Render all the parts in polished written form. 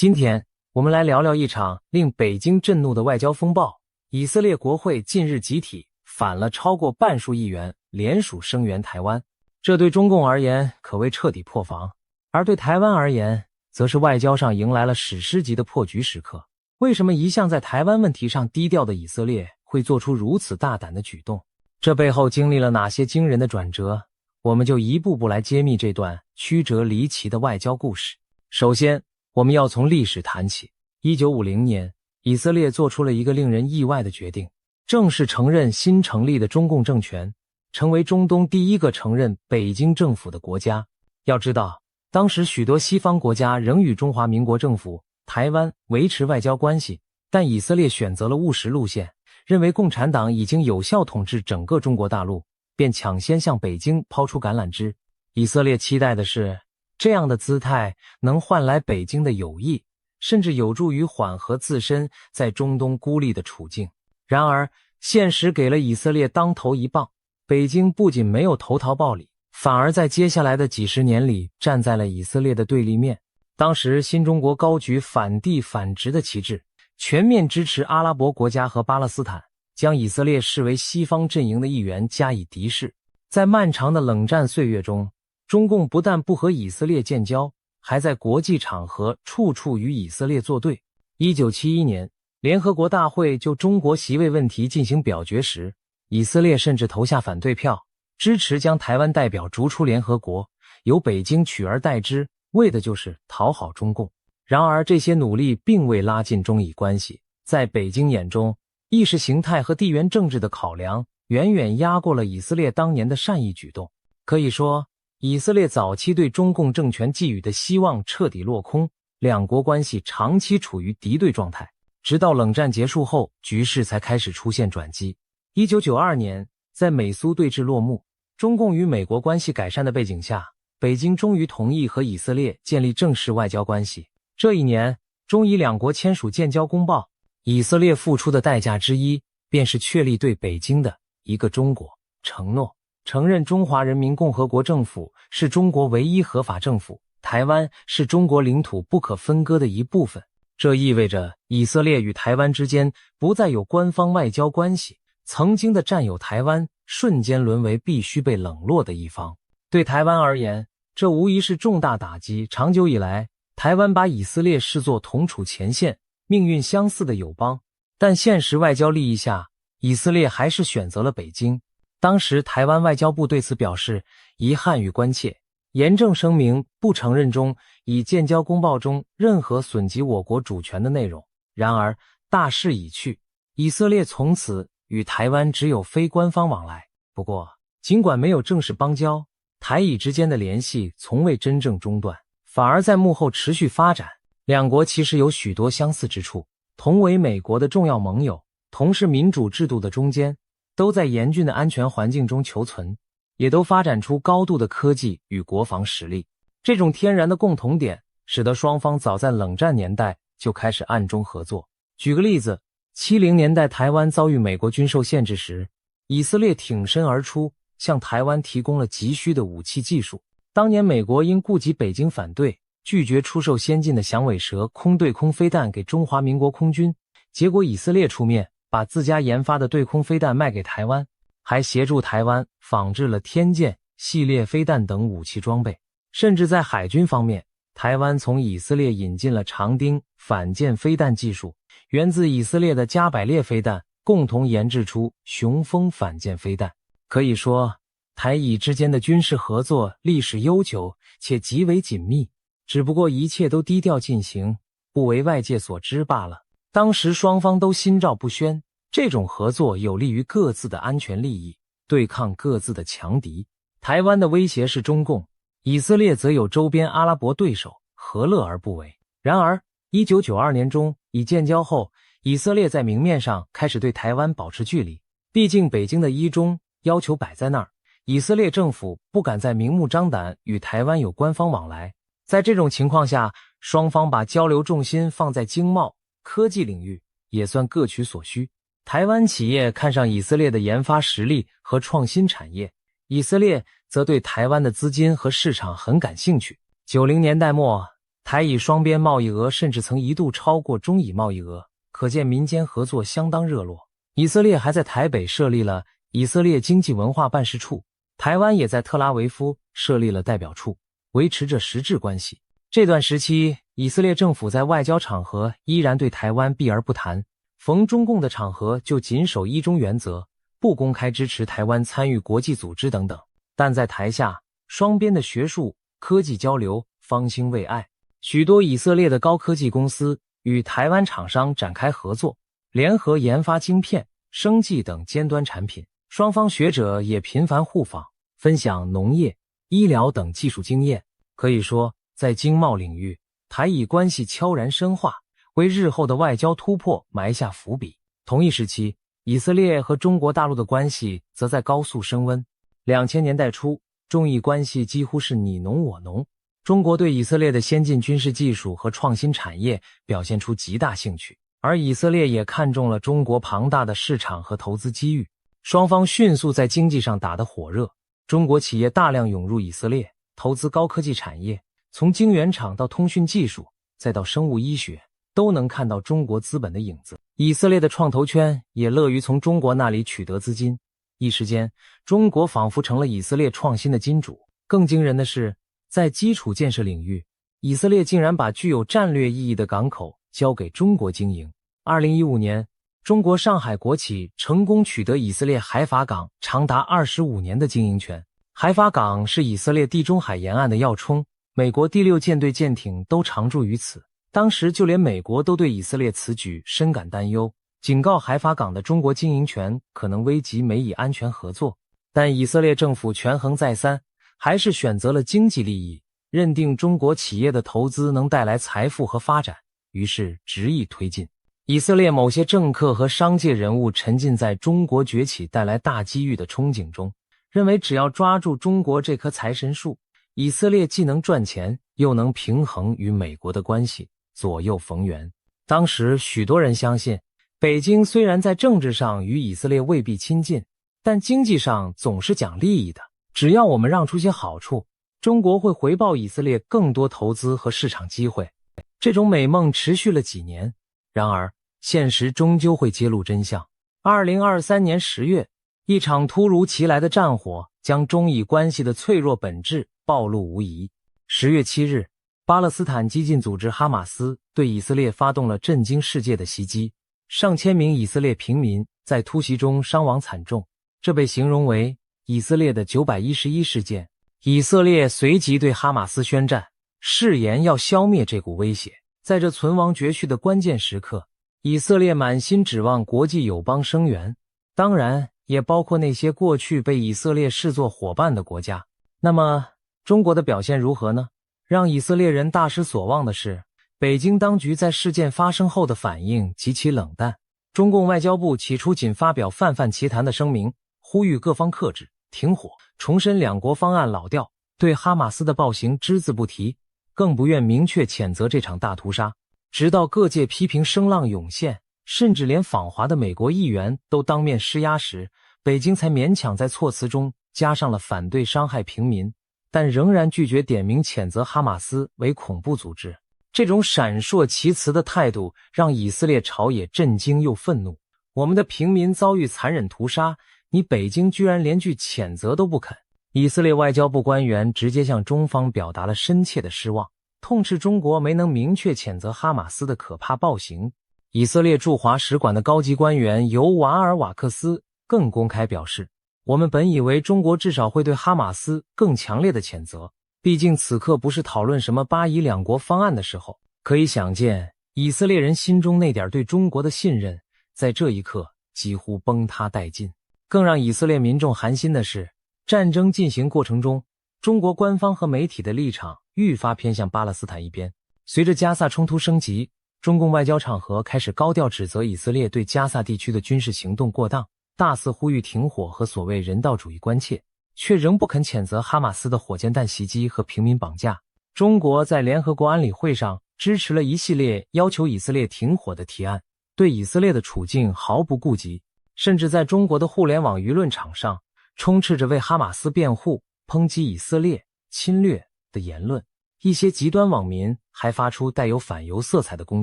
今天我们来聊聊一场令北京震怒的外交风暴。以色列国会近日集体反了超过半数议员，联署声援台湾。这对中共而言可谓彻底破防，而对台湾而言则是外交上迎来了史诗级的破局时刻。为什么一向在台湾问题上低调的以色列会做出如此大胆的举动？这背后经历了哪些惊人的转折？我们就一步步来揭秘这段曲折离奇的外交故事。首先，我们要从历史谈起。1950年，以色列做出了一个令人意外的决定，正式承认新成立的中共政权，成为中东第一个承认北京政府的国家。要知道，当时许多西方国家仍与中华民国政府、台湾维持外交关系，但以色列选择了务实路线，认为共产党已经有效统治整个中国大陆，便抢先向北京抛出橄榄枝。以色列期待的是，这样的姿态能换来北京的友谊，甚至有助于缓和自身在中东孤立的处境。然而，现实给了以色列当头一棒，北京不仅没有投桃报李，反而在接下来的几十年里站在了以色列的对立面。当时新中国高举反帝反殖的旗帜，全面支持阿拉伯国家和巴勒斯坦，将以色列视为西方阵营的一员加以敌视。在漫长的冷战岁月中，中共不但不和以色列建交，还在国际场合处处与以色列作对。1971年，联合国大会就中国席位问题进行表决时，以色列甚至投下反对票，支持将台湾代表逐出联合国，由北京取而代之，为的就是讨好中共。然而，这些努力并未拉近中以关系。在北京眼中，意识形态和地缘政治的考量远远压过了以色列当年的善意举动。可以说，以色列早期对中共政权寄予的希望彻底落空，两国关系长期处于敌对状态。直到冷战结束后，局势才开始出现转机。1992年，在美苏对峙落幕，中共与美国关系改善的背景下，北京终于同意和以色列建立正式外交关系。这一年，中以两国签署建交公报。以色列付出的代价之一，便是确立对北京的一个中国承诺，承认中华人民共和国政府是中国唯一合法政府，台湾是中国领土不可分割的一部分。这意味着以色列与台湾之间不再有官方外交关系，曾经的占有台湾瞬间沦为必须被冷落的一方。对台湾而言，这无疑是重大打击。长久以来，台湾把以色列视作同处前线、命运相似的友邦，但现实外交利益下，以色列还是选择了北京。当时台湾外交部对此表示遗憾与关切，严正声明不承认中以建交公报中任何损及我国主权的内容。然而大势已去，以色列从此与台湾只有非官方往来。不过，尽管没有正式邦交，台以之间的联系从未真正中断，反而在幕后持续发展。两国其实有许多相似之处，同为美国的重要盟友，同是民主制度的中间，都在严峻的安全环境中求存，也都发展出高度的科技与国防实力。这种天然的共同点，使得双方早在冷战年代就开始暗中合作。举个例子，70年代台湾遭遇美国军售限制时，以色列挺身而出，向台湾提供了急需的武器技术。当年美国因顾及北京反对，拒绝出售先进的响尾蛇空对空飞弹给中华民国空军，结果以色列出面把自家研发的对空飞弹卖给台湾，还协助台湾仿制了天剑系列飞弹等武器装备。甚至在海军方面，台湾从以色列引进了长钉反舰飞弹技术，源自以色列的加百列飞弹，共同研制出雄风反舰飞弹。可以说，台以之间的军事合作历史悠久且极为紧密，只不过一切都低调进行，不为外界所知罢了。当时双方都心照不宣，这种合作有利于各自的安全利益，对抗各自的强敌。台湾的威胁是中共，以色列则有周边阿拉伯对手，何乐而不为？然而1992年中以建交后，以色列在明面上开始对台湾保持距离，毕竟北京的一中要求摆在那儿，以色列政府不敢再明目张胆与台湾有官方往来。在这种情况下，双方把交流重心放在经贸、科技领域，也算各取所需。台湾企业看上以色列的研发实力和创新产业，以色列则对台湾的资金和市场很感兴趣。90年代末，台以双边贸易额甚至曾一度超过中以贸易额，可见民间合作相当热络。以色列还在台北设立了以色列经济文化办事处，台湾也在特拉维夫设立了代表处，维持着实质关系。这段时期，以色列政府在外交场合依然对台湾避而不谈，逢中共的场合就谨守一中原则，不公开支持台湾参与国际组织等等。但在台下，双边的学术、科技交流方兴未艾，许多以色列的高科技公司与台湾厂商展开合作，联合研发晶片、生技等尖端产品。双方学者也频繁互访，分享农业、医疗等技术经验。可以说，在经贸领域，台以关系悄然深化，为日后的外交突破埋下伏笔。同一时期，以色列和中国大陆的关系则在高速升温。2000年代初，中以关系几乎是你侬我侬。中国对以色列的先进军事技术和创新产业表现出极大兴趣，而以色列也看中了中国庞大的市场和投资机遇。双方迅速在经济上打得火热，中国企业大量涌入以色列，投资高科技产业，从晶圆厂到通讯技术，再到生物医学，都能看到中国资本的影子。以色列的创投圈也乐于从中国那里取得资金，一时间，中国仿佛成了以色列创新的金主。更惊人的是，在基础建设领域，以色列竟然把具有战略意义的港口交给中国经营。2015年，中国上海国企成功取得以色列海法港长达25年的经营权。海法港是以色列地中海沿岸的要冲，美国第6舰队舰艇都常驻于此。当时就连美国都对以色列此举深感担忧，警告海法港的中国经营权可能危及美以安全合作。但以色列政府权衡再三，还是选择了经济利益，认定中国企业的投资能带来财富和发展，于是执意推进。以色列某些政客和商界人物沉浸在中国崛起带来大机遇的憧憬中，认为只要抓住中国这棵财神树，以色列既能赚钱，又能平衡与美国的关系，左右逢源。当时许多人相信，北京虽然在政治上与以色列未必亲近，但经济上总是讲利益的，只要我们让出些好处，中国会回报以色列更多投资和市场机会。这种美梦持续了几年，然而现实终究会揭露真相。2023年10月，一场突如其来的战火将中以关系的脆弱本质暴露无遗。10月7日，巴勒斯坦激进组织哈马斯对以色列发动了震惊世界的袭击，上千名以色列平民在突袭中伤亡惨重，这被形容为以色列的911事件。以色列随即对哈马斯宣战，誓言要消灭这股威胁。在这存亡绝续的关键时刻，以色列满心指望国际友邦声援，当然也包括那些过去被以色列视作伙伴的国家。那么，中国的表现如何呢？让以色列人大失所望的是，北京当局在事件发生后的反应极其冷淡。中共外交部起初仅发表泛泛其谈的声明，呼吁各方克制、停火，重申两国方案老调，对哈马斯的暴行只字不提，更不愿明确谴责这场大屠杀。直到各界批评声浪涌现，甚至连访华的美国议员都当面施压时，北京才勉强在措辞中加上了反对伤害平民，但仍然拒绝点名谴责哈马斯为恐怖组织。这种闪烁其词的态度让以色列朝野震惊又愤怒。我们的平民遭遇残忍屠杀，你北京居然连句谴责都不肯。以色列外交部官员直接向中方表达了深切的失望，痛斥中国没能明确谴责哈马斯的可怕暴行。以色列驻华使馆的高级官员尤瓦尔瓦克斯更公开表示，我们本以为中国至少会对哈马斯更强烈的谴责，毕竟此刻不是讨论什么巴以两国方案的时候。可以想见，以色列人心中那点对中国的信任在这一刻几乎崩塌殆尽。更让以色列民众寒心的是，战争进行过程中，中国官方和媒体的立场愈发偏向巴勒斯坦一边。随着加萨冲突升级，中共外交场合开始高调指责以色列对加萨地区的军事行动过当，大肆呼吁停火和所谓人道主义关切，却仍不肯谴责哈马斯的火箭弹袭击和平民绑架。中国在联合国安理会上支持了一系列要求以色列停火的提案，对以色列的处境毫不顾及，甚至在中国的互联网舆论场上充斥着为哈马斯辩护、抨击以色列侵略的言论。一些极端网民还发出带有反犹色彩的攻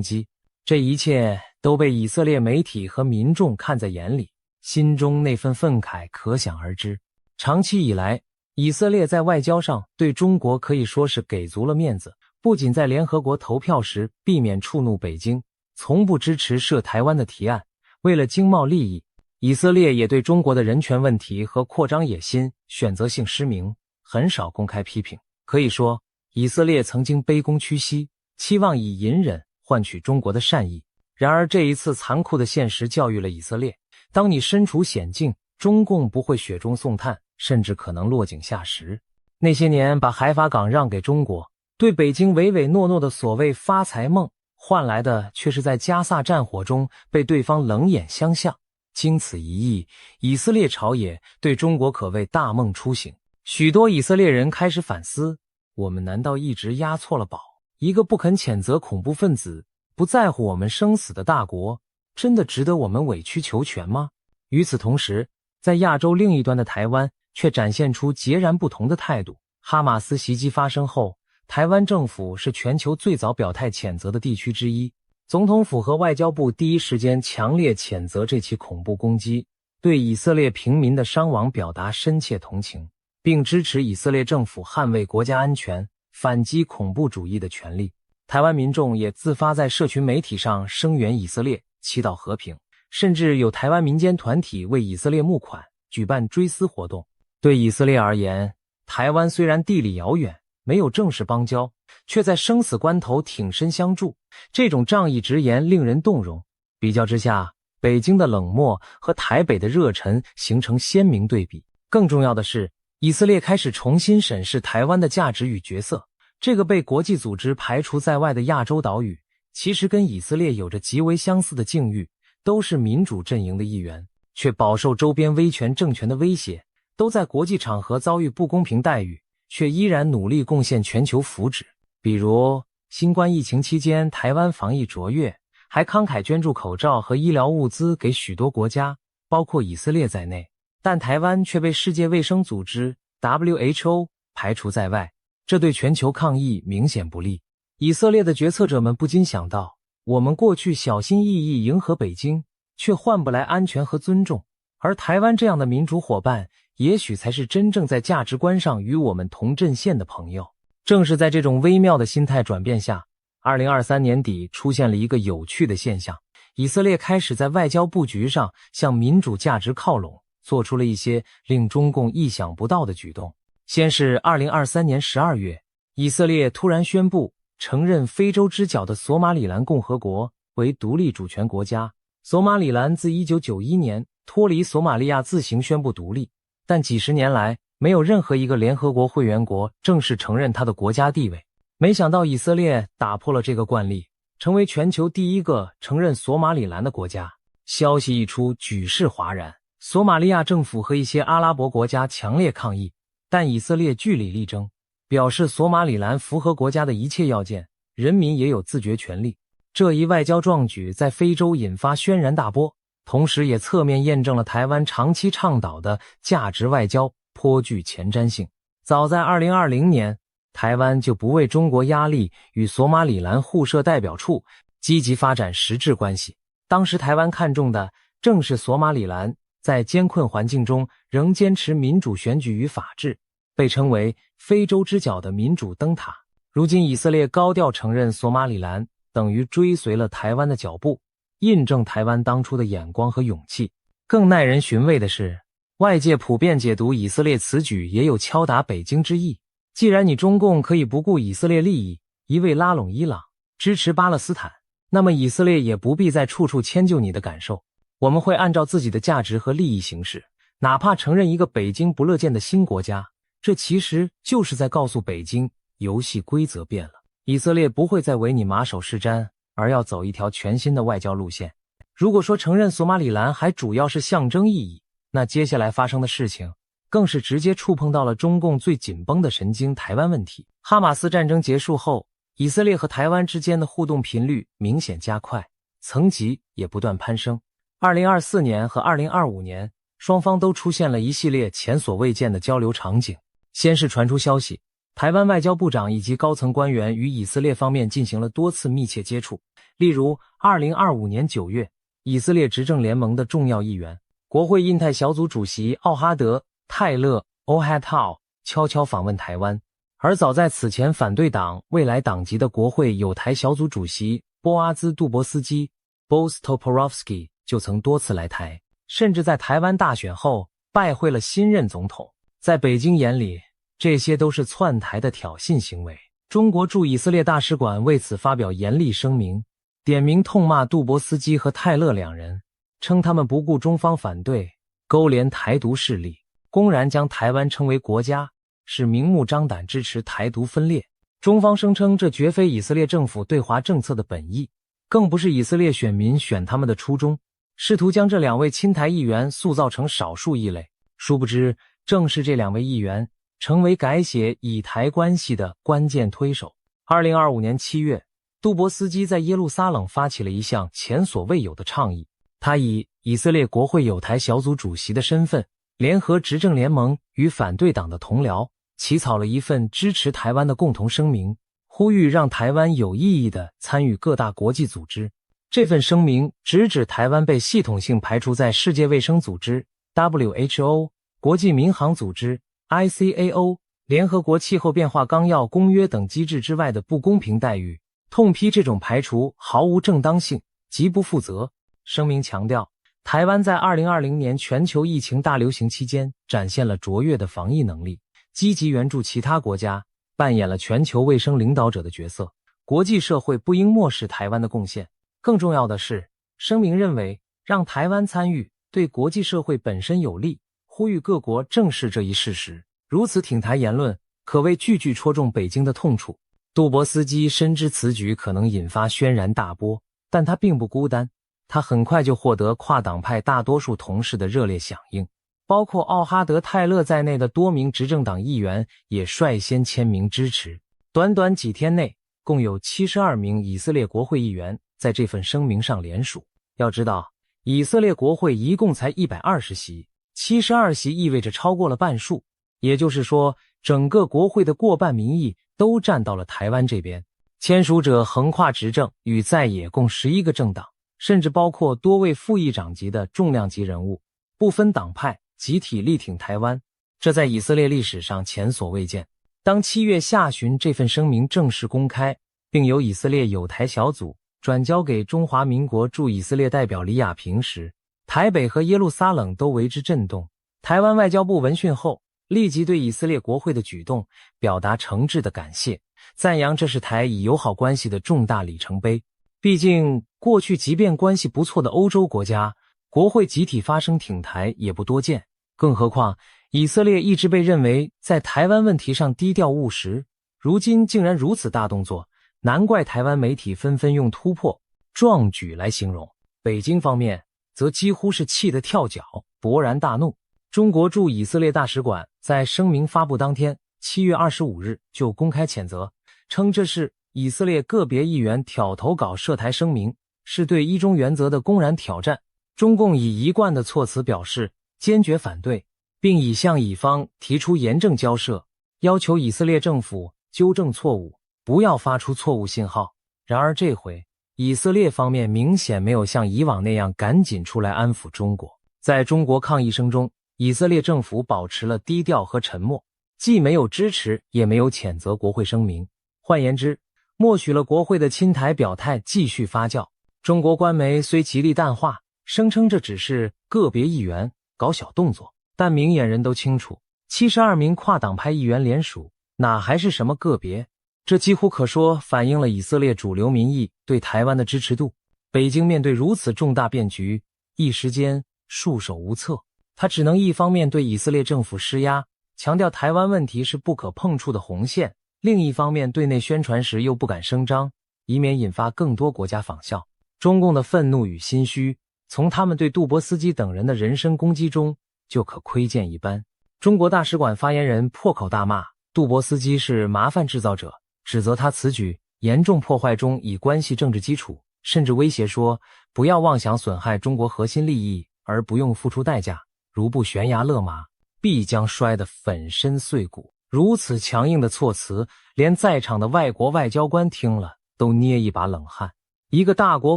击。这一切都被以色列媒体和民众看在眼里，心中那份愤慨可想而知。长期以来，以色列在外交上对中国可以说是给足了面子，不仅在联合国投票时避免触怒北京，从不支持涉台湾的提案。为了经贸利益，以色列也对中国的人权问题和扩张野心选择性失明，很少公开批评。可以说，以色列曾经卑躬屈膝，期望以隐忍换取中国的善意。然而这一次残酷的现实教育了以色列，当你身处险境，中共不会雪中送炭，甚至可能落井下石。那些年把海法港让给中国，对北京唯唯诺诺的所谓发财梦，换来的却是在加萨战火中被对方冷眼相向。经此一役，以色列朝野对中国可谓大梦初醒。许多以色列人开始反思，我们难道一直押错了宝？一个不肯谴责恐怖分子，不在乎我们生死的大国，真的值得我们委曲求全吗？与此同时，在亚洲另一端的台湾却展现出截然不同的态度。哈马斯袭击发生后，台湾政府是全球最早表态谴责的地区之一，总统府和外交部第一时间强烈谴责这起恐怖攻击，对以色列平民的伤亡表达深切同情，并支持以色列政府捍卫国家安全、反击恐怖主义的权利。台湾民众也自发在社群媒体上声援以色列，祈祷和平，甚至有台湾民间团体为以色列募款，举办追思活动。对以色列而言，台湾虽然地理遥远，没有正式邦交，却在生死关头挺身相助，这种仗义直言令人动容。比较之下，北京的冷漠和台北的热忱形成鲜明对比。更重要的是，以色列开始重新审视台湾的价值与角色。这个被国际组织排除在外的亚洲岛屿，其实跟以色列有着极为相似的境遇，都是民主阵营的一员，却饱受周边威权政权的威胁，都在国际场合遭遇不公平待遇，却依然努力贡献全球福祉。比如新冠疫情期间，台湾防疫卓越，还慷慨捐助口罩和医疗物资给许多国家，包括以色列在内，但台湾却被世界卫生组织 WHO 排除在外，这对全球抗疫明显不利。以色列的决策者们不禁想到，我们过去小心翼翼迎合北京，却换不来安全和尊重，而台湾这样的民主伙伴，也许才是真正在价值观上与我们同阵线的朋友。正是在这种微妙的心态转变下，2023年底出现了一个有趣的现象，以色列开始在外交布局上向民主价值靠拢，做出了一些令中共意想不到的举动。先是2023年12月，以色列突然宣布承认非洲之角的索马里兰共和国为独立主权国家。索马里兰自1991年脱离索马利亚自行宣布独立，但几十年来没有任何一个联合国会员国正式承认它的国家地位。没想到以色列打破了这个惯例，成为全球第一个承认索马里兰的国家。消息一出，举世哗然，索马利亚政府和一些阿拉伯国家强烈抗议，但以色列据理力争，表示索马里兰符合国家的一切要件，人民也有自决权利。这一外交壮举在非洲引发轩然大波，同时也侧面验证了台湾长期倡导的价值外交颇具前瞻性。早在2020年，台湾就不畏中国压力，与索马里兰互设代表处，积极发展实质关系。当时台湾看重的正是索马里兰在艰困环境中仍坚持民主选举与法治，被称为非洲之角的民主灯塔。如今以色列高调承认索马里兰，等于追随了台湾的脚步，印证台湾当初的眼光和勇气。更耐人寻味的是，外界普遍解读以色列此举也有敲打北京之意。既然你中共可以不顾以色列利益，一味拉拢伊朗，支持巴勒斯坦，那么以色列也不必再处处迁就你的感受。我们会按照自己的价值和利益行事，哪怕承认一个北京不乐见的新国家，这其实就是在告诉北京，游戏规则变了，以色列不会再为你马首是瞻，而要走一条全新的外交路线。如果说承认索马里兰还主要是象征意义，那接下来发生的事情更是直接触碰到了中共最紧绷的神经——台湾问题。哈马斯战争结束后，以色列和台湾之间的互动频率明显加快，层级也不断攀升。2024年和2025年，双方都出现了一系列前所未见的交流场景。先是传出消息，台湾外交部长以及高层官员与以色列方面进行了多次密切接触。例如2025年9月，以色列执政联盟的重要议员、国会印太小组主席奥哈德·泰勒 Ohad 悄悄访问台湾，而早在此前，反对党未来党籍的国会友台小组主席波阿兹·杜博斯基 Boris Toporowski 就曾多次来台，甚至在台湾大选后拜会了新任总统。在北京眼里，这些都是窜台的挑衅行为。中国驻以色列大使馆为此发表严厉声明，点名痛骂杜博斯基和泰勒两人，称他们不顾中方反对，勾连台独势力，公然将台湾称为国家，是明目张胆支持台独分裂。中方声称这绝非以色列政府对华政策的本意，更不是以色列选民选他们的初衷，试图将这两位亲台议员塑造成少数异类。殊不知，正是这两位议员成为改写以台关系的关键推手。2025年7月，杜博斯基在耶路撒冷发起了一项前所未有的倡议，他以以色列国会友台小组主席的身份，联合执政联盟与反对党的同僚，起草了一份支持台湾的共同声明，呼吁让台湾有意义地参与各大国际组织。这份声明直指台湾被系统性排除在世界卫生组织 WHO、国际民航组织 ICAO、联合国气候变化纲要公约等机制之外的不公平待遇，痛批这种排除毫无正当性，极不负责。声明强调，台湾在2020年全球疫情大流行期间展现了卓越的防疫能力，积极援助其他国家，扮演了全球卫生领导者的角色。国际社会不应漠视台湾的贡献。更重要的是，声明认为让台湾参与对国际社会本身有利，呼吁各国正视这一事实。如此挺台言论可谓句句戳中北京的痛处。杜博斯基深知此举可能引发轩然大波，但他并不孤单，他很快就获得跨党派大多数同事的热烈响应，包括奥哈德·泰勒在内的多名执政党议员也率先签名支持。短短几天内，共有72名以色列国会议员在这份声明上联署。要知道，以色列国会一共才120席，72席意味着超过了半数，也就是说，整个国会的过半民意都站到了台湾这边。签署者横跨执政与在野共11个政党，甚至包括多位副议长级的重量级人物，不分党派，集体力挺台湾，这在以色列历史上前所未见。当7月下旬这份声明正式公开，并由以色列友台小组转交给中华民国驻以色列代表李亚平时，台北和耶路撒冷都为之震动。台湾外交部闻讯后，立即对以色列国会的举动表达诚挚的感谢，赞扬这是台以友好关系的重大里程碑。毕竟，过去即便关系不错的欧洲国家，国会集体发声挺台也不多见，更何况以色列一直被认为在台湾问题上低调务实，如今竟然如此大动作，难怪台湾媒体纷纷用突破、壮举来形容。北京方面则几乎是气得跳脚，勃然大怒。中国驻以色列大使馆在声明发布当天7月25日就公开谴责，称这是以色列个别议员挑头稿涉台声明，是对一中原则的公然挑战。中共以一贯的措辞表示坚决反对，并已向以方提出严正交涉，要求以色列政府纠正错误，不要发出错误信号。然而这回，以色列方面明显没有像以往那样赶紧出来安抚中国。在中国抗议声中，以色列政府保持了低调和沉默，既没有支持，也没有谴责国会声明。换言之，默许了国会的亲台表态继续发酵。中国官媒虽极力淡化，声称这只是个别议员搞小动作，但明眼人都清楚，72名跨党派议员联署，哪还是什么个别？这几乎可说反映了以色列主流民意对台湾的支持度。北京面对如此重大变局，一时间束手无策，他只能一方面对以色列政府施压，强调台湾问题是不可碰触的红线，另一方面对内宣传时又不敢声张，以免引发更多国家仿效。中共的愤怒与心虚，从他们对杜博斯基等人的人身攻击中就可窥见一斑。中国大使馆发言人破口大骂杜博斯基是麻烦制造者，指责他此举严重破坏中以关系政治基础，甚至威胁说不要妄想损害中国核心利益而不用付出代价，如不悬崖勒马，必将摔得粉身碎骨。如此强硬的措辞，连在场的外国外交官听了都捏一把冷汗。一个大国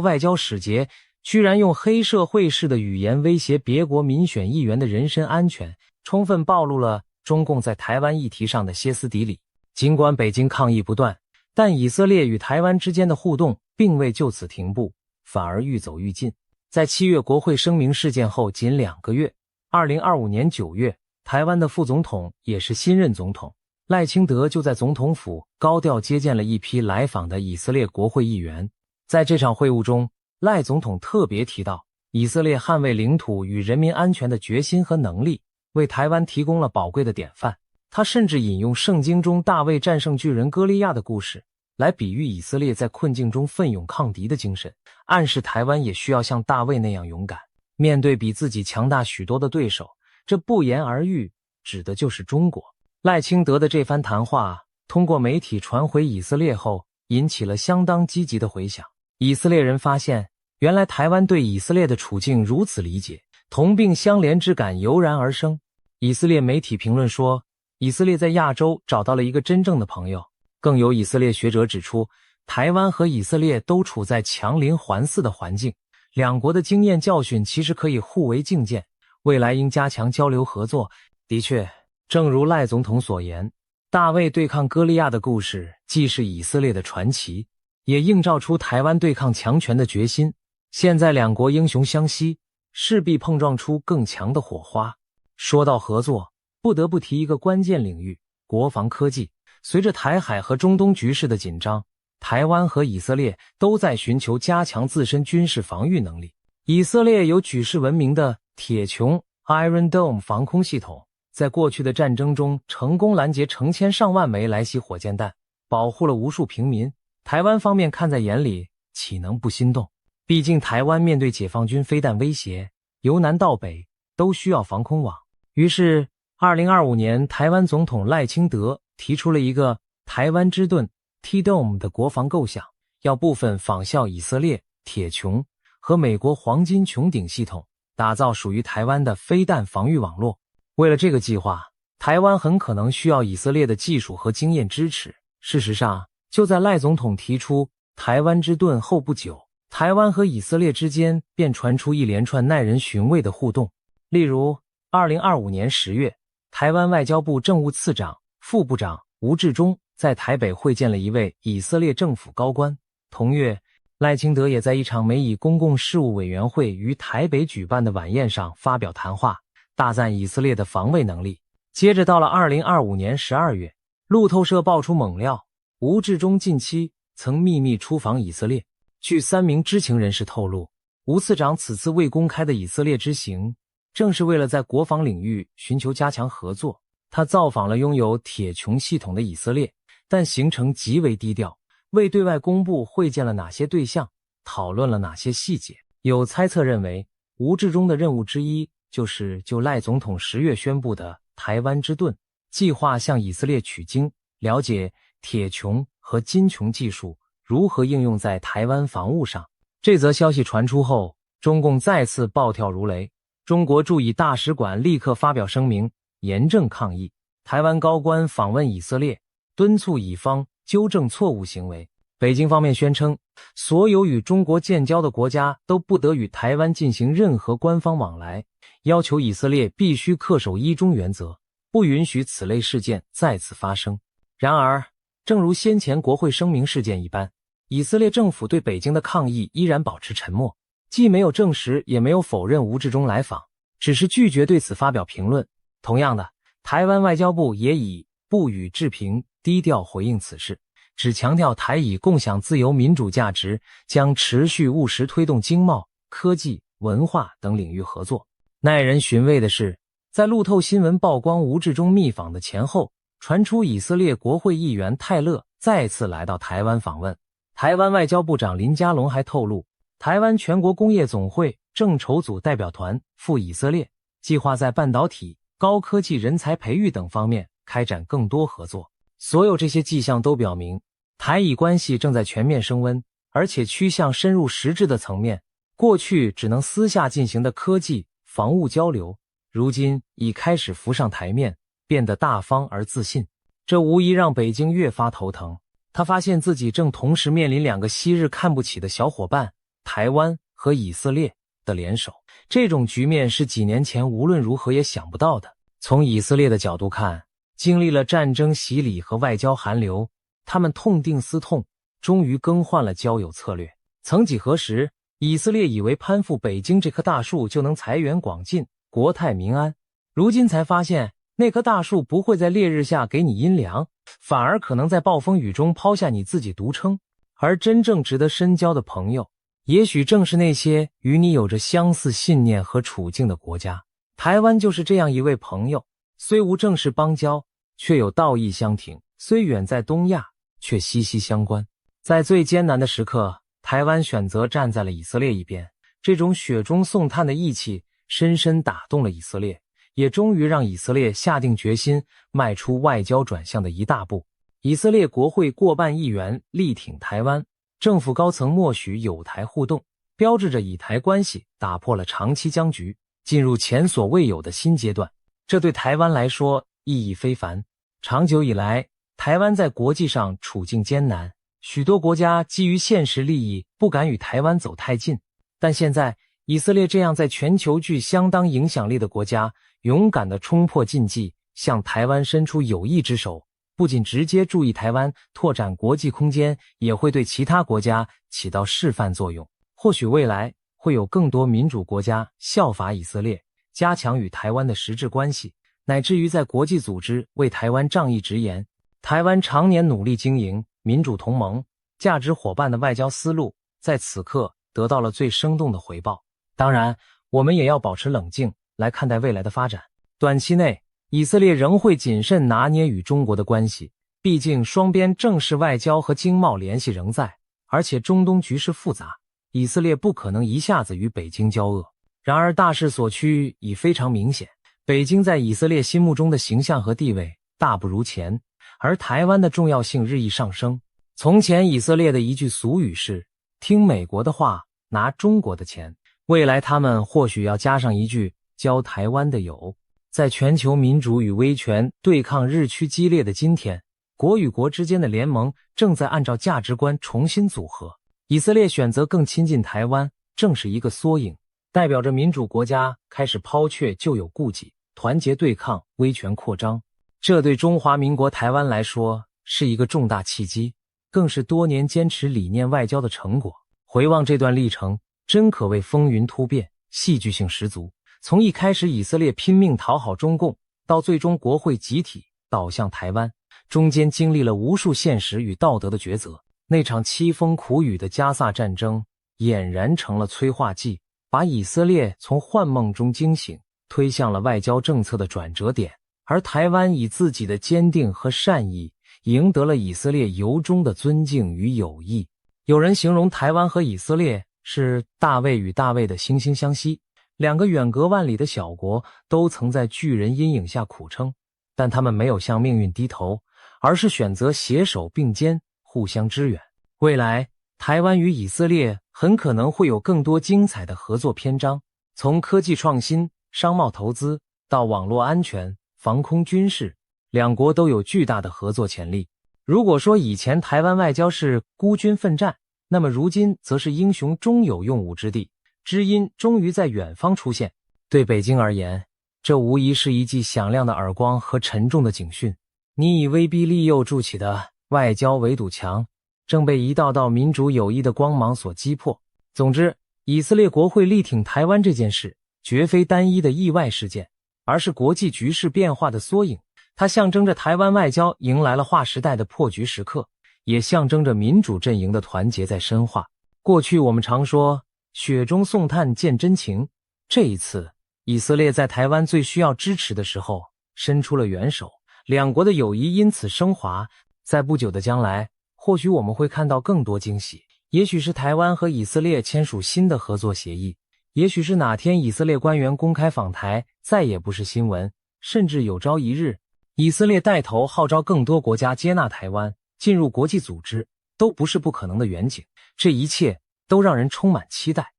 外交使节居然用黑社会式的语言威胁别国民选议员的人身安全，充分暴露了中共在台湾议题上的歇斯底里。尽管北京抗议不断，但以色列与台湾之间的互动并未就此停步，反而愈走愈近。在7月国会声明事件后仅2个月，2025年9月，台湾的副总统也是新任总统赖清德就在总统府高调接见了一批来访的以色列国会议员。在这场会晤中，赖总统特别提到以色列捍卫领土与人民安全的决心和能力，为台湾提供了宝贵的典范。他甚至引用圣经中大卫战胜巨人歌利亚的故事，来比喻以色列在困境中奋勇抗敌的精神，暗示台湾也需要像大卫那样勇敢，面对比自己强大许多的对手。这不言而喻，指的就是中国。赖清德的这番谈话通过媒体传回以色列后，引起了相当积极的回响。以色列人发现，原来台湾对以色列的处境如此理解，同病相怜之感油然而生。以色列媒体评论说，以色列在亚洲找到了一个真正的朋友。更有以色列学者指出，台湾和以色列都处在强邻环伺的环境，两国的经验教训其实可以互为借鉴，未来应加强交流合作。的确，正如赖总统所言，大卫对抗歌利亚的故事既是以色列的传奇，也映照出台湾对抗强权的决心。现在两国英雄相惜，势必碰撞出更强的火花。说到合作，不得不提一个关键领域，国防科技。随着台海和中东局势的紧张，台湾和以色列都在寻求加强自身军事防御能力。以色列有举世闻名的铁穹 Iron Dome 防空系统，在过去的战争中成功拦截成千上万枚来袭火箭弹，保护了无数平民。台湾方面看在眼里，岂能不心动？毕竟台湾面对解放军飞弹威胁，由南到北都需要防空网。于是2025年，台湾总统赖清德提出了一个台湾之盾 T-Dome 的国防构想，要部分仿效以色列铁穹和美国黄金穹顶系统，打造属于台湾的飞弹防御网络。为了这个计划，台湾很可能需要以色列的技术和经验支持。事实上，就在赖总统提出台湾之盾后不久，台湾和以色列之间便传出一连串耐人寻味的互动。例如2025年10月，台湾外交部政务次长、副部长吴志忠在台北会见了一位以色列政府高官。同月，赖清德也在一场美以公共事务委员会于台北举办的晚宴上发表谈话，大赞以色列的防卫能力。接着到了2025年12月，路透社爆出猛料，吴志忠近期曾秘密出访以色列。据3名知情人士透露，吴次长此次未公开的以色列之行，正是为了在国防领域寻求加强合作。他造访了拥有铁穹系统的以色列，但行程极为低调，未对外公布会见了哪些对象，讨论了哪些细节。有猜测认为，吴志忠的任务之一就是就赖总统10月宣布的台湾之盾计划向以色列取经，了解铁穹和金穹技术如何应用在台湾防务上。这则消息传出后，中共再次暴跳如雷，中国驻以大使馆立刻发表声明，严正抗议。台湾高官访问以色列，敦促以方纠正错误行为。北京方面宣称，所有与中国建交的国家都不得与台湾进行任何官方往来，要求以色列必须恪守一中原则，不允许此类事件再次发生。然而，正如先前国会声明事件一般，以色列政府对北京的抗议依然保持沉默，既没有证实也没有否认吴志忠来访，只是拒绝对此发表评论。同样的，台湾外交部也以不予置评低调回应此事，只强调台以共享自由民主价值，将持续务实推动经贸、科技、文化等领域合作。耐人寻味的是，在路透新闻曝光吴志忠密访的前后，传出以色列国会议员泰勒再次来到台湾访问。台湾外交部长林佳龙还透露，台湾全国工业总会正筹组代表团赴以色列，计划在半导体、高科技人才培育等方面开展更多合作。所有这些迹象都表明，台以关系正在全面升温，而且趋向深入实质的层面。过去只能私下进行的科技、防务交流，如今已开始浮上台面，变得大方而自信。这无疑让北京越发头疼。他发现自己正同时面临两个昔日看不起的小伙伴，台湾和以色列的联手。这种局面是几年前无论如何也想不到的。从以色列的角度看，经历了战争洗礼和外交寒流，他们痛定思痛，终于更换了交友策略。曾几何时，以色列以为攀附北京这棵大树就能财源广进、国泰民安，如今才发现那棵大树不会在烈日下给你阴凉，反而可能在暴风雨中抛下你自己独撑。而真正值得深交的朋友，也许正是那些与你有着相似信念和处境的国家。台湾就是这样一位朋友，虽无正式邦交，却有道义相挺；虽远在东亚，却息息相关。在最艰难的时刻，台湾选择站在了以色列一边，这种雪中送炭的义气深深打动了以色列，也终于让以色列下定决心迈出外交转向的一大步。以色列国会过半议员力挺台湾，政府高层默许友台互动，标志着以台关系打破了长期僵局，进入前所未有的新阶段。这对台湾来说意义非凡。长久以来，台湾在国际上处境艰难，许多国家基于现实利益不敢与台湾走太近。但现在，以色列这样在全球具相当影响力的国家，勇敢地冲破禁忌，向台湾伸出友谊之手，不仅直接助力台湾拓展国际空间，也会对其他国家起到示范作用。或许未来会有更多民主国家效法以色列，加强与台湾的实质关系，乃至于在国际组织为台湾仗义直言。台湾常年努力经营民主同盟、价值伙伴的外交思路，在此刻得到了最生动的回报。当然，我们也要保持冷静来看待未来的发展。短期内，以色列仍会谨慎拿捏与中国的关系，毕竟双边正式外交和经贸联系仍在，而且中东局势复杂，以色列不可能一下子与北京交恶。然而大势所趋已非常明显，北京在以色列心目中的形象和地位大不如前，而台湾的重要性日益上升。从前以色列的一句俗语是听美国的话，拿中国的钱，未来他们或许要加上一句交台湾的友。在全球民主与威权对抗日趋激烈的今天，国与国之间的联盟正在按照价值观重新组合。以色列选择更亲近台湾，正是一个缩影，代表着民主国家开始抛却旧有顾忌，团结对抗威权扩张。这对中华民国台湾来说是一个重大契机，更是多年坚持理念外交的成果。回望这段历程，真可谓风云突变，戏剧性十足。从一开始以色列拼命讨好中共，到最终国会集体倒向台湾，中间经历了无数现实与道德的抉择。那场凄风苦雨的加萨战争俨然成了催化剂，把以色列从幻梦中惊醒，推向了外交政策的转折点。而台湾以自己的坚定和善意，赢得了以色列由衷的尊敬与友谊。有人形容台湾和以色列是大卫与大卫的惺惺相惜，两个远隔万里的小国都曾在巨人阴影下苦撑，但他们没有向命运低头，而是选择携手并肩，互相支援。未来，台湾与以色列很可能会有更多精彩的合作篇章，从科技创新、商贸投资到网络安全、防空军事，两国都有巨大的合作潜力。如果说以前台湾外交是孤军奋战，那么如今则是英雄终有用武之地，知音终于在远方出现。对北京而言，这无疑是一记响亮的耳光和沉重的警讯。你以威逼利诱筑起的外交围堵墙，正被一道道民主友谊的光芒所击破。总之，以色列国会力挺台湾这件事，绝非单一的意外事件，而是国际局势变化的缩影。它象征着台湾外交迎来了划时代的破局时刻，也象征着民主阵营的团结在深化。过去我们常说雪中送炭见真情，这一次以色列在台湾最需要支持的时候伸出了援手，两国的友谊因此升华。在不久的将来，或许我们会看到更多惊喜，也许是台湾和以色列签署新的合作协议，也许是哪天以色列官员公开访台再也不是新闻，甚至有朝一日以色列带头号召更多国家接纳台湾进入国际组织，都不是不可能的远景。这一切都让人充满期待。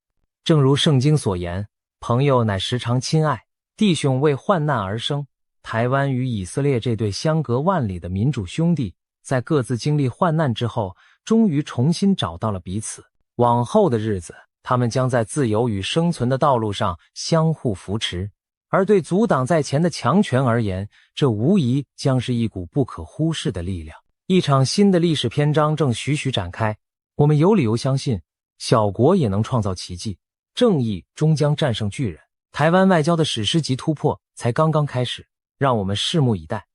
正如圣经所言，朋友乃时常亲爱，弟兄为患难而生。台湾与以色列这对相隔万里的民主兄弟，在各自经历患难之后，终于重新找到了彼此。往后的日子，他们将在自由与生存的道路上相互扶持。而对阻挡在前的强权而言，这无疑将是一股不可忽视的力量。一场新的历史篇章正徐徐展开，我们有理由相信，小国也能创造奇迹，正义终将战胜巨人。台湾外交的史诗级突破才刚刚开始，让我们拭目以待。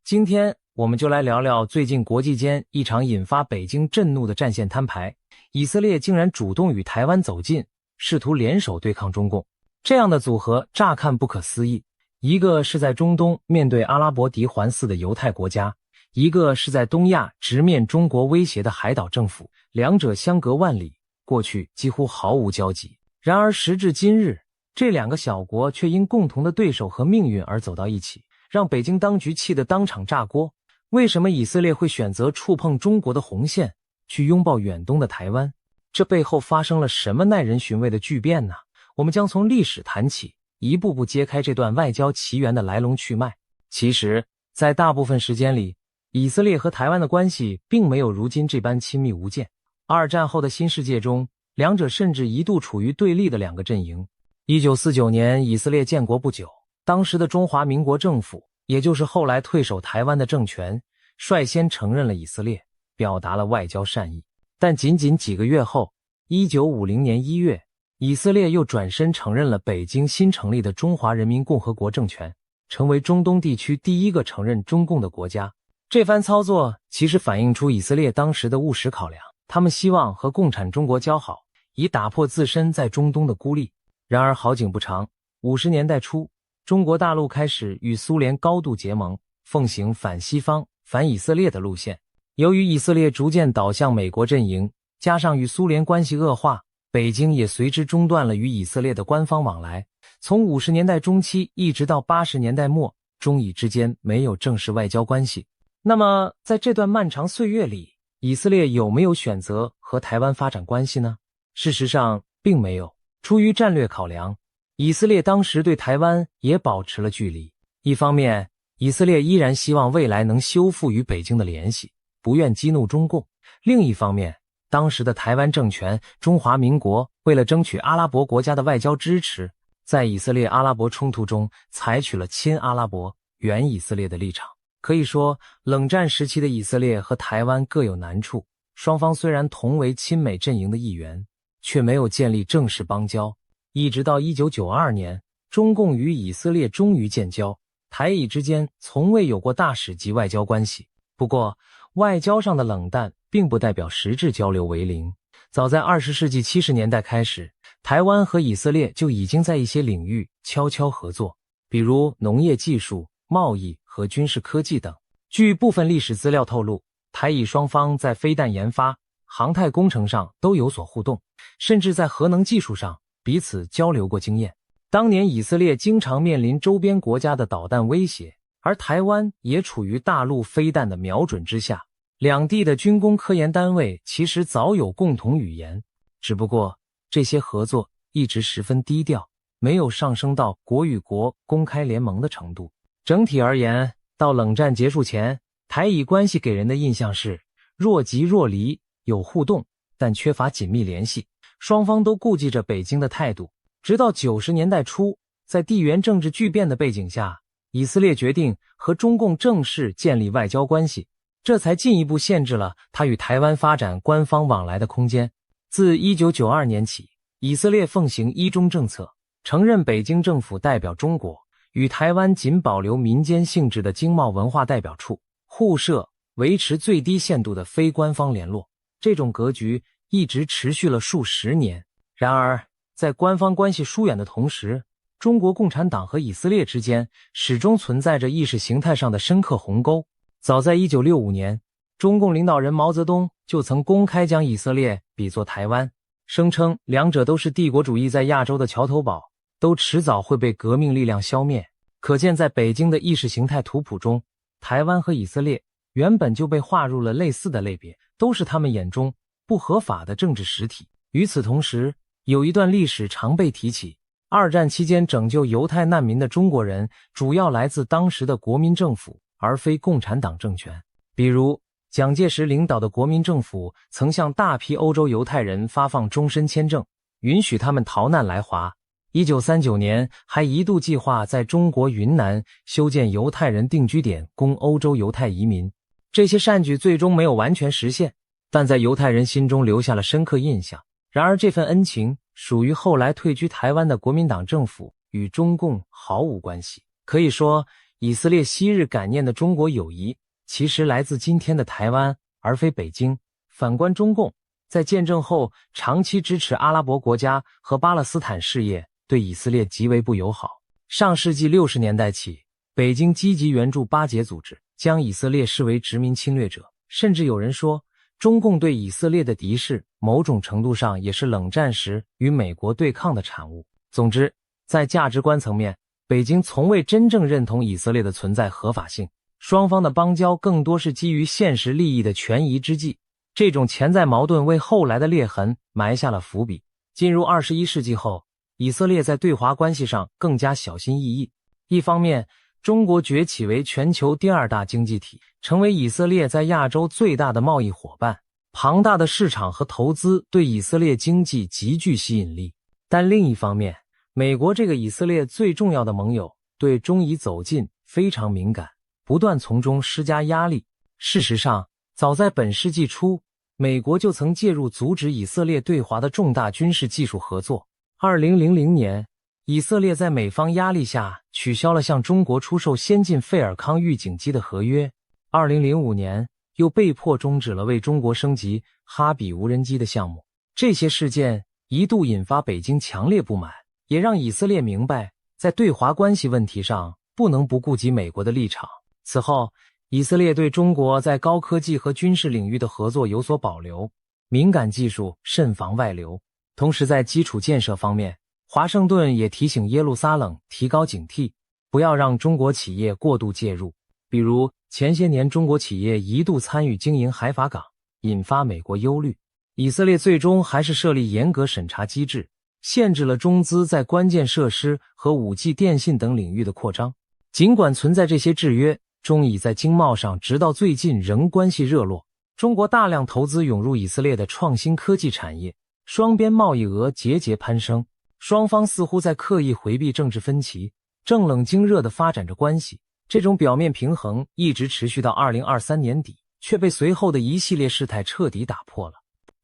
今天我们就来聊聊最近国际间一场引发北京震怒的战线摊牌，以色列竟然主动与台湾走近，试图联手对抗中共。这样的组合乍看不可思议，一个是在中东面对阿拉伯敌环伺的犹太国家，一个是在东亚直面中国威胁的海岛政府，两者相隔万里，过去几乎毫无交集。然而时至今日，这两个小国却因共同的对手和命运而走到一起，让北京当局气得当场炸锅。为什么以色列会选择触碰中国的红线，去拥抱远东的台湾？这背后发生了什么耐人寻味的巨变呢？我们将从历史谈起，一步步揭开这段外交奇缘的来龙去脉。其实，在大部分时间里，以色列和台湾的关系并没有如今这般亲密无间。二战后的新世界中，两者甚至一度处于对立的两个阵营。1949年以色列建国不久，当时的中华民国政府，也就是后来退守台湾的政权，率先承认了以色列，表达了外交善意。但仅仅几个月后，1950年1月，以色列又转身承认了北京新成立的中华人民共和国政权，成为中东地区第一个承认中共的国家。这番操作其实反映出以色列当时的务实考量，他们希望和共产中国交好，以打破自身在中东的孤立。然而好景不长，50年代初，中国大陆开始与苏联高度结盟，奉行反西方、反以色列的路线。由于以色列逐渐倒向美国阵营，加上与苏联关系恶化，北京也随之中断了与以色列的官方往来。从50年代中期一直到80年代末，中以之间没有正式外交关系。那么在这段漫长岁月里，以色列有没有选择和台湾发展关系呢？事实上并没有。出于战略考量，以色列当时对台湾也保持了距离。一方面，以色列依然希望未来能修复与北京的联系，不愿激怒中共；另一方面，当时的台湾政权中华民国为了争取阿拉伯国家的外交支持，在以色列阿拉伯冲突中采取了亲阿拉伯、援以色列的立场。可以说，冷战时期的以色列和台湾各有难处，双方虽然同为亲美阵营的一员，却没有建立正式邦交。一直到1992年，中共与以色列终于建交，台以之间从未有过大使级外交关系。不过，外交上的冷淡并不代表实质交流为零。早在20世纪70年代开始，台湾和以色列就已经在一些领域悄悄合作，比如农业技术、贸易和军事科技等。据部分历史资料透露，台以双方在飞弹研发、航太工程上都有所互动，甚至在核能技术上彼此交流过经验。当年以色列经常面临周边国家的导弹威胁，而台湾也处于大陆飞弹的瞄准之下。两地的军工科研单位其实早有共同语言，只不过这些合作一直十分低调，没有上升到国与国公开联盟的程度。整体而言，到冷战结束前，台以关系给人的印象是若即若离，有互动，但缺乏紧密联系，双方都顾忌着北京的态度。直到90年代初，在地缘政治巨变的背景下，以色列决定和中共正式建立外交关系，这才进一步限制了他与台湾发展官方往来的空间。自1992年起，以色列奉行一中政策，承认北京政府代表中国，与台湾仅保留民间性质的经贸文化代表处，互设维持最低限度的非官方联络。这种格局一直持续了数十年。然而，在官方关系疏远的同时，中国共产党和以色列之间始终存在着意识形态上的深刻鸿沟。早在1965年，中共领导人毛泽东就曾公开将以色列比作台湾，声称两者都是帝国主义在亚洲的桥头堡，都迟早会被革命力量消灭。可见在北京的意识形态图谱中，台湾和以色列原本就被划入了类似的类别，都是他们眼中不合法的政治实体。与此同时，有一段历史常被提起，二战期间拯救犹太难民的中国人主要来自当时的国民政府，而非共产党政权。比如蒋介石领导的国民政府曾向大批欧洲犹太人发放终身签证，允许他们逃难来华。1939年还一度计划在中国云南修建犹太人定居点，供欧洲犹太移民。这些善举最终没有完全实现，但在犹太人心中留下了深刻印象。然而这份恩情属于后来退居台湾的国民党政府，与中共毫无关系。可以说，以色列昔日感念的中国友谊其实来自今天的台湾，而非北京。反观中共，在建政后长期支持阿拉伯国家和巴勒斯坦事业，对以色列极为不友好。上世纪60年代起，北京积极援助巴解组织，将以色列视为殖民侵略者，甚至有人说，中共对以色列的敌视某种程度上也是冷战时与美国对抗的产物。总之，在价值观层面，北京从未真正认同以色列的存在合法性，双方的邦交更多是基于现实利益的权宜之计。这种潜在矛盾为后来的裂痕埋下了伏笔。进入21世纪后，以色列在对华关系上更加小心翼翼。一方面，中国崛起为全球第2大经济体，成为以色列在亚洲最大的贸易伙伴，庞大的市场和投资对以色列经济极具吸引力。但另一方面，美国这个以色列最重要的盟友对中以走近非常敏感，不断从中施加压力。事实上，早在本世纪初，美国就曾介入阻止以色列对华的重大军事技术合作。2000年，以色列在美方压力下取消了向中国出售先进费尔康预警机的合约。2005年，又被迫终止了为中国升级哈比无人机的项目。这些事件一度引发北京强烈不满，也让以色列明白，在对华关系问题上不能不顾及美国的立场。此后，以色列对中国在高科技和军事领域的合作有所保留，敏感技术慎防外流。同时在基础建设方面，华盛顿也提醒耶路撒冷提高警惕，不要让中国企业过度介入。比如前些年中国企业一度参与经营海法港，引发美国忧虑。以色列最终还是设立严格审查机制，限制了中资在关键设施和5G 电信等领域的扩张。尽管存在这些制约，中以在经贸上直到最近仍关系热络。中国大量投资涌入以色列的创新科技产业，双边贸易额节节攀升。双方似乎在刻意回避政治分歧，正冷经热地发展着关系。这种表面平衡一直持续到2023年底，却被随后的一系列事态彻底打破了。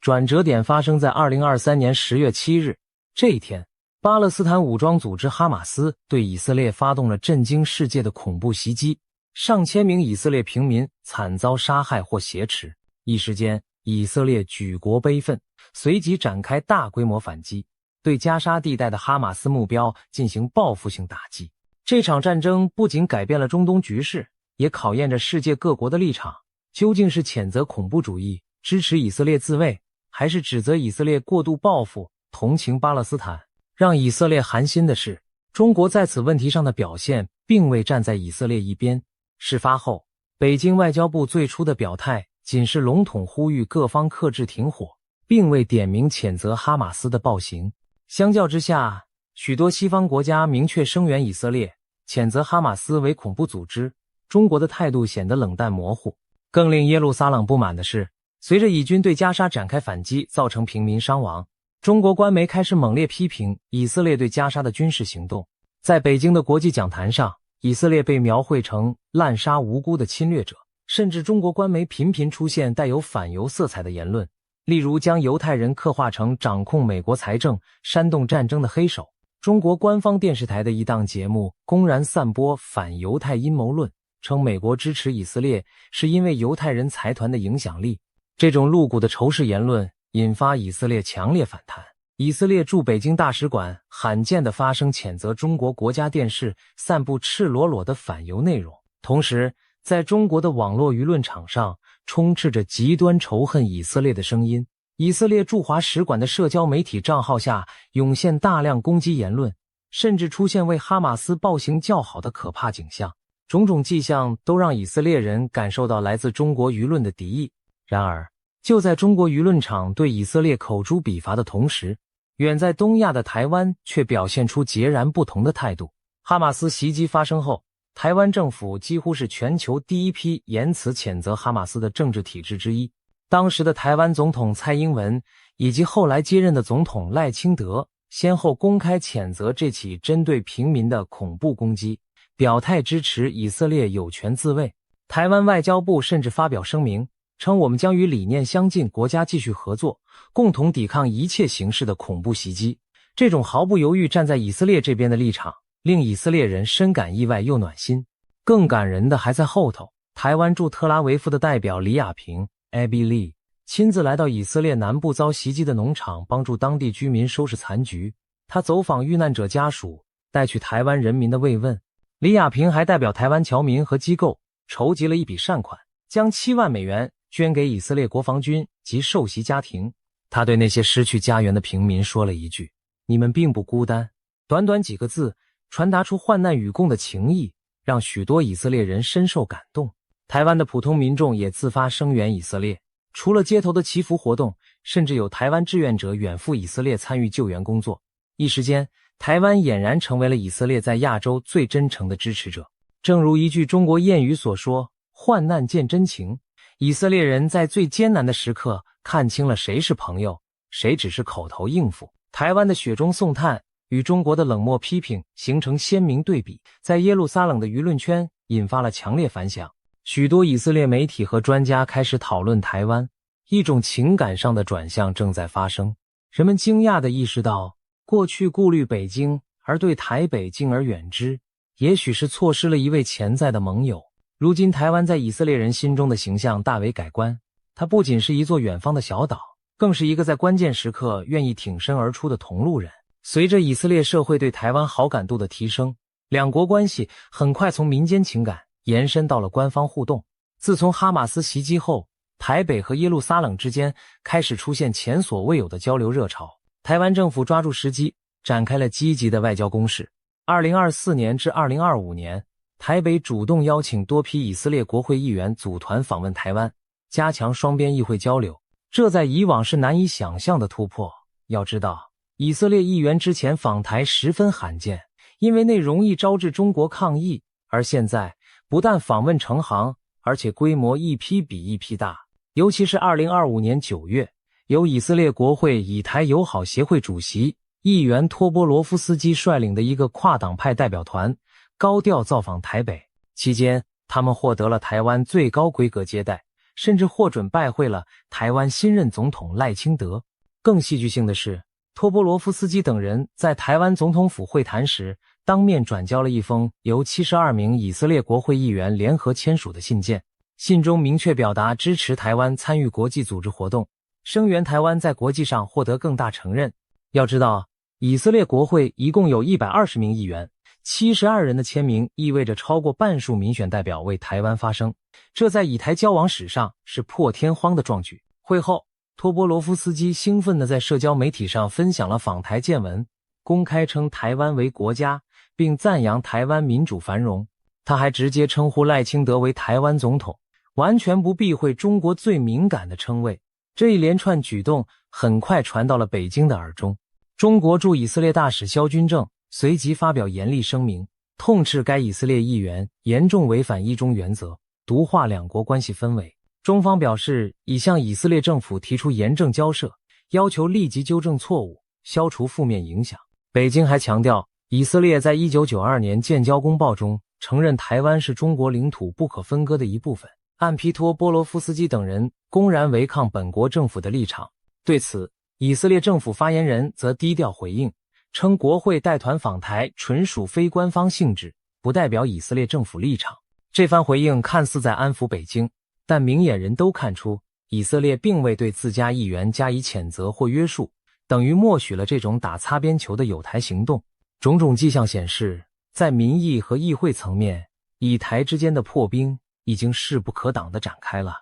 转折点发生在2023年10月7日，这一天，巴勒斯坦武装组织哈马斯对以色列发动了震惊世界的恐怖袭击，上千名以色列平民惨遭杀害或挟持。一时间，以色列举国悲愤，随即展开大规模反击，对加沙地带的哈马斯目标进行报复性打击。这场战争不仅改变了中东局势，也考验着世界各国的立场。究竟是谴责恐怖主义，支持以色列自卫，还是指责以色列过度报复，同情巴勒斯坦？让以色列寒心的是，中国在此问题上的表现并未站在以色列一边。事发后，北京外交部最初的表态仅是笼统呼吁各方克制停火，并未点名谴责哈马斯的暴行。相较之下，许多西方国家明确声援以色列，谴责哈马斯为恐怖组织，中国的态度显得冷淡模糊。更令耶路撒冷不满的是，随着以军对加沙展开反击，造成平民伤亡，中国官媒开始猛烈批评以色列对加沙的军事行动。在北京的国际讲坛上，以色列被描绘成滥杀无辜的侵略者，甚至中国官媒频频出现带有反犹色彩的言论，例如将犹太人刻画成掌控美国财政、煽动战争的黑手。中国官方电视台的一档节目公然散播反犹太阴谋论，称美国支持以色列是因为犹太人财团的影响力。这种露骨的仇视言论引发以色列强烈反弹。以色列驻北京大使馆罕见地发声谴责中国国家电视散布赤裸裸的反犹内容，同时在中国的网络舆论场上充斥着极端仇恨以色列的声音。以色列驻华使馆的社交媒体账号下涌现大量攻击言论，甚至出现为哈马斯暴行叫好的可怕景象。种种迹象都让以色列人感受到来自中国舆论的敌意。然而，就在中国舆论场对以色列口诛笔伐的同时，远在东亚的台湾却表现出截然不同的态度。哈马斯袭击发生后，台湾政府几乎是全球第一批言辞谴责哈马斯的政治体制之一。当时的台湾总统蔡英文以及后来接任的总统赖清德先后公开谴责这起针对平民的恐怖攻击，表态支持以色列有权自卫。台湾外交部甚至发表声明，称我们将与理念相近国家继续合作，共同抵抗一切形式的恐怖袭击。这种毫不犹豫站在以色列这边的立场，令以色列人深感意外又暖心。更感人的还在后头，台湾驻特拉维夫的代表李雅萍 Abby Lee 亲自来到以色列南部遭袭击的农场，帮助当地居民收拾残局。他走访遇难者家属，带去台湾人民的慰问。李雅萍还代表台湾侨民和机构筹集了一笔善款，将7万美元捐给以色列国防军及受袭家庭。他对那些失去家园的平民说了一句：你们并不孤单。短短几个字传达出患难与共的情谊，让许多以色列人深受感动。台湾的普通民众也自发声援以色列，除了街头的祈福活动，甚至有台湾志愿者远赴以色列参与救援工作。一时间，台湾俨然成为了以色列在亚洲最真诚的支持者。正如一句中国谚语所说，患难见真情。以色列人在最艰难的时刻看清了谁是朋友，谁只是口头应付。台湾的雪中送炭与中国的冷漠批评形成鲜明对比，在耶路撒冷的舆论圈引发了强烈反响。许多以色列媒体和专家开始讨论台湾，一种情感上的转向正在发生。人们惊讶地意识到，过去顾虑北京而对台北敬而远之，也许是错失了一位潜在的盟友。如今台湾在以色列人心中的形象大为改观，它不仅是一座远方的小岛，更是一个在关键时刻愿意挺身而出的同路人。随着以色列社会对台湾好感度的提升，两国关系很快从民间情感延伸到了官方互动。自从哈马斯袭击后，台北和耶路撒冷之间开始出现前所未有的交流热潮。台湾政府抓住时机，展开了积极的外交攻势。2024年至2025年，台北主动邀请多批以色列国会议员组团访问台湾，加强双边议会交流。这在以往是难以想象的突破。要知道，以色列议员之前访台十分罕见，因为那容易招致中国抗议，而现在不但访问成行，而且规模一批比一批大。尤其是2025年9月，由以色列国会以台友好协会主席议员托波罗夫斯基率领的一个跨党派代表团高调造访台北，期间他们获得了台湾最高规格接待，甚至获准拜会了台湾新任总统赖清德。更戏剧性的是，托波罗夫斯基等人在台湾总统府会谈时，当面转交了一封由72名以色列国会议员联合签署的信件，信中明确表达支持台湾参与国际组织活动，声援台湾在国际上获得更大承认。要知道，以色列国会一共有120名议员，72人的签名意味着超过半数民选代表为台湾发声，这在以台交往史上是破天荒的壮举。会后，托波罗夫斯基兴奋地在社交媒体上分享了访台见闻，公开称台湾为国家，并赞扬台湾民主繁荣。他还直接称呼赖清德为台湾总统，完全不避讳中国最敏感的称谓。这一连串举动很快传到了北京的耳中。中国驻以色列大使肖军正随即发表严厉声明，痛斥该以色列议员严重违反一中原则，毒化两国关系氛围。中方表示已向以色列政府提出严正交涉，要求立即纠正错误，消除负面影响。北京还强调，以色列在1992年建交公报中承认台湾是中国领土不可分割的一部分，按皮托波罗夫斯基等人公然违抗本国政府的立场。对此，以色列政府发言人则低调回应，称国会带团访台纯属非官方性质，不代表以色列政府立场。这番回应看似在安抚北京，但明眼人都看出，以色列并未对自家议员加以谴责或约束，等于默许了这种打擦边球的友台行动。种种迹象显示，在民意和议会层面，以台之间的破冰已经势不可挡地展开了。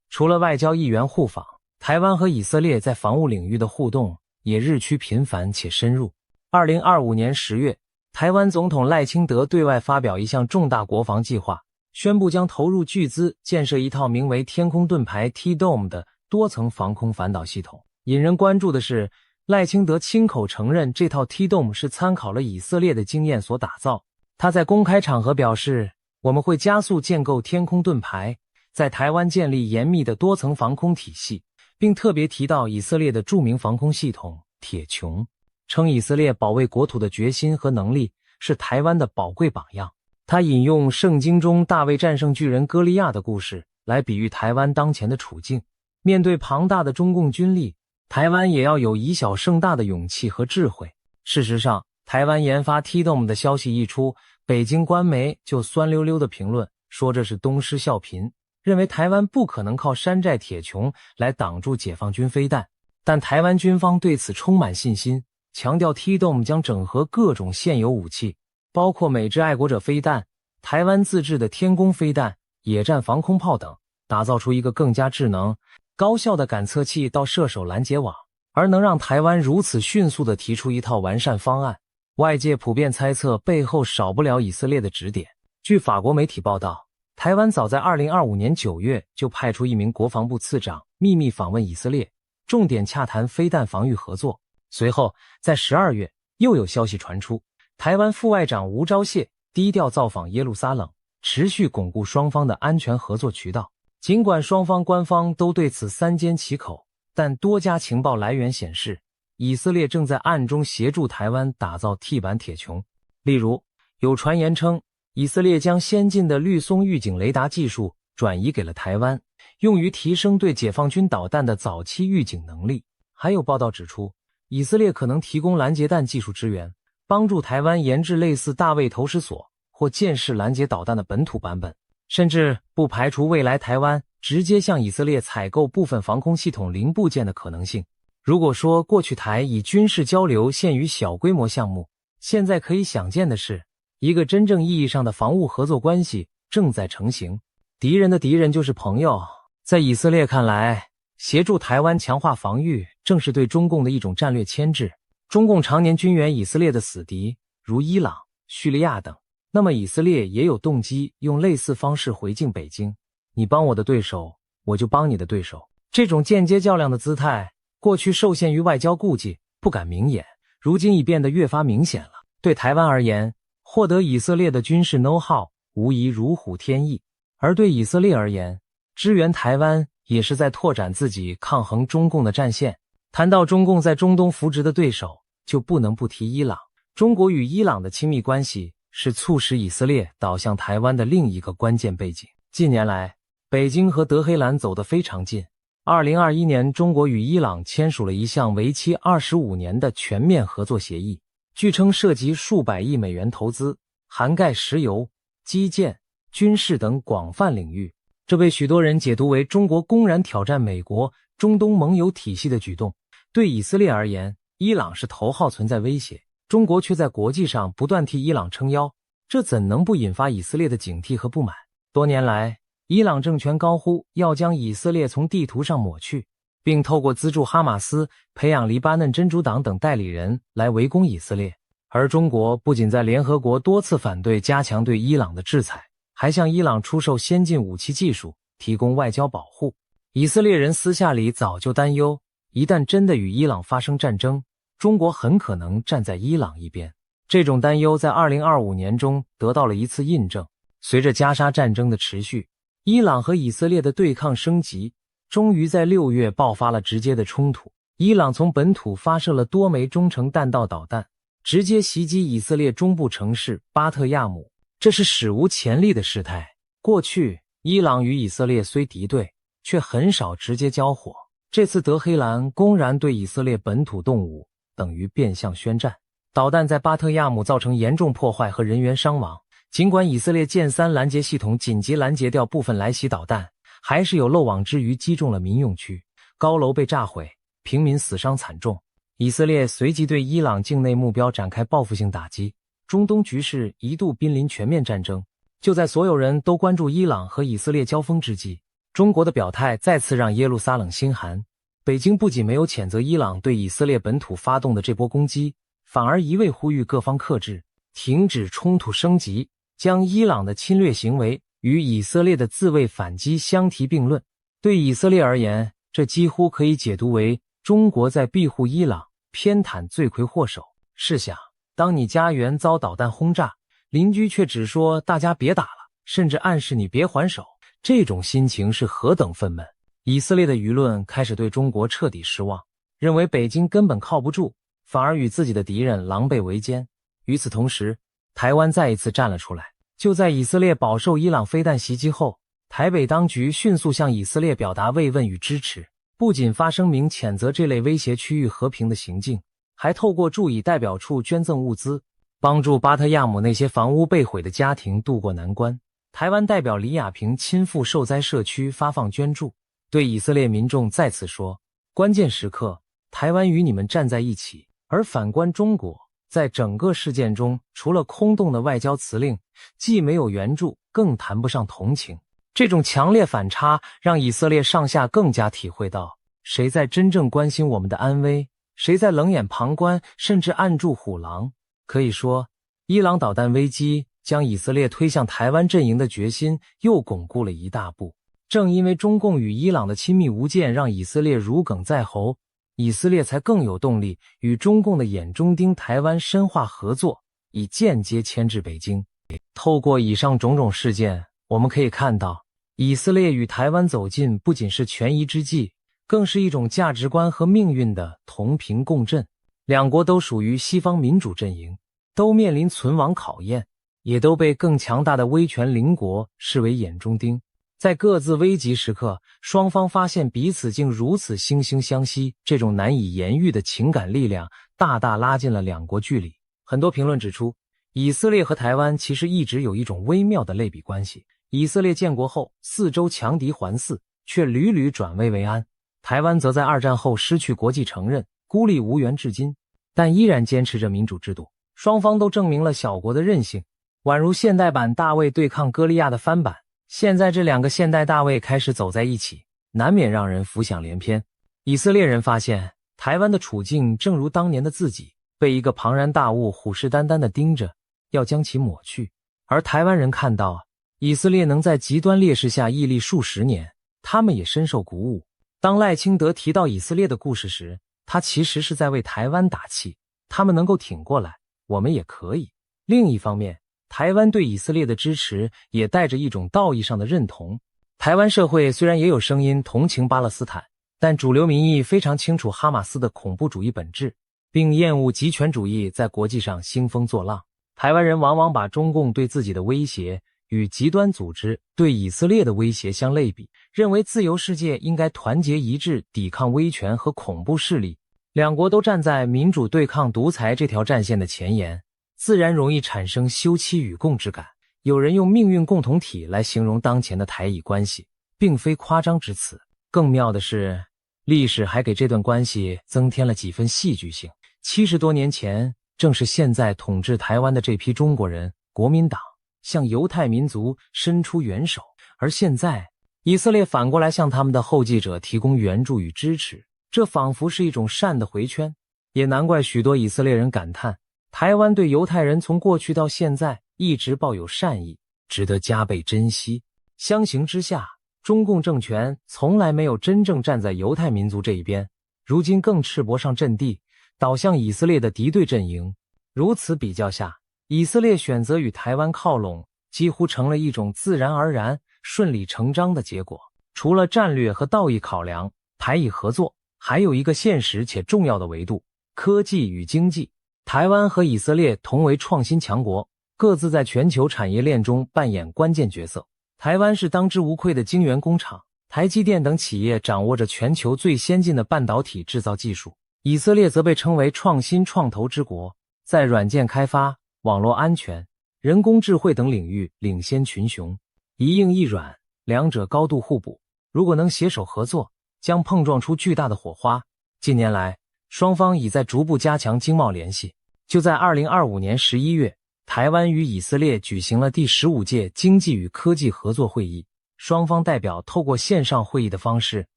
除了外交议员互访，台湾和以色列在防务领域的互动也日趋频繁且深入。2025年10月，台湾总统赖清德对外发表一项重大国防计划，宣布将投入巨资建设一套名为天空盾牌 T-Dome 的多层防空反导系统。引人关注的是，赖清德亲口承认，这套 T-Dome 是参考了以色列的经验所打造。他在公开场合表示，我们会加速建构天空盾牌，在台湾建立严密的多层防空体系，并特别提到以色列的著名防空系统铁穹，称以色列保卫国土的决心和能力是台湾的宝贵榜样。他引用圣经中大卫战胜巨人歌利亚的故事来比喻台湾当前的处境。面对庞大的中共军力，台湾也要有以小胜大的勇气和智慧。事实上，台湾研发 T-Dome 的消息一出，北京官媒就酸溜溜的评论说这是东施效颦，认为台湾不可能靠山寨铁穹来挡住解放军飞弹。但台湾军方对此充满信心，强调 T-Dome 将整合各种现有武器，包括美制爱国者飞弹、台湾自制的天弓飞弹、野战防空炮等，打造出一个更加智能、高效的感测器到射手拦截网。而能让台湾如此迅速地提出一套完善方案，外界普遍猜测背后少不了以色列的指点。据法国媒体报道，台湾早在2025年9月就派出一名国防部次长秘密访问以色列，重点洽谈飞弹防御合作。随后在12月又有消息传出，台湾副外长吴钊燮低调造访耶路撒冷，持续巩固双方的安全合作渠道。尽管双方官方都对此三缄其口，但多家情报来源显示，以色列正在暗中协助台湾打造 T 版铁穹。例如，有传言称，以色列将先进的绿松预警雷达技术转移给了台湾，用于提升对解放军导弹的早期预警能力。还有报道指出，以色列可能提供拦截弹技术支援，帮助台湾研制类似大卫投石索或箭式拦截导弹的本土版本，甚至不排除未来台湾直接向以色列采购部分防空系统零部件的可能性。如果说过去台以军事交流限于小规模项目，现在可以想见的是，一个真正意义上的防务合作关系正在成型。敌人的敌人就是朋友。在以色列看来，协助台湾强化防御正是对中共的一种战略牵制。中共常年军援以色列的死敌如伊朗、叙利亚等，那么以色列也有动机用类似方式回敬北京，你帮我的对手，我就帮你的对手。这种间接较量的姿态，过去受限于外交顾忌，不敢明演，如今已变得越发明显了。对台湾而言，获得以色列的军事 know-how 无疑如虎添翼，而对以色列而言，支援台湾也是在拓展自己抗衡中共的战线。谈到中共在中东扶植的对手，就不能不提伊朗。中国与伊朗的亲密关系是促使以色列倒向台湾的另一个关键背景。近年来，北京和德黑兰走得非常近。2021年，中国与伊朗签署了一项为期25年的全面合作协议，据称涉及数百亿美元投资，涵盖石油、基建、军事等广泛领域。这被许多人解读为中国公然挑战美国中东盟友体系的举动。对以色列而言，伊朗是头号存在威胁，中国却在国际上不断替伊朗撑腰，这怎能不引发以色列的警惕和不满？多年来，伊朗政权高呼要将以色列从地图上抹去，并透过资助哈马斯、培养黎巴嫩真主党等代理人来围攻以色列。而中国不仅在联合国多次反对加强对伊朗的制裁，还向伊朗出售先进武器技术，提供外交保护。以色列人私下里早就担忧，一旦真的与伊朗发生战争，中国很可能站在伊朗一边。这种担忧在2025年中得到了一次印证。随着加沙战争的持续，伊朗和以色列的对抗升级，终于在6月爆发了直接的冲突。伊朗从本土发射了多枚中程弹道导弹，直接袭击以色列中部城市巴特亚姆，这是史无前例的事态。过去，伊朗与以色列虽敌对，却很少直接交火。这次德黑兰公然对以色列本土动武，等于变相宣战。导弹在巴特亚姆造成严重破坏和人员伤亡，尽管以色列剑3拦截系统紧急拦截掉部分来袭导弹，还是有漏网之鱼击中了民用区，高楼被炸毁，平民死伤惨重。以色列随即对伊朗境内目标展开报复性打击，中东局势一度濒临全面战争。就在所有人都关注伊朗和以色列交锋之际，中国的表态再次让耶路撒冷心寒。北京不仅没有谴责伊朗对以色列本土发动的这波攻击，反而一味呼吁各方克制，停止冲突升级，将伊朗的侵略行为与以色列的自卫反击相提并论。对以色列而言，这几乎可以解读为中国在庇护伊朗，偏袒罪魁祸首。试想，当你家园遭导弹轰炸，邻居却只说大家别打了，甚至暗示你别还手，这种心情是何等愤懑。以色列的舆论开始对中国彻底失望，认为北京根本靠不住，反而与自己的敌人狼狈为奸。与此同时，台湾再一次站了出来。就在以色列饱受伊朗飞弹袭击后，台北当局迅速向以色列表达慰问与支持，不仅发声明谴责这类威胁区域和平的行径，还透过驻以代表处捐赠物资，帮助巴特亚姆那些房屋被毁的家庭渡过难关。台湾代表李亚平亲赴受灾社区发放捐助，对以色列民众再次说，关键时刻，台湾与你们站在一起。而反观中国，在整个事件中，除了空洞的外交辞令，既没有援助，更谈不上同情。这种强烈反差让以色列上下更加体会到，谁在真正关心我们的安危，谁在冷眼旁观，甚至暗助虎狼。可以说，伊朗导弹危机将以色列推向台湾阵营的决心又巩固了一大步。正因为中共与伊朗的亲密无间让以色列如鲠在喉，以色列才更有动力与中共的眼中钉台湾深化合作，以间接牵制北京。透过以上种种事件，我们可以看到，以色列与台湾走近不仅是权宜之计，更是一种价值观和命运的同频共振。两国都属于西方民主阵营，都面临存亡考验，也都被更强大的威权邻国视为眼中钉。在各自危急时刻，双方发现彼此竟如此惺惺相惜，这种难以言喻的情感力量大大拉近了两国距离。很多评论指出，以色列和台湾其实一直有一种微妙的类比关系。以色列建国后，四周强敌环伺，却屡屡转危为安；台湾则在二战后失去国际承认，孤立无援至今，但依然坚持着民主制度。双方都证明了小国的韧性，宛如现代版大卫对抗歌利亚的翻版。现在这两个现代大卫开始走在一起，难免让人浮想联翩。以色列人发现，台湾的处境正如当年的自己，被一个庞然大物虎视眈眈地盯着，要将其抹去；而台湾人看到以色列能在极端劣势下屹立数十年，他们也深受鼓舞。当赖清德提到以色列的故事时，他其实是在为台湾打气，他们能够挺过来，我们也可以。另一方面，台湾对以色列的支持也带着一种道义上的认同。台湾社会虽然也有声音同情巴勒斯坦，但主流民意非常清楚哈马斯的恐怖主义本质，并厌恶极权主义在国际上兴风作浪。台湾人往往把中共对自己的威胁与极端组织对以色列的威胁相类比，认为自由世界应该团结一致抵抗威权和恐怖势力。两国都站在民主对抗独裁这条战线的前沿，自然容易产生休戚与共之感。有人用命运共同体来形容当前的台以关系，并非夸张之词。更妙的是，历史还给这段关系增添了几分戏剧性。70多年前，正是现在统治台湾的这批中国人，国民党向犹太民族伸出援手，而现在以色列反过来向他们的后继者提供援助与支持，这仿佛是一种善的回圈。也难怪许多以色列人感叹，台湾对犹太人从过去到现在一直抱有善意，值得加倍珍惜。相形之下，中共政权从来没有真正站在犹太民族这一边，如今更赤膊上阵地，倒向以色列的敌对阵营。如此比较下，以色列选择与台湾靠拢，几乎成了一种自然而然、顺理成章的结果。除了战略和道义考量，台以合作还有一个现实且重要的维度：科技与经济。台湾和以色列同为创新强国，各自在全球产业链中扮演关键角色。台湾是当之无愧的晶圆工厂，台积电等企业掌握着全球最先进的半导体制造技术。以色列则被称为创新创投之国，在软件开发、网络安全、人工智慧等领域领先群雄。一硬一软，两者高度互补，如果能携手合作，将碰撞出巨大的火花。近年来，双方已在逐步加强经贸联系。就在2025年11月，台湾与以色列举行了第15届经济与科技合作会议，双方代表透过线上会议的方式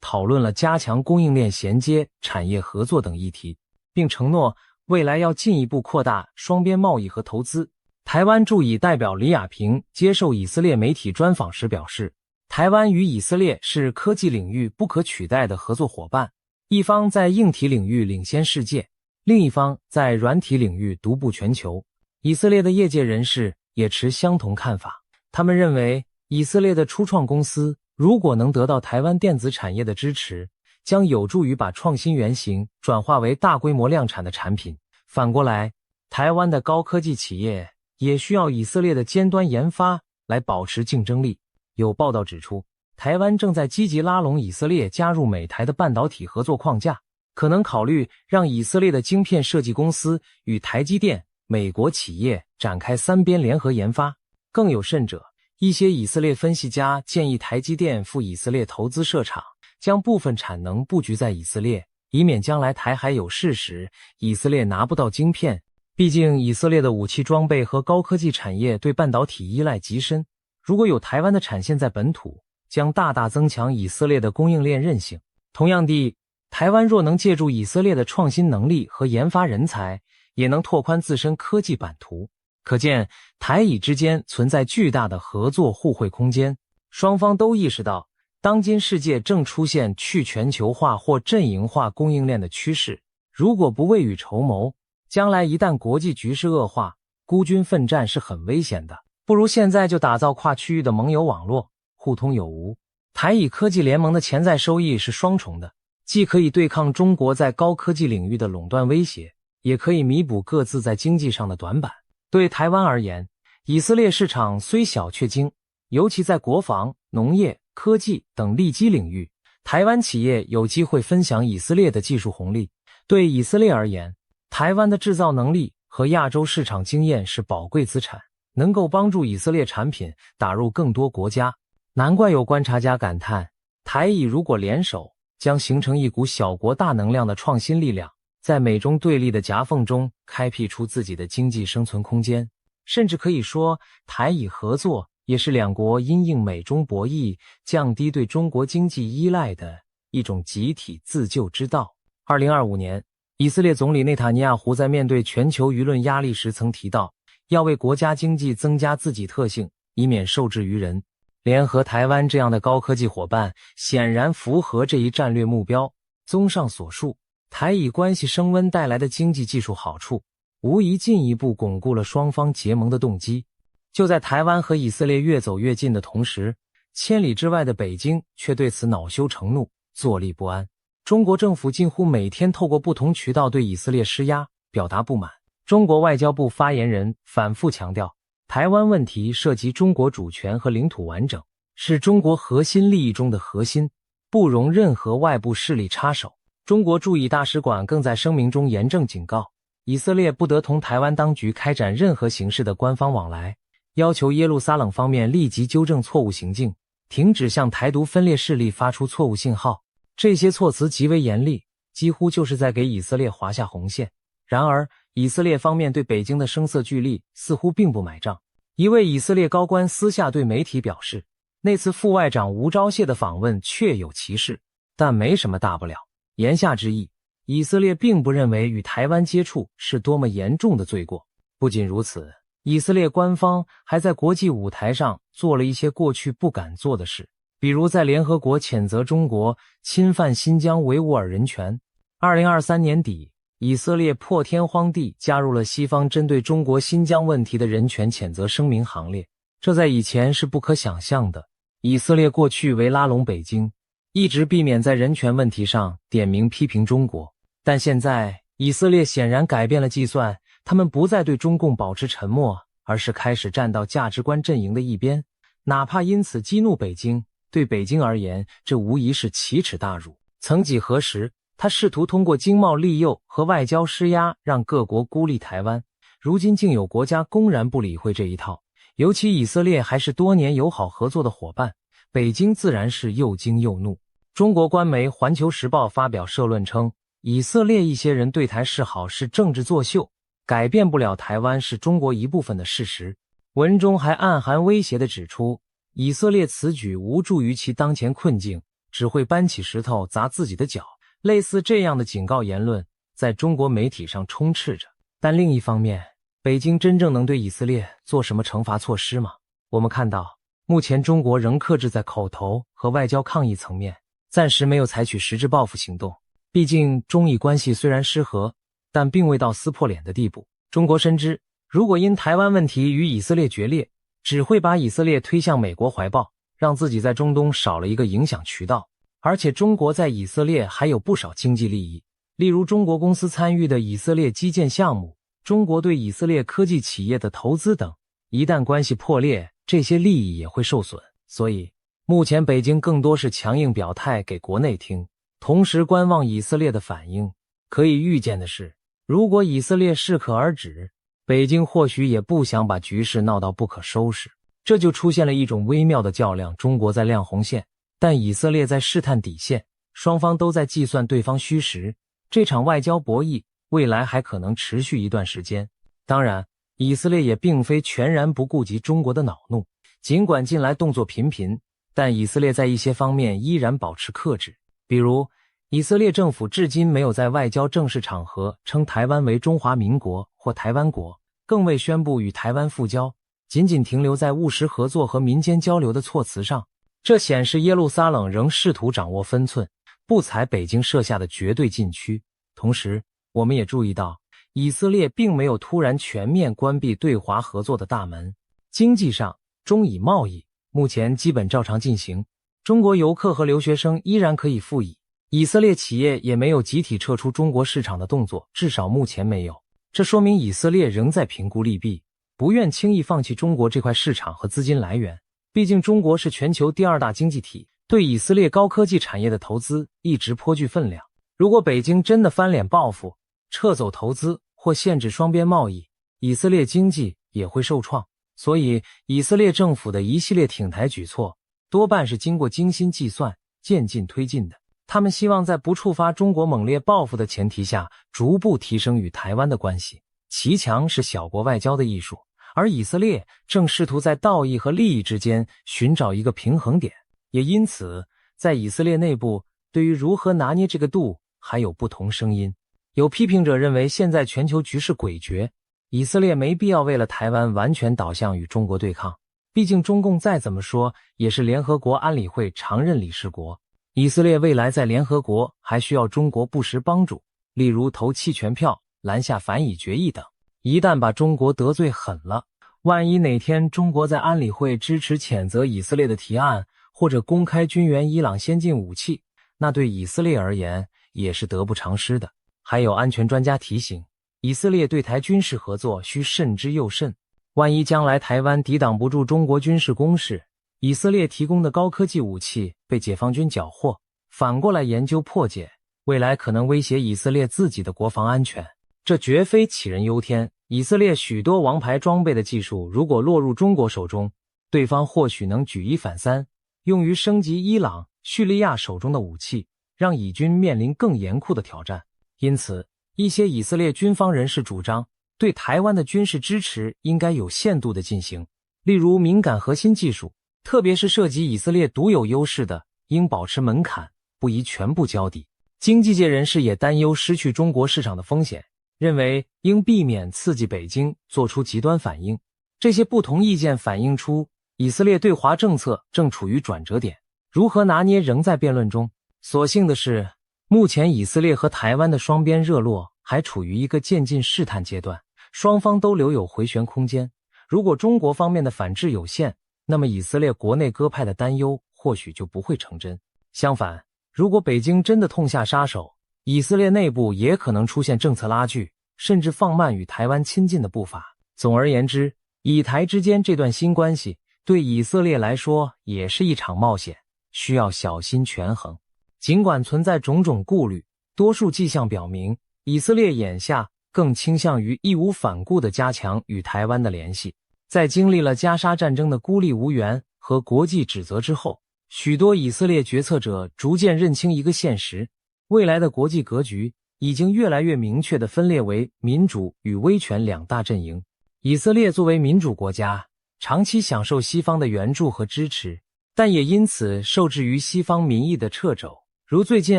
讨论了加强供应链衔接、产业合作等议题，并承诺未来要进一步扩大双边贸易和投资。台湾驻以代表李亚平接受以色列媒体专访时表示，台湾与以色列是科技领域不可取代的合作伙伴，一方在硬体领域领先世界，另一方在软体领域独步全球。以色列的业界人士也持相同看法，他们认为以色列的初创公司如果能得到台湾电子产业的支持，将有助于把创新原型转化为大规模量产的产品。反过来，台湾的高科技企业也需要以色列的尖端研发来保持竞争力。有报道指出，台湾正在积极拉拢以色列加入美台的半导体合作框架，可能考虑让以色列的晶片设计公司与台积电、美国企业展开三边联合研发。更有甚者，一些以色列分析家建议台积电赴以色列投资设厂，将部分产能布局在以色列，以免将来台海有事时，以色列拿不到晶片。毕竟以色列的武器装备和高科技产业对半导体依赖极深，如果有台湾的产线在本土，将大大增强以色列的供应链韧性。同样地，台湾若能借助以色列的创新能力和研发人才，也能拓宽自身科技版图。可见，台以之间存在巨大的合作互惠空间。双方都意识到，当今世界正出现去全球化或阵营化供应链的趋势，如果不未雨绸缪，将来一旦国际局势恶化，孤军奋战是很危险的。不如现在就打造跨区域的盟友网络，互通有无。台以科技联盟的潜在收益是双重的，既可以对抗中国在高科技领域的垄断威胁，也可以弥补各自在经济上的短板。对台湾而言，以色列市场虽小却精，尤其在国防、农业、科技等利基领域，台湾企业有机会分享以色列的技术红利。对以色列而言，台湾的制造能力和亚洲市场经验是宝贵资产，能够帮助以色列产品打入更多国家。难怪有观察家感叹，台以如果联手，将形成一股小国大能量的创新力量，在美中对立的夹缝中开辟出自己的经济生存空间。甚至可以说，台以合作也是两国因应美中博弈，降低对中国经济依赖的一种集体自救之道。2025年，以色列总理内塔尼亚胡在面对全球舆论压力时曾提到，要为国家经济增加自己特性，以免受制于人。联合台湾这样的高科技伙伴，显然符合这一战略目标。综上所述，台以关系升温带来的经济技术好处，无疑进一步巩固了双方结盟的动机。就在台湾和以色列越走越近的同时，千里之外的北京却对此恼羞成怒，坐立不安。中国政府近乎每天透过不同渠道对以色列施压，表达不满。中国外交部发言人反复强调，台湾问题涉及中国主权和领土完整，是中国核心利益中的核心，不容任何外部势力插手。中国驻以大使馆更在声明中严正警告，以色列不得同台湾当局开展任何形式的官方往来，要求耶路撒冷方面立即纠正错误行径，停止向台独分裂势力发出错误信号。这些措辞极为严厉，几乎就是在给以色列划下红线。然而，以色列方面对北京的声色俱厉似乎并不买账。一位以色列高官私下对媒体表示，那次副外长吴钊燮的访问确有其事，但没什么大不了。言下之意，以色列并不认为与台湾接触是多么严重的罪过。不仅如此，以色列官方还在国际舞台上做了一些过去不敢做的事，比如在联合国谴责中国侵犯新疆维吾尔人权。2023年底，以色列破天荒地加入了西方针对中国新疆问题的人权谴责声明行列，这在以前是不可想象的。以色列过去为拉拢北京，一直避免在人权问题上点名批评中国，但现在以色列显然改变了计算，他们不再对中共保持沉默，而是开始站到价值观阵营的一边，哪怕因此激怒北京，对北京而言，这无疑是奇耻大辱。曾几何时，他试图通过经贸利诱和外交施压让各国孤立台湾，如今竟有国家公然不理会这一套，尤其以色列还是多年友好合作的伙伴，北京自然是又惊又怒。中国官媒《环球时报》发表社论称，以色列一些人对台示好是政治作秀，改变不了台湾是中国一部分的事实。文中还暗含威胁地指出，以色列此举无助于其当前困境，只会搬起石头砸自己的脚。类似这样的警告言论在中国媒体上充斥着。但另一方面，北京真正能对以色列做什么惩罚措施吗？我们看到，目前中国仍克制在口头和外交抗议层面，暂时没有采取实质报复行动。毕竟中以关系虽然失和，但并未到撕破脸的地步。中国深知，如果因台湾问题与以色列决裂，只会把以色列推向美国怀抱，让自己在中东少了一个影响渠道。而且中国在以色列还有不少经济利益，例如中国公司参与的以色列基建项目，中国对以色列科技企业的投资等，一旦关系破裂，这些利益也会受损。所以目前北京更多是强硬表态给国内听，同时观望以色列的反应。可以预见的是，如果以色列适可而止，北京或许也不想把局势闹到不可收拾。这就出现了一种微妙的较量，中国在亮红线，但以色列在试探底线，双方都在计算对方虚实。这场外交博弈未来还可能持续一段时间。当然，以色列也并非全然不顾及中国的恼怒，尽管近来动作频频，但以色列在一些方面依然保持克制。比如，以色列政府至今没有在外交正式场合称台湾为中华民国或台湾国，更未宣布与台湾复交，仅仅停留在务实合作和民间交流的措辞上。这显示耶路撒冷仍试图掌握分寸，不踩北京设下的绝对禁区。同时，我们也注意到，以色列并没有突然全面关闭对华合作的大门。经济上，中以贸易目前基本照常进行，中国游客和留学生依然可以赴以，以色列企业也没有集体撤出中国市场的动作，至少目前没有。这说明以色列仍在评估利弊，不愿轻易放弃中国这块市场和资金来源。毕竟中国是全球第二大经济体，对以色列高科技产业的投资一直颇具分量。如果北京真的翻脸报复，撤走投资或限制双边贸易，以色列经济也会受创。所以以色列政府的一系列挺台举措多半是经过精心计算、渐进推进的。他们希望在不触发中国猛烈报复的前提下，逐步提升与台湾的关系。骑墙是小国外交的艺术，而以色列正试图在道义和利益之间寻找一个平衡点。也因此，在以色列内部，对于如何拿捏这个度还有不同声音。有批评者认为，现在全球局势诡谲，以色列没必要为了台湾完全导向与中国对抗。毕竟中共再怎么说也是联合国安理会常任理事国，以色列未来在联合国还需要中国不时帮助，例如投弃权票、拦下反以决议等。一旦把中国得罪狠了，万一哪天中国在安理会支持谴责以色列的提案，或者公开军援伊朗先进武器，那对以色列而言也是得不偿失的。还有安全专家提醒，以色列对台军事合作需慎之又慎，万一将来台湾抵挡不住中国军事攻势，以色列提供的高科技武器被解放军缴获，反过来研究破解，未来可能威胁以色列自己的国防安全，这绝非杞人忧天。以色列许多王牌装备的技术如果落入中国手中，对方或许能举一反三，用于升级伊朗、叙利亚手中的武器，让以军面临更严酷的挑战。因此，一些以色列军方人士主张，对台湾的军事支持应该有限度地进行，例如敏感核心技术，特别是涉及以色列独有优势的，应保持门槛，不宜全部交底。经济界人士也担忧失去中国市场的风险，认为应避免刺激北京做出极端反应。这些不同意见反映出以色列对华政策正处于转折点，如何拿捏仍在辩论中。所幸的是，目前以色列和台湾的双边热络还处于一个渐进试探阶段，双方都留有回旋空间。如果中国方面的反制有限，那么以色列国内鸽派的担忧或许就不会成真。相反，如果北京真的痛下杀手，以色列内部也可能出现政策拉锯，甚至放慢与台湾亲近的步伐。总而言之，以台之间这段新关系对以色列来说也是一场冒险，需要小心权衡。尽管存在种种顾虑，多数迹象表明，以色列眼下更倾向于义无反顾地加强与台湾的联系。在经历了加沙战争的孤立无援和国际指责之后，许多以色列决策者逐渐认清一个现实，未来的国际格局已经越来越明确地分裂为民主与威权两大阵营。以色列作为民主国家，长期享受西方的援助和支持，但也因此受制于西方民意的掣肘，如最近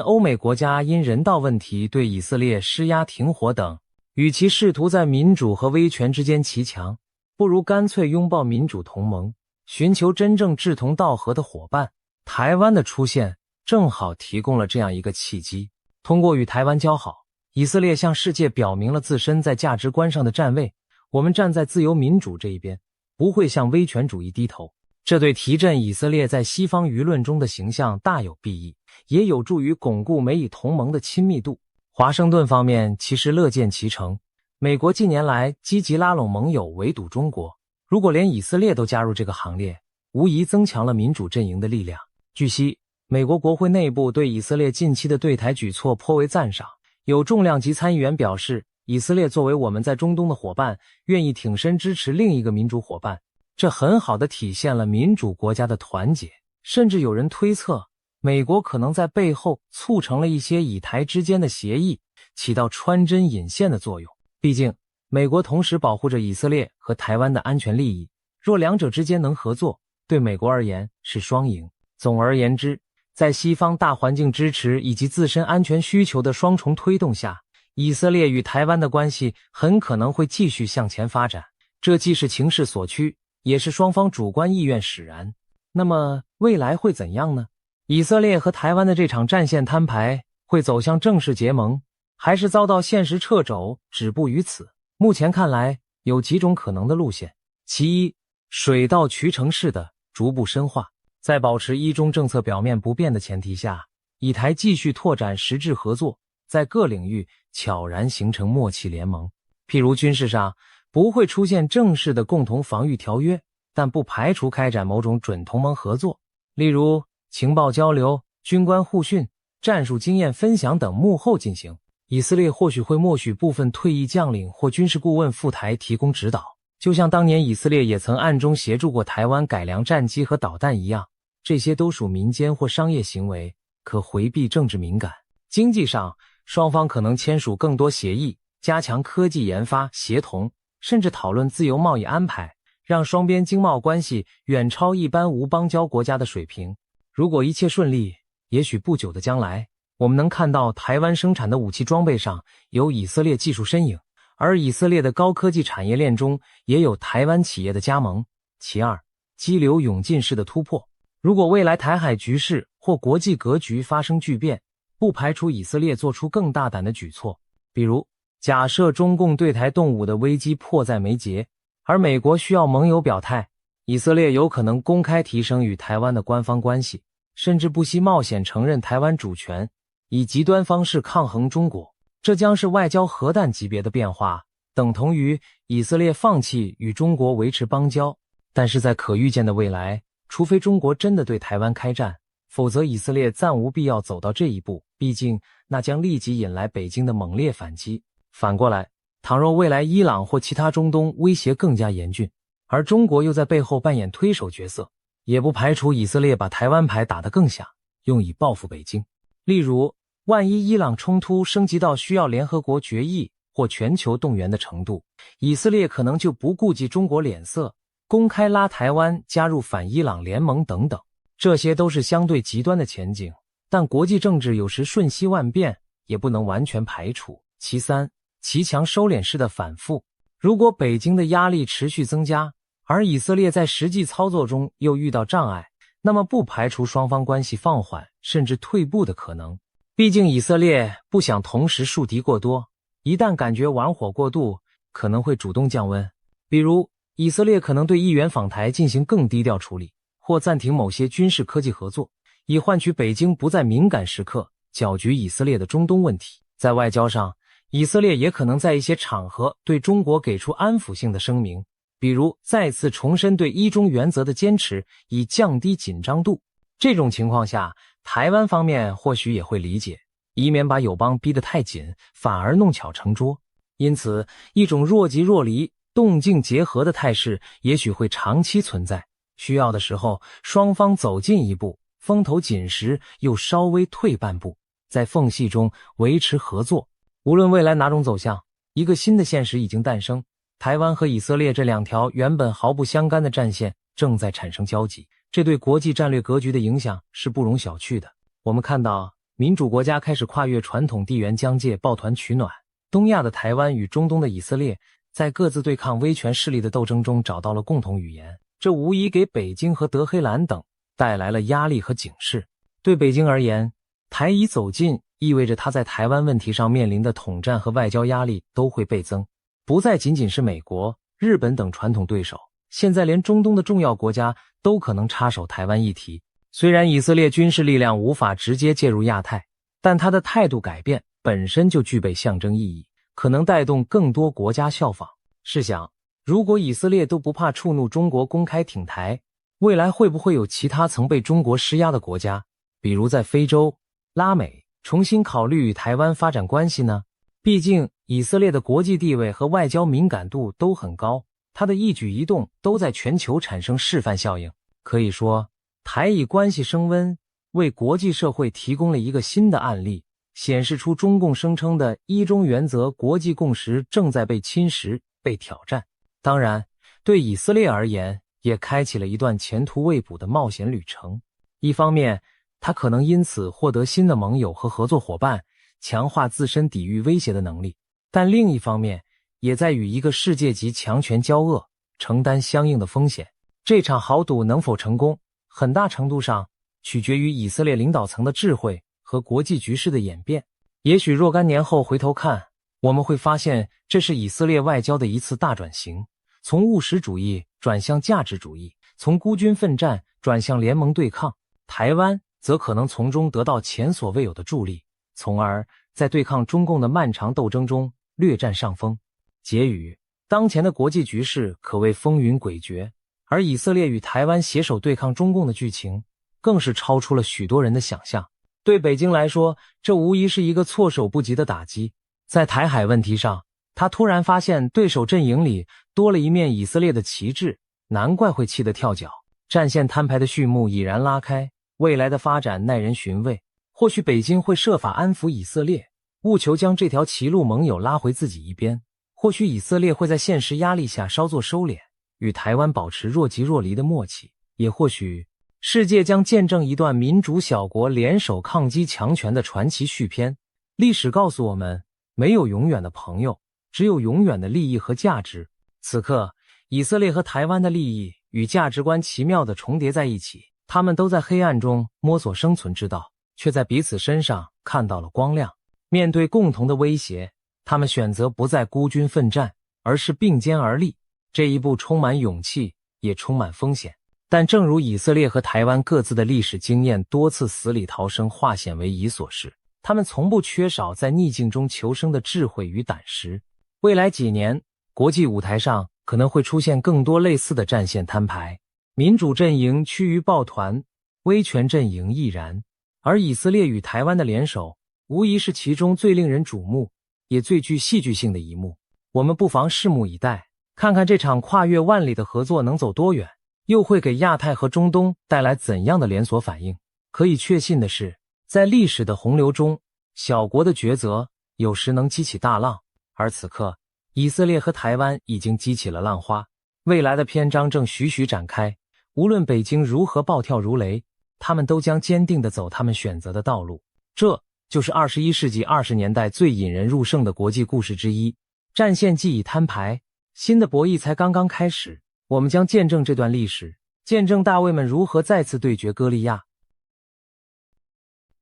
欧美国家因人道问题对以色列施压停火等。与其试图在民主和威权之间骑墙，不如干脆拥抱民主同盟，寻求真正志同道合的伙伴。台湾的出现正好提供了这样一个契机。通过与台湾交好，以色列向世界表明了自身在价值观上的站位，我们站在自由民主这一边，不会向威权主义低头。这对提振以色列在西方舆论中的形象大有裨益，也有助于巩固美以同盟的亲密度。华盛顿方面其实乐见其成，美国近年来积极拉拢盟友围堵中国，如果连以色列都加入这个行列，无疑增强了民主阵营的力量。据悉，美国国会内部对以色列近期的对台举措颇为赞赏，有重量级参议员表示，以色列作为我们在中东的伙伴，愿意挺身支持另一个民主伙伴，这很好地体现了民主国家的团结。甚至有人推测，美国可能在背后促成了一些以台之间的协议，起到穿针引线的作用。毕竟，美国同时保护着以色列和台湾的安全利益，若两者之间能合作，对美国而言是双赢。总而言之，在西方大环境支持以及自身安全需求的双重推动下，以色列与台湾的关系很可能会继续向前发展，这既是情势所趋，也是双方主观意愿使然。那么未来会怎样呢？以色列和台湾的这场战线摊牌会走向正式结盟，还是遭到现实掣肘，止步于此？目前看来，有几种可能的路线。其一，水到渠成式的逐步深化，在保持一中政策表面不变的前提下，以台继续拓展实质合作，在各领域悄然形成默契联盟。譬如军事上，不会出现正式的共同防御条约，但不排除开展某种准同盟合作，例如情报交流、军官互训、战术经验分享等幕后进行。以色列或许会默许部分退役将领或军事顾问赴台提供指导，就像当年以色列也曾暗中协助过台湾改良战机和导弹一样。这些都属民间或商业行为，可回避政治敏感。经济上，双方可能签署更多协议，加强科技研发协同，甚至讨论自由贸易安排，让双边经贸关系远超一般无邦交国家的水平。如果一切顺利，也许不久的将来，我们能看到台湾生产的武器装备上有以色列技术身影，而以色列的高科技产业链中也有台湾企业的加盟。其二，激流勇进式的突破。如果未来台海局势或国际格局发生巨变，不排除以色列做出更大胆的举措，比如假设中共对台动武的危机迫在眉睫，而美国需要盟友表态，以色列有可能公开提升与台湾的官方关系，甚至不惜冒险承认台湾主权，以极端方式抗衡中国。这将是外交核弹级别的变化，等同于以色列放弃与中国维持邦交。但是在可预见的未来，除非中国真的对台湾开战，否则以色列暂无必要走到这一步，毕竟那将立即引来北京的猛烈反击。反过来，倘若未来伊朗或其他中东威胁更加严峻，而中国又在背后扮演推手角色，也不排除以色列把台湾牌打得更响，用以报复北京。例如，万一伊朗冲突升级到需要联合国决议或全球动员的程度，以色列可能就不顾及中国脸色，公开拉台湾加入反伊朗联盟等等。这些都是相对极端的前景，但国际政治有时瞬息万变，也不能完全排除。其三，骑墙收敛式的反复。如果北京的压力持续增加，而以色列在实际操作中又遇到障碍，那么不排除双方关系放缓甚至退步的可能。毕竟以色列不想同时树敌过多，一旦感觉玩火过度，可能会主动降温。比如，以色列可能对议员访台进行更低调处理，或暂停某些军事科技合作，以换取北京不在敏感时刻搅局以色列的中东问题。在外交上，以色列也可能在一些场合对中国给出安抚性的声明，比如再次重申对一中原则的坚持，以降低紧张度。这种情况下，台湾方面或许也会理解，以免把友邦逼得太紧，反而弄巧成拙。因此，一种若即若离、动静结合的态势也许会长期存在。需要的时候，双方走近一步，风头紧时又稍微退半步，在缝隙中维持合作。无论未来哪种走向，一个新的现实已经诞生，台湾和以色列这两条原本毫不相干的战线正在产生交集，这对国际战略格局的影响是不容小觑的。我们看到，民主国家开始跨越传统地缘疆界抱团取暖，东亚的台湾与中东的以色列在各自对抗威权势力的斗争中找到了共同语言，这无疑给北京和德黑兰等带来了压力和警示。对北京而言，台以走近，意味着他在台湾问题上面临的统战和外交压力都会倍增，不再仅仅是美国、日本等传统对手，现在连中东的重要国家都可能插手台湾议题。虽然以色列军事力量无法直接介入亚太，但他的态度改变本身就具备象征意义，可能带动更多国家效仿。试想，如果以色列都不怕触怒中国公开挺台，未来会不会有其他曾被中国施压的国家，比如在非洲、拉美，重新考虑与台湾发展关系呢？毕竟以色列的国际地位和外交敏感度都很高，他的一举一动都在全球产生示范效应。可以说，台以关系升温，为国际社会提供了一个新的案例，显示出中共声称的一中原则国际共识正在被侵蚀、被挑战。当然，对以色列而言，也开启了一段前途未卜的冒险旅程。一方面，他可能因此获得新的盟友和合作伙伴，强化自身抵御威胁的能力，但另一方面，也在与一个世界级强权交恶，承担相应的风险。这场豪赌能否成功，很大程度上取决于以色列领导层的智慧和国际局势的演变。也许若干年后回头看，我们会发现这是以色列外交的一次大转型，从务实主义转向价值主义，从孤军奋战转向联盟对抗。台湾则可能从中得到前所未有的助力，从而在对抗中共的漫长斗争中略占上风。结语：当前的国际局势可谓风云诡谲，而以色列与台湾携手对抗中共的剧情更是超出了许多人的想象。对北京来说，这无疑是一个措手不及的打击。在台海问题上，他突然发现对手阵营里多了一面以色列的旗帜，难怪会气得跳脚。战线摊牌的序幕已然拉开，未来的发展耐人寻味。或许北京会设法安抚以色列，务求将这条歧路盟友拉回自己一边；或许以色列会在现实压力下稍作收敛，与台湾保持若即若离的默契；也或许世界将见证一段民主小国联手抗击强权的传奇续篇。历史告诉我们，没有永远的朋友，只有永远的利益和价值。此刻，以色列和台湾的利益与价值观奇妙地重叠在一起，他们都在黑暗中摸索生存之道，却在彼此身上看到了光亮。面对共同的威胁，他们选择不再孤军奋战，而是并肩而立。这一步充满勇气，也充满风险。但正如以色列和台湾各自的历史经验多次死里逃生、化险为夷所示，他们从不缺少在逆境中求生的智慧与胆识。未来几年，国际舞台上可能会出现更多类似的战线摊牌，民主阵营趋于抱团，威权阵营亦然。而以色列与台湾的联手，无疑是其中最令人瞩目，也最具戏剧性的一幕。我们不妨拭目以待，看看这场跨越万里的合作能走多远，又会给亚太和中东带来怎样的连锁反应。可以确信的是，在历史的洪流中，小国的抉择有时能激起大浪，而此刻，以色列和台湾已经激起了浪花，未来的篇章正徐徐展开。无论北京如何暴跳如雷，他们都将坚定地走他们选择的道路。这就是21世纪20年代最引人入胜的国际故事之一。战线既已摊牌，新的博弈才刚刚开始。我们将见证这段历史，见证大卫们如何再次对决歌利亚。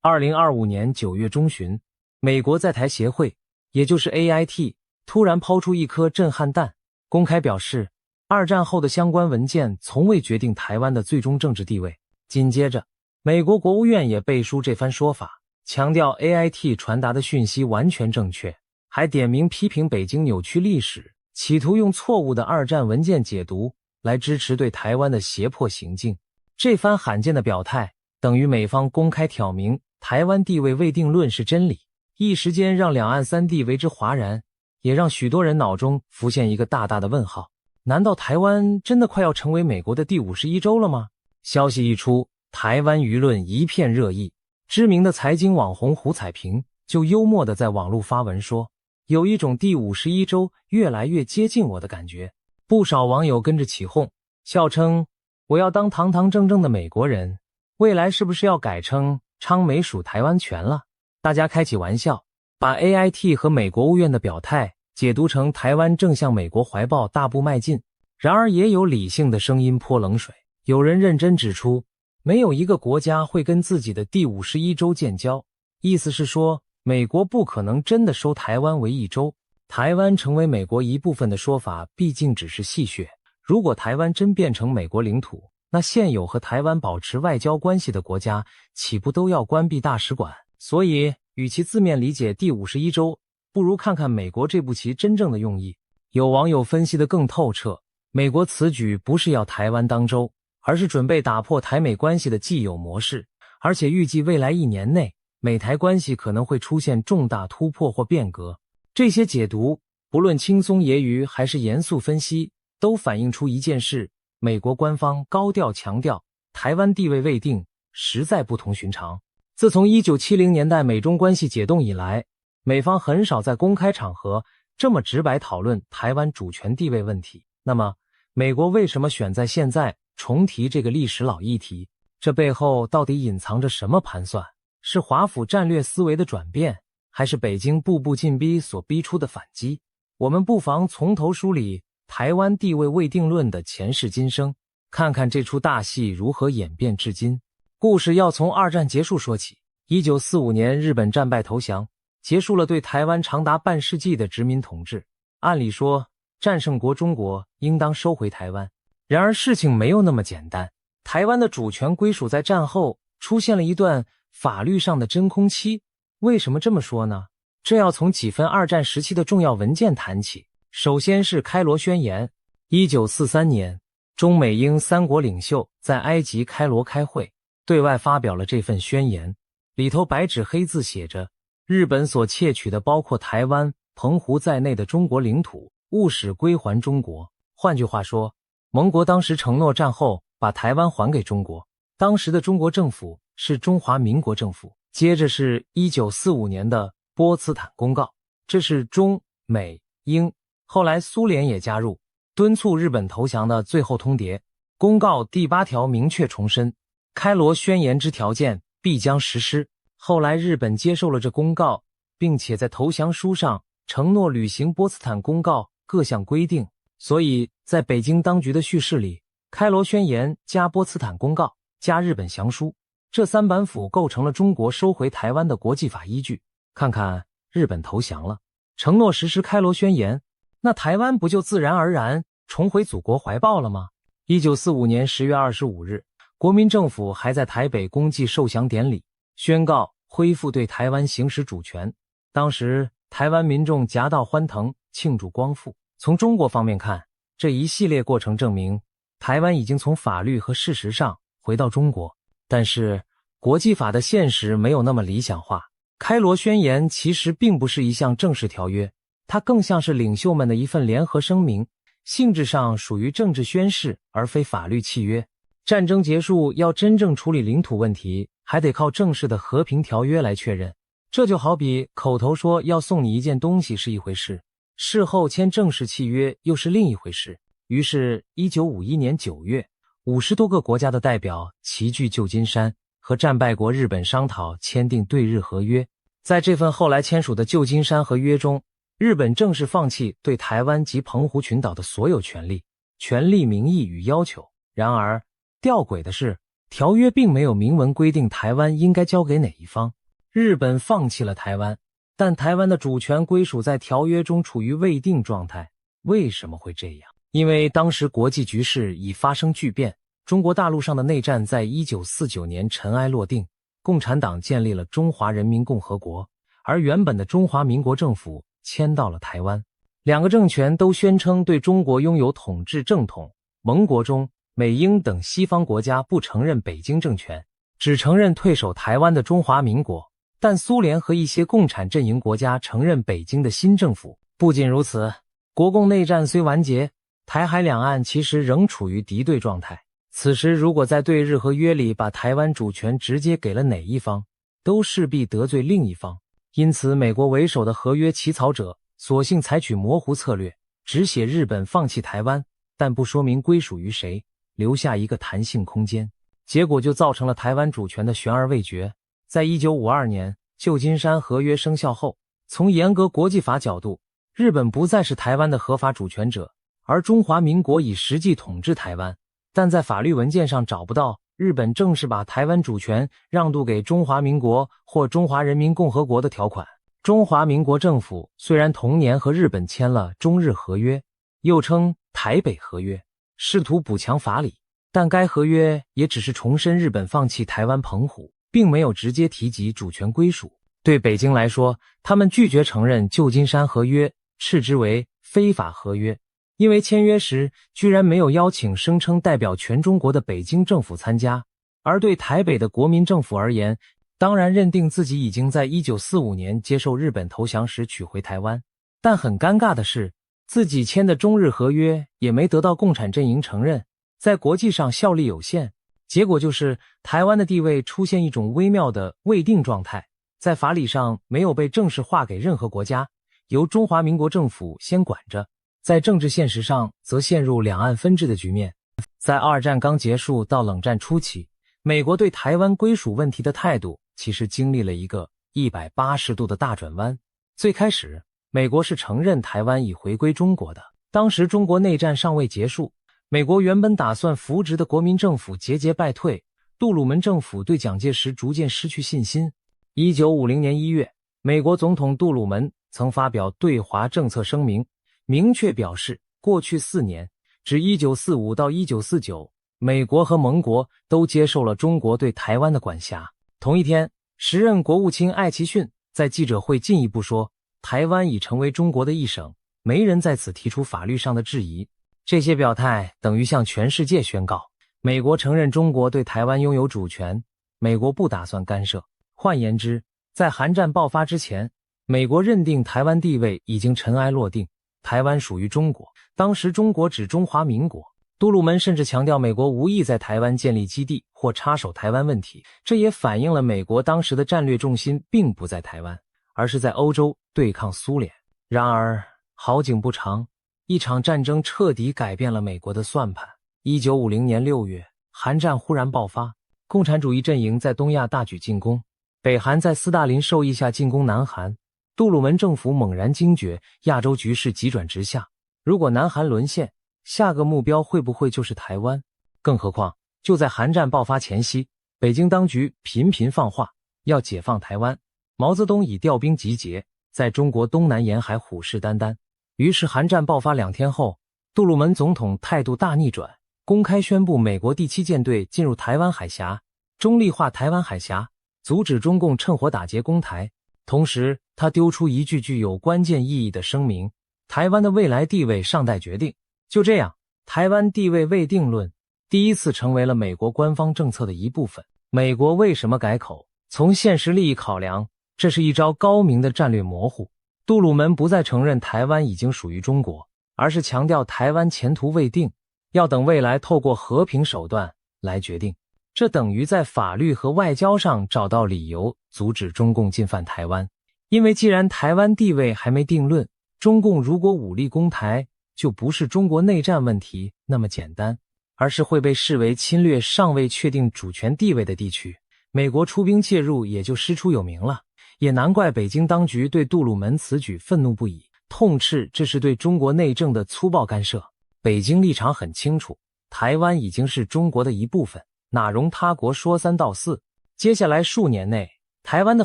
2025年9月中旬，美国在台协会，也就是 AIT， 突然抛出一颗震撼弹，公开表示，二战后的相关文件从未决定台湾的最终政治地位。紧接着，美国国务院也背书这番说法，强调 AIT 传达的讯息完全正确，还点名批评北京扭曲历史，企图用错误的二战文件解读来支持对台湾的胁迫行径。这番罕见的表态，等于美方公开挑明台湾地位未定论是真理，一时间让两岸三地为之哗然，也让许多人脑中浮现一个大大的问号：难道台湾真的快要成为美国的第51州了吗？消息一出，台湾舆论一片热议。知名的财经网红胡彩萍就幽默地在网络发文说，有一种第51州越来越接近我的感觉。不少网友跟着起哄，笑称我要当堂堂正正的美国人，未来是不是要改称昌美属台湾权了？大家开起玩笑，把 AIT 和美国务院的表态解读成台湾正向美国怀抱大步迈进。然而也有理性的声音泼冷水，有人认真指出，没有一个国家会跟自己的第51州建交，意思是说，美国不可能真的收台湾为一州，台湾成为美国一部分的说法毕竟只是戏谑。如果台湾真变成美国领土，那现有和台湾保持外交关系的国家岂不都要关闭大使馆？所以，与其字面理解第51州，不如看看美国这步棋真正的用意。有网友分析得更透彻，美国此举不是要台湾当州，而是准备打破台美关系的既有模式，而且预计未来1年内，美台关系可能会出现重大突破或变革。这些解读，不论轻松揶揄还是严肃分析，都反映出一件事：美国官方高调强调台湾地位未定，实在不同寻常。自从1970年代美中关系解冻以来，美方很少在公开场合这么直白讨论台湾主权地位问题。那么，美国为什么选在现在重提这个历史老议题？这背后到底隐藏着什么盘算？是华府战略思维的转变，还是北京步步进逼所逼出的反击？我们不妨从头梳理台湾地位未定论的前世今生，看看这出大戏如何演变至今。故事要从二战结束说起。1945年，日本战败投降，结束了对台湾长达半世纪的殖民统治。按理说，战胜国中国应当收回台湾。然而事情没有那么简单，台湾的主权归属在战后出现了一段法律上的真空期。为什么这么说呢？这要从几份二战时期的重要文件谈起。首先是开罗宣言。1943年，中美英三国领袖在埃及开罗开会，对外发表了这份宣言，里头白纸黑字写着，日本所窃取的包括台湾、澎湖在内的中国领土，务使归还中国。换句话说，盟国当时承诺战后把台湾还给中国，当时的中国政府是中华民国政府。接着是1945年的波茨坦公告，这是中美英，后来苏联也加入，敦促日本投降的最后通牒。公告第8条明确重申，开罗宣言之条件必将实施。后来日本接受了这公告，并且在投降书上承诺履行波茨坦公告各项规定。所以在北京当局的叙事里，开罗宣言加波茨坦公告加日本降书，这3板斧构成了中国收回台湾的国际法依据。看看日本投降了，承诺实施开罗宣言，那台湾不就自然而然重回祖国怀抱了吗？1945年10月25日，国民政府还在台北公祭受降典礼，宣告恢复对台湾行使主权。当时台湾民众夹道欢腾，庆祝光复。从中国方面看，这一系列过程证明台湾已经从法律和事实上回到中国。但是国际法的现实没有那么理想化，开罗宣言其实并不是一项正式条约，它更像是领袖们的一份联合声明，性质上属于政治宣誓而非法律契约。战争结束要真正处理领土问题，还得靠正式的和平条约来确认。这就好比口头说要送你一件东西是一回事，事后签正式契约又是另一回事。于是1951年9月，50多个国家的代表齐聚旧金山，和战败国日本商讨签订对日合约。在这份后来签署的旧金山合约中，日本正式放弃对台湾及澎湖群岛的所有权利、名义与要求。然而，吊诡的是，条约并没有明文规定台湾应该交给哪一方。日本放弃了台湾，但台湾的主权归属在条约中处于未定状态。为什么会这样？因为当时国际局势已发生巨变，中国大陆上的内战在1949年尘埃落定，共产党建立了中华人民共和国，而原本的中华民国政府迁到了台湾。两个政权都宣称对中国拥有统治正统。盟国中，美英等西方国家不承认北京政权，只承认退守台湾的中华民国，但苏联和一些共产阵营国家承认北京的新政府。不仅如此，国共内战虽完结，台海两岸其实仍处于敌对状态。此时如果在对日合约里把台湾主权直接给了哪一方，都势必得罪另一方。因此美国为首的合约起草者索性采取模糊策略，只写日本放弃台湾，但不说明归属于谁，留下一个弹性空间。结果就造成了台湾主权的悬而未决。在1952年旧金山合约生效后，从严格国际法角度，日本不再是台湾的合法主权者，而中华民国以实际统治台湾，但在法律文件上找不到日本正式把台湾主权让渡给中华民国或中华人民共和国的条款。中华民国政府虽然同年和日本签了中日合约，又称台北合约，试图补强法理，但该合约也只是重申日本放弃台湾澎湖，并没有直接提及主权归属。对北京来说，他们拒绝承认旧金山合约，斥之为非法合约，因为签约时居然没有邀请声称代表全中国的北京政府参加。而对台北的国民政府而言，当然认定自己已经在1945年接受日本投降时取回台湾，但很尴尬的是，自己签的中日合约也没得到共产阵营承认，在国际上效力有限。结果就是台湾的地位出现一种微妙的未定状态，在法理上没有被正式划给任何国家，由中华民国政府先管着，在政治现实上则陷入两岸分治的局面。在二战刚结束到冷战初期，美国对台湾归属问题的态度其实经历了一个180度的大转弯。最开始，美国是承认台湾已回归中国的，当时中国内战尚未结束，美国原本打算扶植的国民政府节节败退，杜鲁门政府对蒋介石逐渐失去信心。1950年1月，美国总统杜鲁门曾发表对华政策声明，明确表示过去4年，至1945到1949，美国和盟国都接受了中国对台湾的管辖。同一天，时任国务卿艾奇逊在记者会进一步说，台湾已成为中国的一省，没人在此提出法律上的质疑。这些表态等于向全世界宣告，美国承认中国对台湾拥有主权，美国不打算干涉。换言之，在韩战爆发之前，美国认定台湾地位已经尘埃落定，台湾属于中国。当时中国指中华民国，杜鲁门甚至强调美国无意在台湾建立基地或插手台湾问题，这也反映了美国当时的战略重心并不在台湾，而是在欧洲对抗苏联。然而好景不长，一场战争彻底改变了美国的算盘。1950年6月，韩战忽然爆发，共产主义阵营在东亚大举进攻，北韩在斯大林授意下进攻南韩。杜鲁门政府猛然惊觉亚洲局势急转直下，如果南韩沦陷，下个目标会不会就是台湾？更何况就在韩战爆发前夕，北京当局频频放话要解放台湾，毛泽东已调兵集结，在中国东南沿海虎视眈眈。于是韩战爆发2天后，杜鲁门总统态度大逆转，公开宣布美国第7舰队进入台湾海峡，中立化台湾海峡，阻止中共趁火打劫攻台。同时他丢出一句具有关键意义的声明，台湾的未来地位尚待决定。就这样，台湾地位未定论第一次成为了美国官方政策的一部分。美国为什么改口？从现实利益考量，这是一招高明的战略模糊。杜鲁门不再承认台湾已经属于中国，而是强调台湾前途未定，要等未来透过和平手段来决定。这等于在法律和外交上找到理由阻止中共进犯台湾。因为既然台湾地位还没定论，中共如果武力攻台，就不是中国内战问题那么简单，而是会被视为侵略尚未确定主权地位的地区。美国出兵介入也就师出有名了，也难怪北京当局对杜鲁门此举愤怒不已，痛斥这是对中国内政的粗暴干涉。北京立场很清楚，台湾已经是中国的一部分，哪容他国说三道四。接下来数年内，台湾的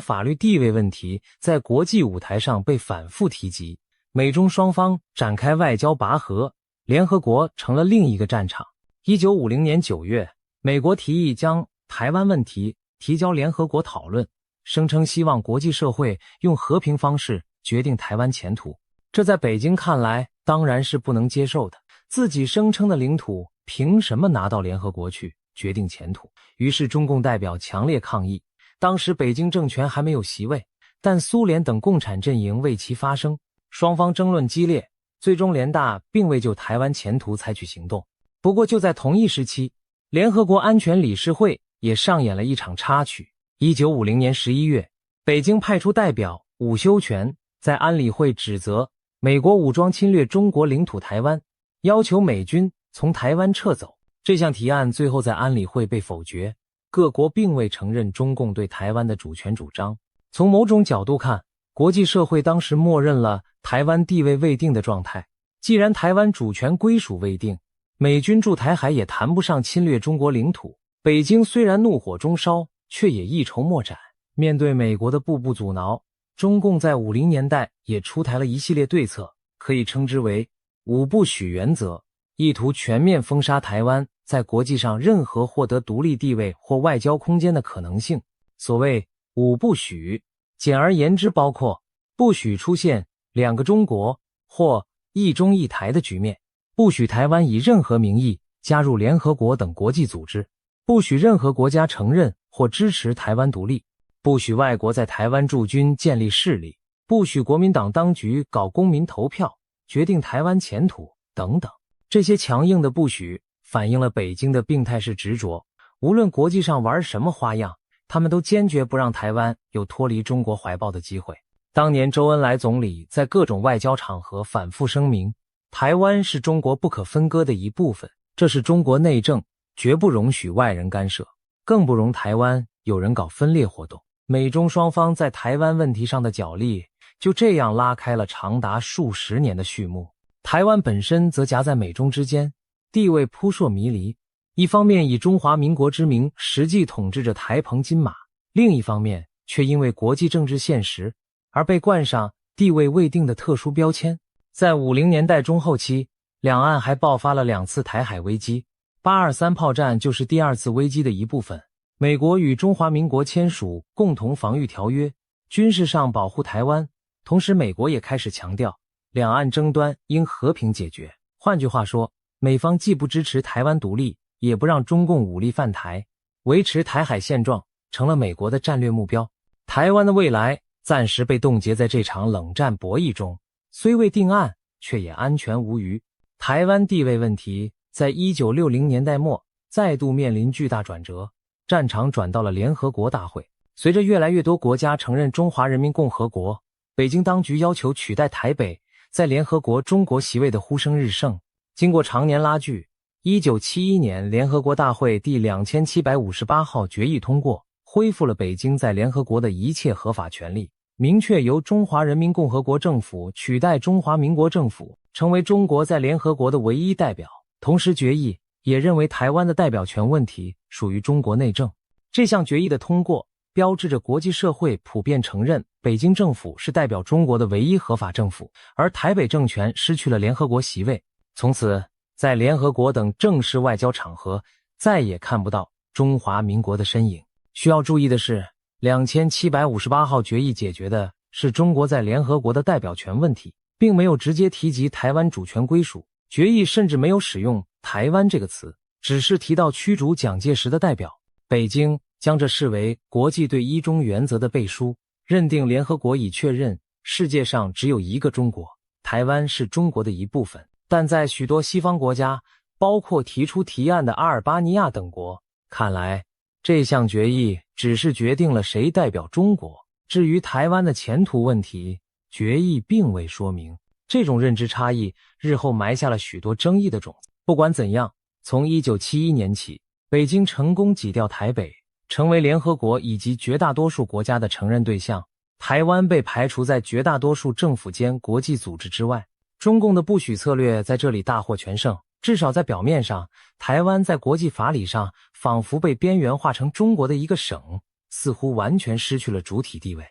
法律地位问题在国际舞台上被反复提及，美中双方展开外交拔河，联合国成了另一个战场。1950年9月，美国提议将台湾问题提交联合国讨论，声称希望国际社会用和平方式决定台湾前途。这在北京看来当然是不能接受的，自己声称的领土凭什么拿到联合国去决定前途？于是中共代表强烈抗议。当时北京政权还没有席位，但苏联等共产阵营为其发声，双方争论激烈，最终联大并未就台湾前途采取行动。不过就在同一时期，联合国安全理事会也上演了一场插曲。1950年11月，北京派出代表伍修权在安理会指责美国武装侵略中国领土台湾，要求美军从台湾撤走。这项提案最后在安理会被否决，各国并未承认中共对台湾的主权主张。从某种角度看，国际社会当时默认了台湾地位未定的状态。既然台湾主权归属未定，美军驻台海也谈不上侵略中国领土，北京虽然怒火中烧，却也一筹莫展。面对美国的步步阻挠，中共在50年代也出台了一系列对策，可以称之为五不许原则，意图全面封杀台湾在国际上任何获得独立地位或外交空间的可能性。所谓五不许，简而言之包括不许出现两个中国或一中一台的局面，不许台湾以任何名义加入联合国等国际组织，不许任何国家承认或支持台湾独立，不许外国在台湾驻军建立势力，不许国民党当局搞公民投票决定台湾前途等等。这些强硬的不许反映了北京的病态式执着，无论国际上玩什么花样，他们都坚决不让台湾有脱离中国怀抱的机会。当年周恩来总理在各种外交场合反复声明，台湾是中国不可分割的一部分，这是中国内政，绝不容许外人干涉，更不容台湾有人搞分裂活动。美中双方在台湾问题上的角力就这样拉开了长达数十年的序幕。台湾本身则夹在美中之间，地位扑朔迷离，一方面以中华民国之名实际统治着台澎金马，另一方面却因为国际政治现实而被冠上地位未定的特殊标签。在50年代中后期，两岸还爆发了2次台海危机，823炮战就是第2次危机的一部分。美国与中华民国签署共同防御条约，军事上保护台湾，同时美国也开始强调两岸争端应和平解决。换句话说，美方既不支持台湾独立，也不让中共武力犯台，维持台海现状成了美国的战略目标。台湾的未来暂时被冻结在这场冷战博弈中，虽未定案，却也安全无虞。台湾地位问题在1960年代末再度面临巨大转折，战场转到了联合国大会。随着越来越多国家承认中华人民共和国，北京当局要求取代台北在联合国中国席位的呼声日盛。经过常年拉锯，1971年联合国大会第2758号决议通过，恢复了北京在联合国的一切合法权利，明确由中华人民共和国政府取代中华民国政府，成为中国在联合国的唯一代表。同时决议也认为台湾的代表权问题属于中国内政。这项决议的通过标志着国际社会普遍承认北京政府是代表中国的唯一合法政府，而台北政权失去了联合国席位。从此在联合国等正式外交场合再也看不到中华民国的身影。需要注意的是，2758号决议解决的是中国在联合国的代表权问题，并没有直接提及台湾主权归属。决议甚至没有使用台湾这个词，只是提到驱逐蒋介石的代表。北京将这视为国际对一中原则的背书，认定联合国已确认世界上只有一个中国，台湾是中国的一部分。但在许多西方国家，包括提出提案的阿尔巴尼亚等国，看来这项决议只是决定了谁代表中国，至于台湾的前途问题，决议并未说明。这种认知差异日后埋下了许多争议的种子。不管怎样，从1971年起，北京成功挤掉台北，成为联合国以及绝大多数国家的承认对象，台湾被排除在绝大多数政府间国际组织之外。中共的不许策略在这里大获全胜，至少在表面上，台湾在国际法理上仿佛被边缘化成中国的一个省，似乎完全失去了主体地位。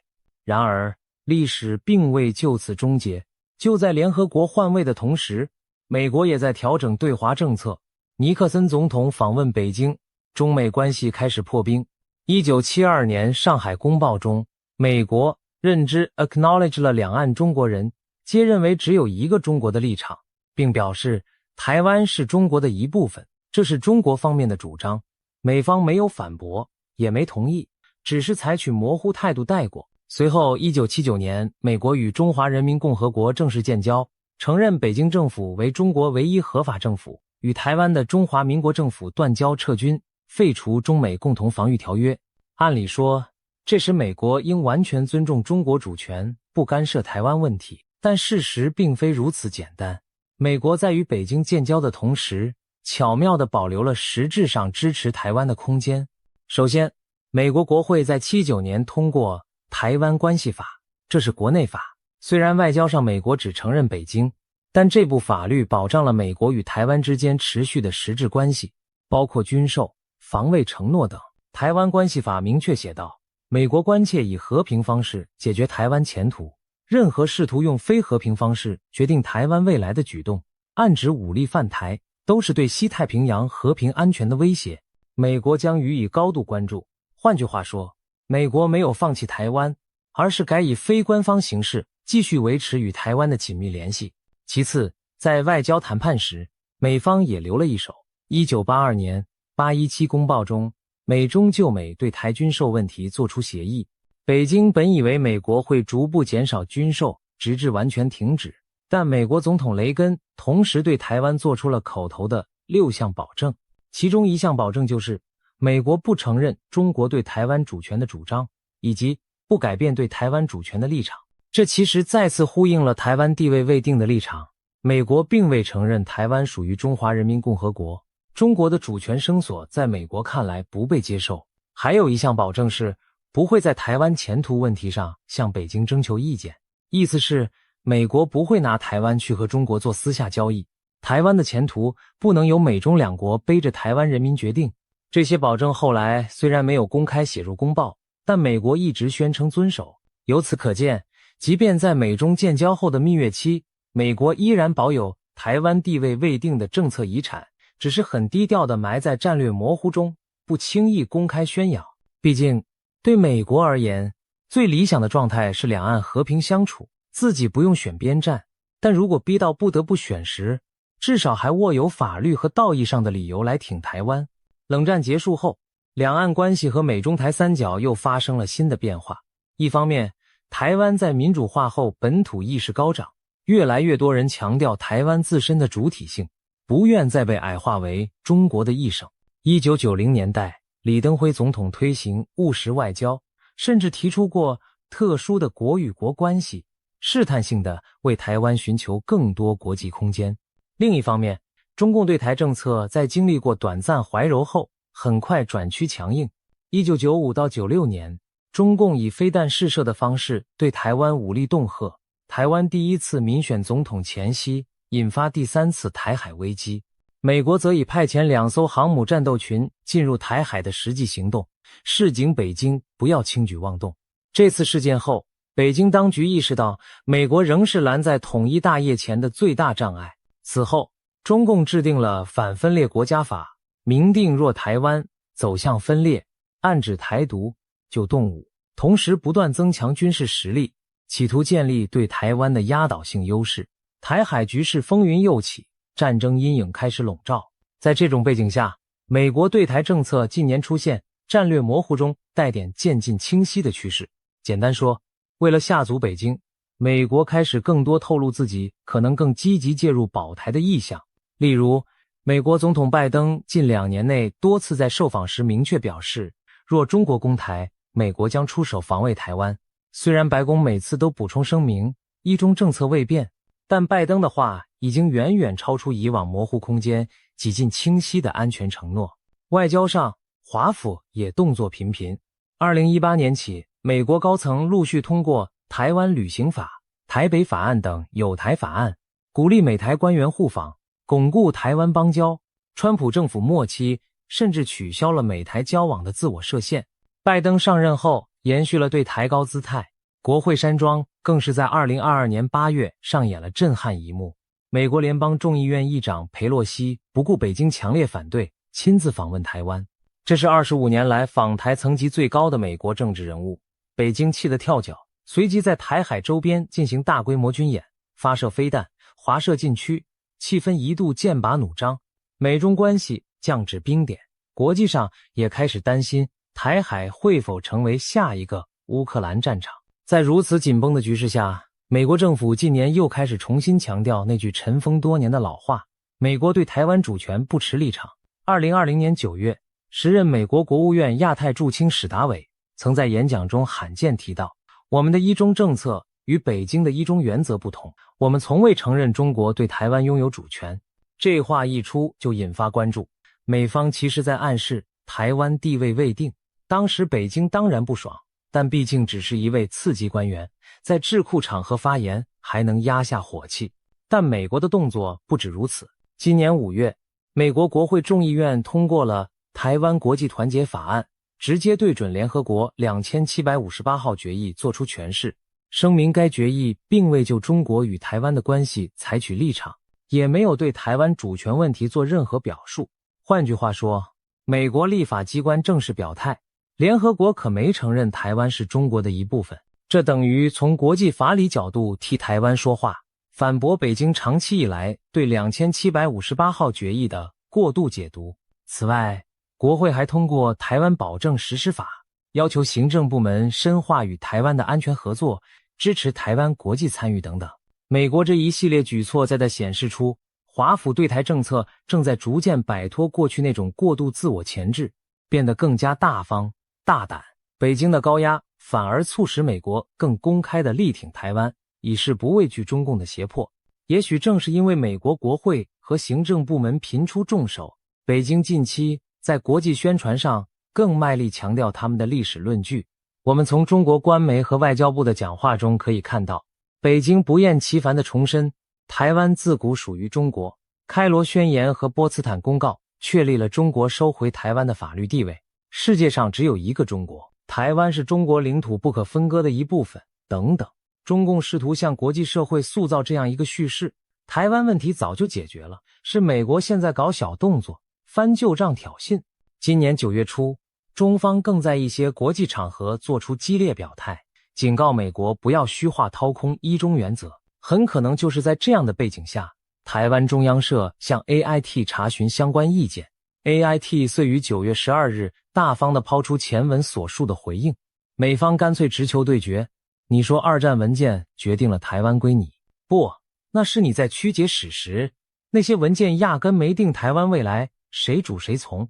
然而，历史并未就此终结。就在联合国换位的同时，美国也在调整对华政策。尼克森总统访问北京，中美关系开始破冰。1972年上海公报中，美国认知 acknowledge 了两岸中国人皆认为只有一个中国的立场，并表示台湾是中国的一部分，这是中国方面的主张。美方没有反驳，也没同意，只是采取模糊态度带过。随后1979年，美国与中华人民共和国正式建交，承认北京政府为中国唯一合法政府，与台湾的中华民国政府断交撤军，废除中美共同防御条约。按理说，这时美国应完全尊重中国主权，不干涉台湾问题。但事实并非如此简单。美国在与北京建交的同时，巧妙地保留了实质上支持台湾的空间。首先，美国国会在79年通过《台湾关系法》，这是国内法。虽然外交上美国只承认北京，但这部法律保障了美国与台湾之间持续的实质关系，包括军售、防卫承诺等。台湾关系法明确写道，美国关切以和平方式解决台湾前途，任何试图用非和平方式决定台湾未来的举动，暗指武力犯台，都是对西太平洋和平安全的威胁，美国将予以高度关注。换句话说，美国没有放弃台湾，而是改以非官方形式继续维持与台湾的紧密联系。其次，在外交谈判时，美方也留了一手。1982年817公报中，美中就美对台军售问题作出协议。北京本以为美国会逐步减少军售，直至完全停止，但美国总统雷根同时对台湾做出了口头的6项保证，其中一项保证就是美国不承认中国对台湾主权的主张，以及不改变对台湾主权的立场。这其实再次呼应了台湾地位未定的立场，美国并未承认台湾属于中华人民共和国，中国的主权声索在美国看来不被接受。还有一项保证是不会在台湾前途问题上向北京征求意见，意思是美国不会拿台湾去和中国做私下交易，台湾的前途不能由美中两国背着台湾人民决定。这些保证后来虽然没有公开写入公报，但美国一直宣称遵守。由此可见，即便在美中建交后的蜜月期，美国依然保有台湾地位未定的政策遗产，只是很低调地埋在战略模糊中，不轻易公开宣扬。毕竟对美国而言，最理想的状态是两岸和平相处，自己不用选边站，但如果逼到不得不选时，至少还握有法律和道义上的理由来挺台湾。冷战结束后，两岸关系和美中台三角又发生了新的变化。一方面，台湾在民主化后本土意识高涨，越来越多人强调台湾自身的主体性，不愿再被矮化为中国的一省。1990年代，李登辉总统推行务实外交，甚至提出过特殊的国与国关系，试探性地为台湾寻求更多国际空间。另一方面，中共对台政策在经历过短暂怀柔后，很快转趋强硬。1995到96年，中共以飞弹试射的方式对台湾武力恫吓，台湾第一次民选总统前夕，引发第3次台海危机。美国则以派遣2艘航母战斗群进入台海的实际行动，示警北京不要轻举妄动。这次事件后，北京当局意识到美国仍是拦在统一大业前的最大障碍。此后，中共制定了反分裂国家法，明定若台湾走向分裂，暗指台独，就动武，同时不断增强军事实力，企图建立对台湾的压倒性优势。台海局势风云又起，战争阴影开始笼罩。在这种背景下，美国对台政策近年出现战略模糊中带点渐进清晰的趋势。简单说，为了吓阻北京，美国开始更多透露自己可能更积极介入保台的意向。例如，美国总统拜登近2年内多次在受访时明确表示，若中国攻台，美国将出手防卫台湾。虽然白宫每次都补充声明一中政策未变，但拜登的话已经远远超出以往模糊空间几近清晰的安全承诺。外交上，华府也动作频频。2018年起，美国高层陆续通过台湾旅行法、台北法案等友台法案，鼓励美台官员互访，巩固台湾邦交。川普政府末期甚至取消了美台交往的自我设限。拜登上任后延续了对台高姿态，国会山庄更是在2022年8月上演了震撼一幕。美国联邦众议院议长裴洛西不顾北京强烈反对，亲自访问台湾。这是25年来访台层级最高的美国政治人物。北京气得跳脚，随即在台海周边进行大规模军演，发射飞弹，华设禁区，气氛一度剑拔弩张，美中关系降至冰点。国际上也开始担心台海会否成为下一个乌克兰战场。在如此紧绷的局势下，美国政府近年又开始重新强调那句尘封多年的老话：美国对台湾主权不持立场。2020年9月，时任美国国务院亚太驻青史达伟曾在演讲中罕见提到，我们的一中政策与北京的一中原则不同，我们从未承认中国对台湾拥有主权。这话一出就引发关注，美方其实在暗示台湾地位未定。当时北京当然不爽，但毕竟只是一位次级官员，在智库场合发言还能压下火气。但美国的动作不止如此。今年5月，美国国会众议院通过了台湾国际团结法案直接对准联合国2758号决议作出诠释，声明该决议并未就中国与台湾的关系采取立场，也没有对台湾主权问题做任何表述。换句话说，美国立法机关正式表态，联合国可没承认台湾是中国的一部分，这等于从国际法理角度替台湾说话，反驳北京长期以来对2758号决议的过度解读。此外，国会还通过《台湾保证实施法》，要求行政部门深化与台湾的安全合作，支持台湾国际参与等等。美国这一系列举措在显示出华府对台政策正在逐渐摆脱过去那种过度自我钳制，变得更加大方、大胆。北京的高压反而促使美国更公开地力挺台湾，以示不畏惧中共的胁迫。也许正是因为美国国会和行政部门频出重手，北京近期在国际宣传上更卖力强调他们的历史论据。我们从中国官媒和外交部的讲话中可以看到，北京不厌其烦地重申台湾自古属于中国，开罗宣言和波茨坦公告确立了中国收回台湾的法律地位，世界上只有一个中国，台湾是中国领土不可分割的一部分，等等。中共试图向国际社会塑造这样一个叙事，台湾问题早就解决了，是美国现在搞小动作，翻旧账挑衅。今年9月初，中方更在一些国际场合做出激烈表态，警告美国不要虚化掏空一中原则。很可能就是在这样的背景下，台湾中央社向 AIT 查询相关意见， AIT 遂于9月12日大方地抛出前文所述的回应。美方干脆直球对决，你说二战文件决定了台湾归你，不，那是你在曲解史实，那些文件压根没定台湾未来，谁主谁从。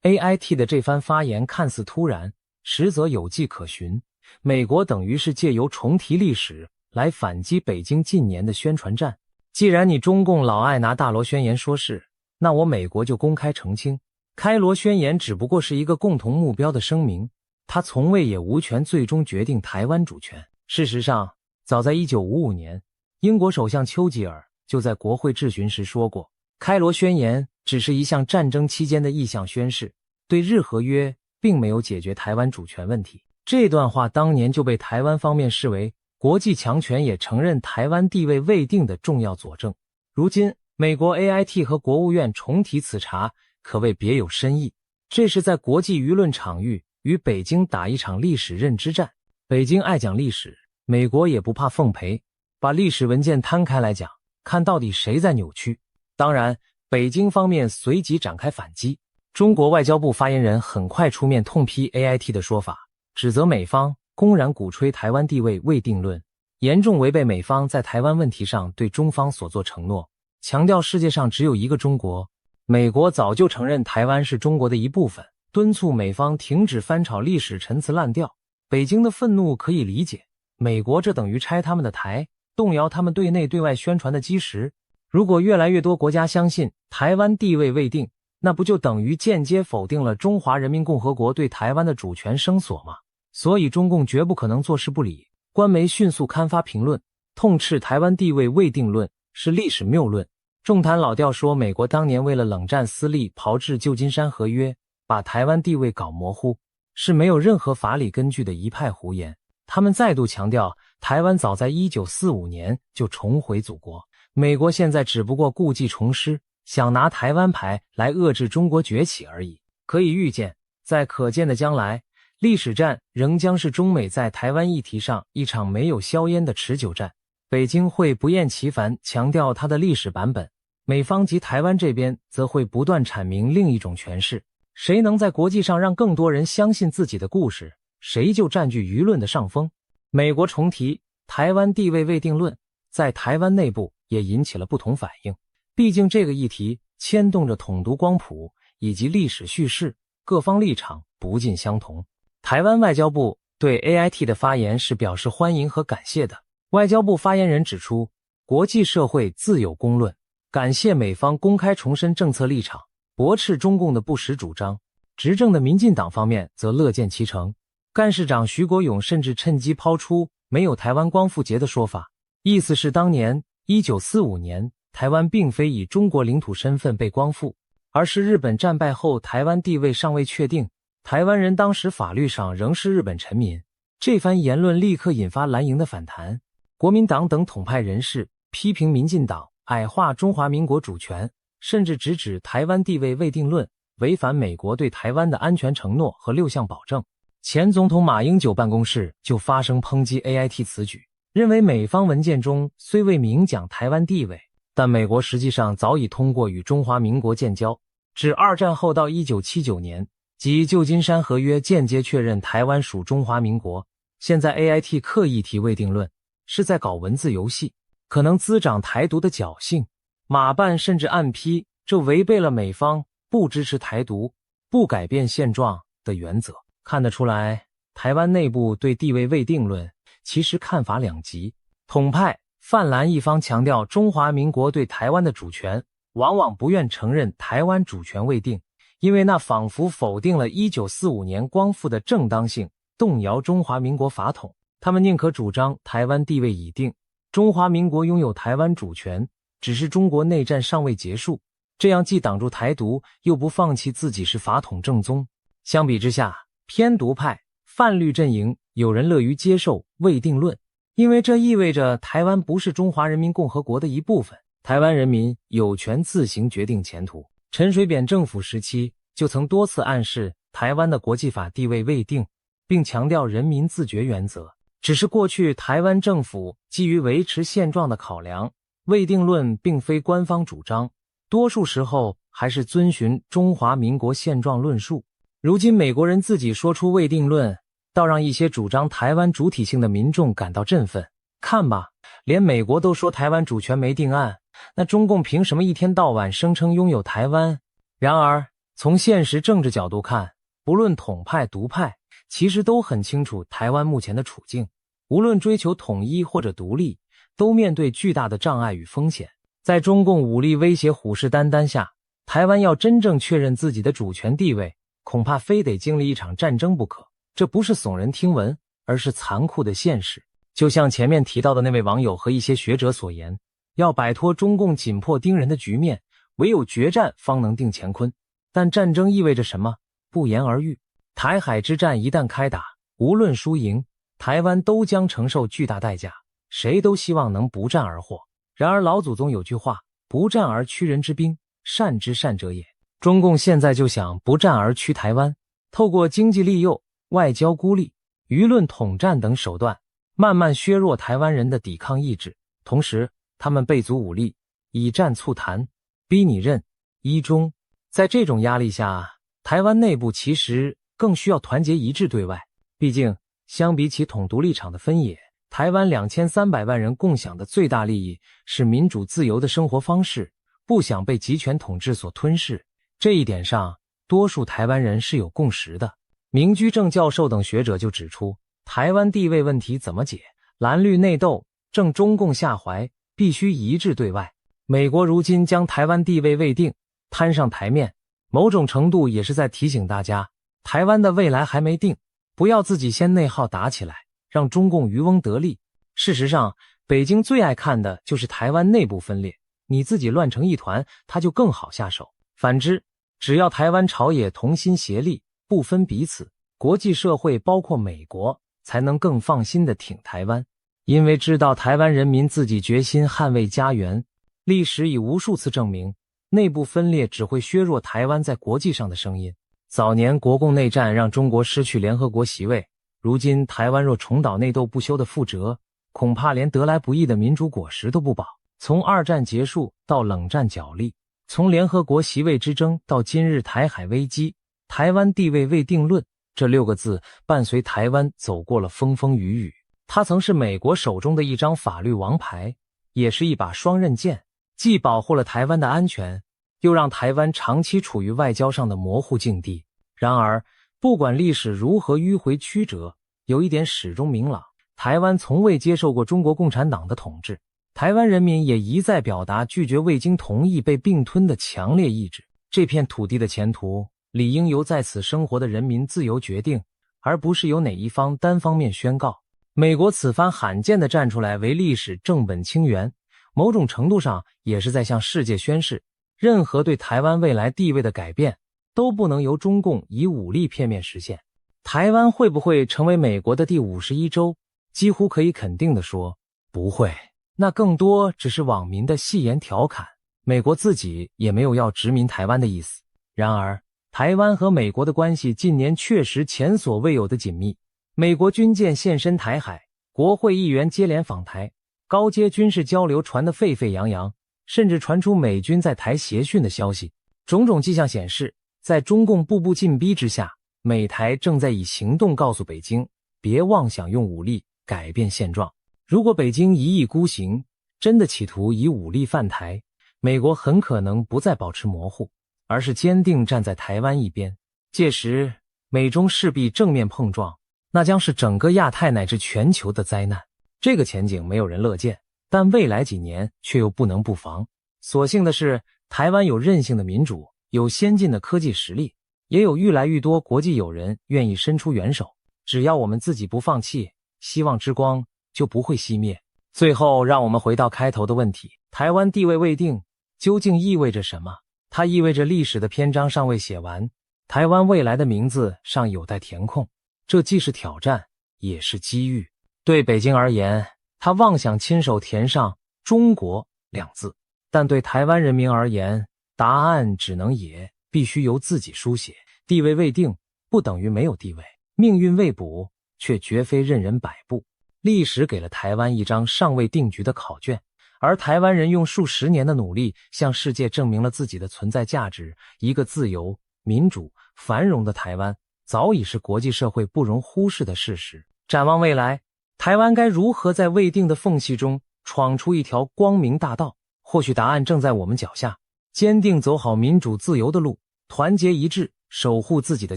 AIT 的这番发言看似突然，实则有迹可循，美国等于是借由重提历史来反击北京近年的宣传战。既然你中共老爱拿大罗宣言说事，那我美国就公开澄清，开罗宣言只不过是一个共同目标的声明，它从未也无权最终决定台湾主权。事实上，早在1955年，英国首相丘吉尔就在国会质询时说过，开罗宣言只是一项战争期间的意向宣示，对日合约并没有解决台湾主权问题。这段话当年就被台湾方面视为国际强权也承认台湾地位未定的重要佐证。如今，美国 AIT 和国务院重提此茬，可谓别有深意。这是在国际舆论场域与北京打一场历史认知战。北京爱讲历史，美国也不怕奉陪，把历史文件摊开来讲，看到底谁在扭曲。当然，北京方面随即展开反击。中国外交部发言人很快出面痛批 AIT 的说法，指责美方公然鼓吹台湾地位未定论，严重违背美方在台湾问题上对中方所作承诺，强调世界上只有一个中国，美国早就承认台湾是中国的一部分，敦促美方停止翻炒历史陈词滥调。北京的愤怒可以理解，美国这等于拆他们的台，动摇他们对内对外宣传的基石。如果越来越多国家相信台湾地位未定，那不就等于间接否定了中华人民共和国对台湾的主权声索吗？所以中共绝不可能坐视不理，官媒迅速刊发评论，痛斥台湾地位未定论是历史谬论，重弹老调说美国当年为了冷战私利炮制旧金山合约，把台湾地位搞模糊，是没有任何法理根据的一派胡言。他们再度强调，台湾早在1945年就重回祖国，美国现在只不过故技重施，想拿台湾牌来遏制中国崛起而已。可以预见，在可见的将来，历史战仍将是中美在台湾议题上一场没有硝烟的持久战。北京会不厌其烦强调它的历史版本，美方及台湾这边则会不断阐明另一种诠释。谁能在国际上让更多人相信自己的故事，谁就占据舆论的上风。美国重提台湾地位未定论，在台湾内部也引起了不同反应。毕竟这个议题牵动着统独光谱以及历史叙事，各方立场不尽相同。台湾外交部对 AIT 的发言是表示欢迎和感谢的。外交部发言人指出，国际社会自有公论，感谢美方公开重申政策立场，驳斥中共的不实主张。执政的民进党方面则乐见其成，干事长徐国勇甚至趁机抛出没有台湾光复节的说法，意思是当年1945年台湾并非以中国领土身份被光复，而是日本战败后台湾地位尚未确定，台湾人当时法律上仍是日本臣民。这番言论立刻引发蓝营的反弹，国民党等统派人士批评民进党矮化中华民国主权，甚至直指台湾地位未定论违反美国对台湾的安全承诺和6项保证。前总统马英九办公室就发声抨击 AIT 此举，认为美方文件中虽未明讲台湾地位，但美国实际上早已通过与中华民国建交，至二战后到1979年即旧金山合约间接确认台湾属中华民国。现在 AIT 刻意提未定论，是在搞文字游戏，可能滋长台独的侥幸。马办甚至暗批，这违背了美方不支持台独、不改变现状的原则。看得出来，台湾内部对地位未定论其实看法两极。统派泛蓝一方强调中华民国对台湾的主权，往往不愿承认台湾主权未定，因为那仿佛否定了1945年光复的正当性，动摇中华民国法统。他们宁可主张台湾地位已定，中华民国拥有台湾主权，只是中国内战尚未结束，这样既挡住台独，又不放弃自己是法统正宗。相比之下，偏独派泛绿阵营有人乐于接受未定论，因为这意味着台湾不是中华人民共和国的一部分，台湾人民有权自行决定前途。陈水扁政府时期就曾多次暗示台湾的国际法地位未定，并强调人民自决原则。只是过去台湾政府基于维持现状的考量，未定论并非官方主张，多数时候还是遵循中华民国现状论述。如今美国人自己说出未定论，倒让一些主张台湾主体性的民众感到振奋。看吧，连美国都说台湾主权没定案，那中共凭什么一天到晚声称拥有台湾？然而，从现实政治角度看，不论统派独派，其实都很清楚台湾目前的处境。无论追求统一或者独立，都面对巨大的障碍与风险。在中共武力威胁虎视眈眈下，台湾要真正确认自己的主权地位，恐怕非得经历一场战争不可。这不是耸人听闻，而是残酷的现实。就像前面提到的那位网友和一些学者所言，要摆脱中共紧迫盯人的局面，唯有决战方能定乾坤。但战争意味着什么？不言而喻。台海之战一旦开打，无论输赢，台湾都将承受巨大代价，谁都希望能不战而获。然而老祖宗有句话，不战而屈人之兵，善之善者也。中共现在就想不战而屈台湾，透过经济利诱、外交孤立、舆论统战等手段，慢慢削弱台湾人的抵抗意志。同时，他们备足武力，以战促谈，逼你认一中。在这种压力下，台湾内部其实更需要团结一致对外。毕竟，相比起统独立场的分野，台湾2300万人共享的最大利益是民主自由的生活方式，不想被集权统治所吞噬。这一点上，多数台湾人是有共识的。明居正教授等学者就指出，台湾地位问题怎么解？蓝绿内斗正中共下怀，必须一致对外。美国如今将台湾地位未定摊上台面，某种程度也是在提醒大家，台湾的未来还没定，不要自己先内耗打起来，让中共渔翁得利。事实上，北京最爱看的就是台湾内部分裂，你自己乱成一团，他就更好下手。反之，只要台湾朝野同心协力，不分彼此，国际社会包括美国才能更放心地挺台湾。因为知道台湾人民自己决心捍卫家园，历史已无数次证明，内部分裂只会削弱台湾在国际上的声音。早年国共内战让中国失去联合国席位，如今台湾若重蹈内斗不休的覆辙，恐怕连得来不易的民主果实都不保。从二战结束到冷战角力，从联合国席位之争到今日台海危机，台湾地位未定论这6个字伴随台湾走过了风风雨雨。它曾是美国手中的一张法律王牌，也是一把双刃剑，既保护了台湾的安全，又让台湾长期处于外交上的模糊境地。然而，不管历史如何迂回曲折，有一点始终明朗，台湾从未接受过中国共产党的统治，台湾人民也一再表达拒绝未经同意被并吞的强烈意志。这片土地的前途理应由在此生活的人民自由决定，而不是由哪一方单方面宣告。美国此番罕见地站出来为历史正本清源，某种程度上也是在向世界宣示，任何对台湾未来地位的改变都不能由中共以武力片面实现。台湾会不会成为美国的第51州？几乎可以肯定地说，不会。那更多只是网民的戏言调侃，美国自己也没有要殖民台湾的意思。然而，台湾和美国的关系近年确实前所未有的紧密。美国军舰现身台海，国会议员接连访台，高阶军事交流传得沸沸扬扬，甚至传出美军在台协训的消息。种种迹象显示，在中共步步进逼之下，美台正在以行动告诉北京，别妄想用武力改变现状。如果北京一意孤行，真的企图以武力犯台，美国很可能不再保持模糊，而是坚定站在台湾一边。届时，美中势必正面碰撞，那将是整个亚太乃至全球的灾难。这个前景没有人乐见，但未来几年却又不能不防。所幸的是，台湾有韧性的民主，有先进的科技实力，也有愈来愈多国际友人愿意伸出援手。只要我们自己不放弃，希望之光就不会熄灭。最后，让我们回到开头的问题，台湾地位未定究竟意味着什么？它意味着历史的篇章尚未写完，台湾未来的名字尚有待填空。这既是挑战，也是机遇。对北京而言，他妄想亲手填上中国2字，但对台湾人民而言，答案只能也必须由自己书写。地位未定不等于没有地位，命运未卜却绝非任人摆布。历史给了台湾一张尚未定局的考卷，而台湾人用数十年的努力向世界证明了自己的存在价值。一个自由、民主、繁荣的台湾早已是国际社会不容忽视的事实。展望未来，台湾该如何在未定的缝隙中闯出一条光明大道？或许答案正在我们脚下。坚定走好民主自由的路，团结一致守护自己的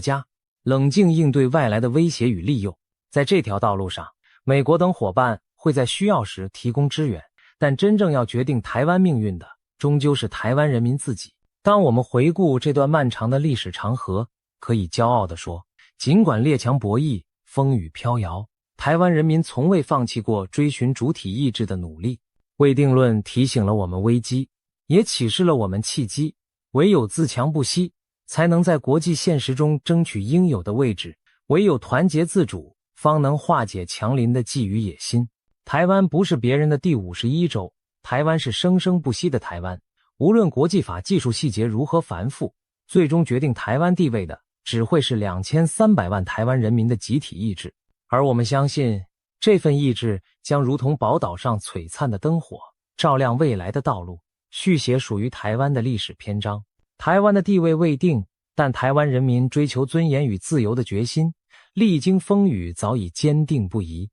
家，冷静应对外来的威胁与利诱。在这条道路上，美国等伙伴会在需要时提供支援，但真正要决定台湾命运的，终究是台湾人民自己。当我们回顾这段漫长的历史长河，可以骄傲地说，尽管列强博弈，风雨飘摇，台湾人民从未放弃过追寻主体意志的努力。未定论提醒了我们危机，也启示了我们契机。唯有自强不息，才能在国际现实中争取应有的位置；唯有团结自主，方能化解强邻的觊觎野心。台湾不是别人的第51州，台湾是生生不息的台湾。无论国际法技术细节如何繁复，最终决定台湾地位的只会是2300万台湾人民的集体意志。而我们相信，这份意志将如同宝岛上璀璨的灯火，照亮未来的道路，续写属于台湾的历史篇章。台湾的地位未定，但台湾人民追求尊严与自由的决心，历经风雨早已坚定不移。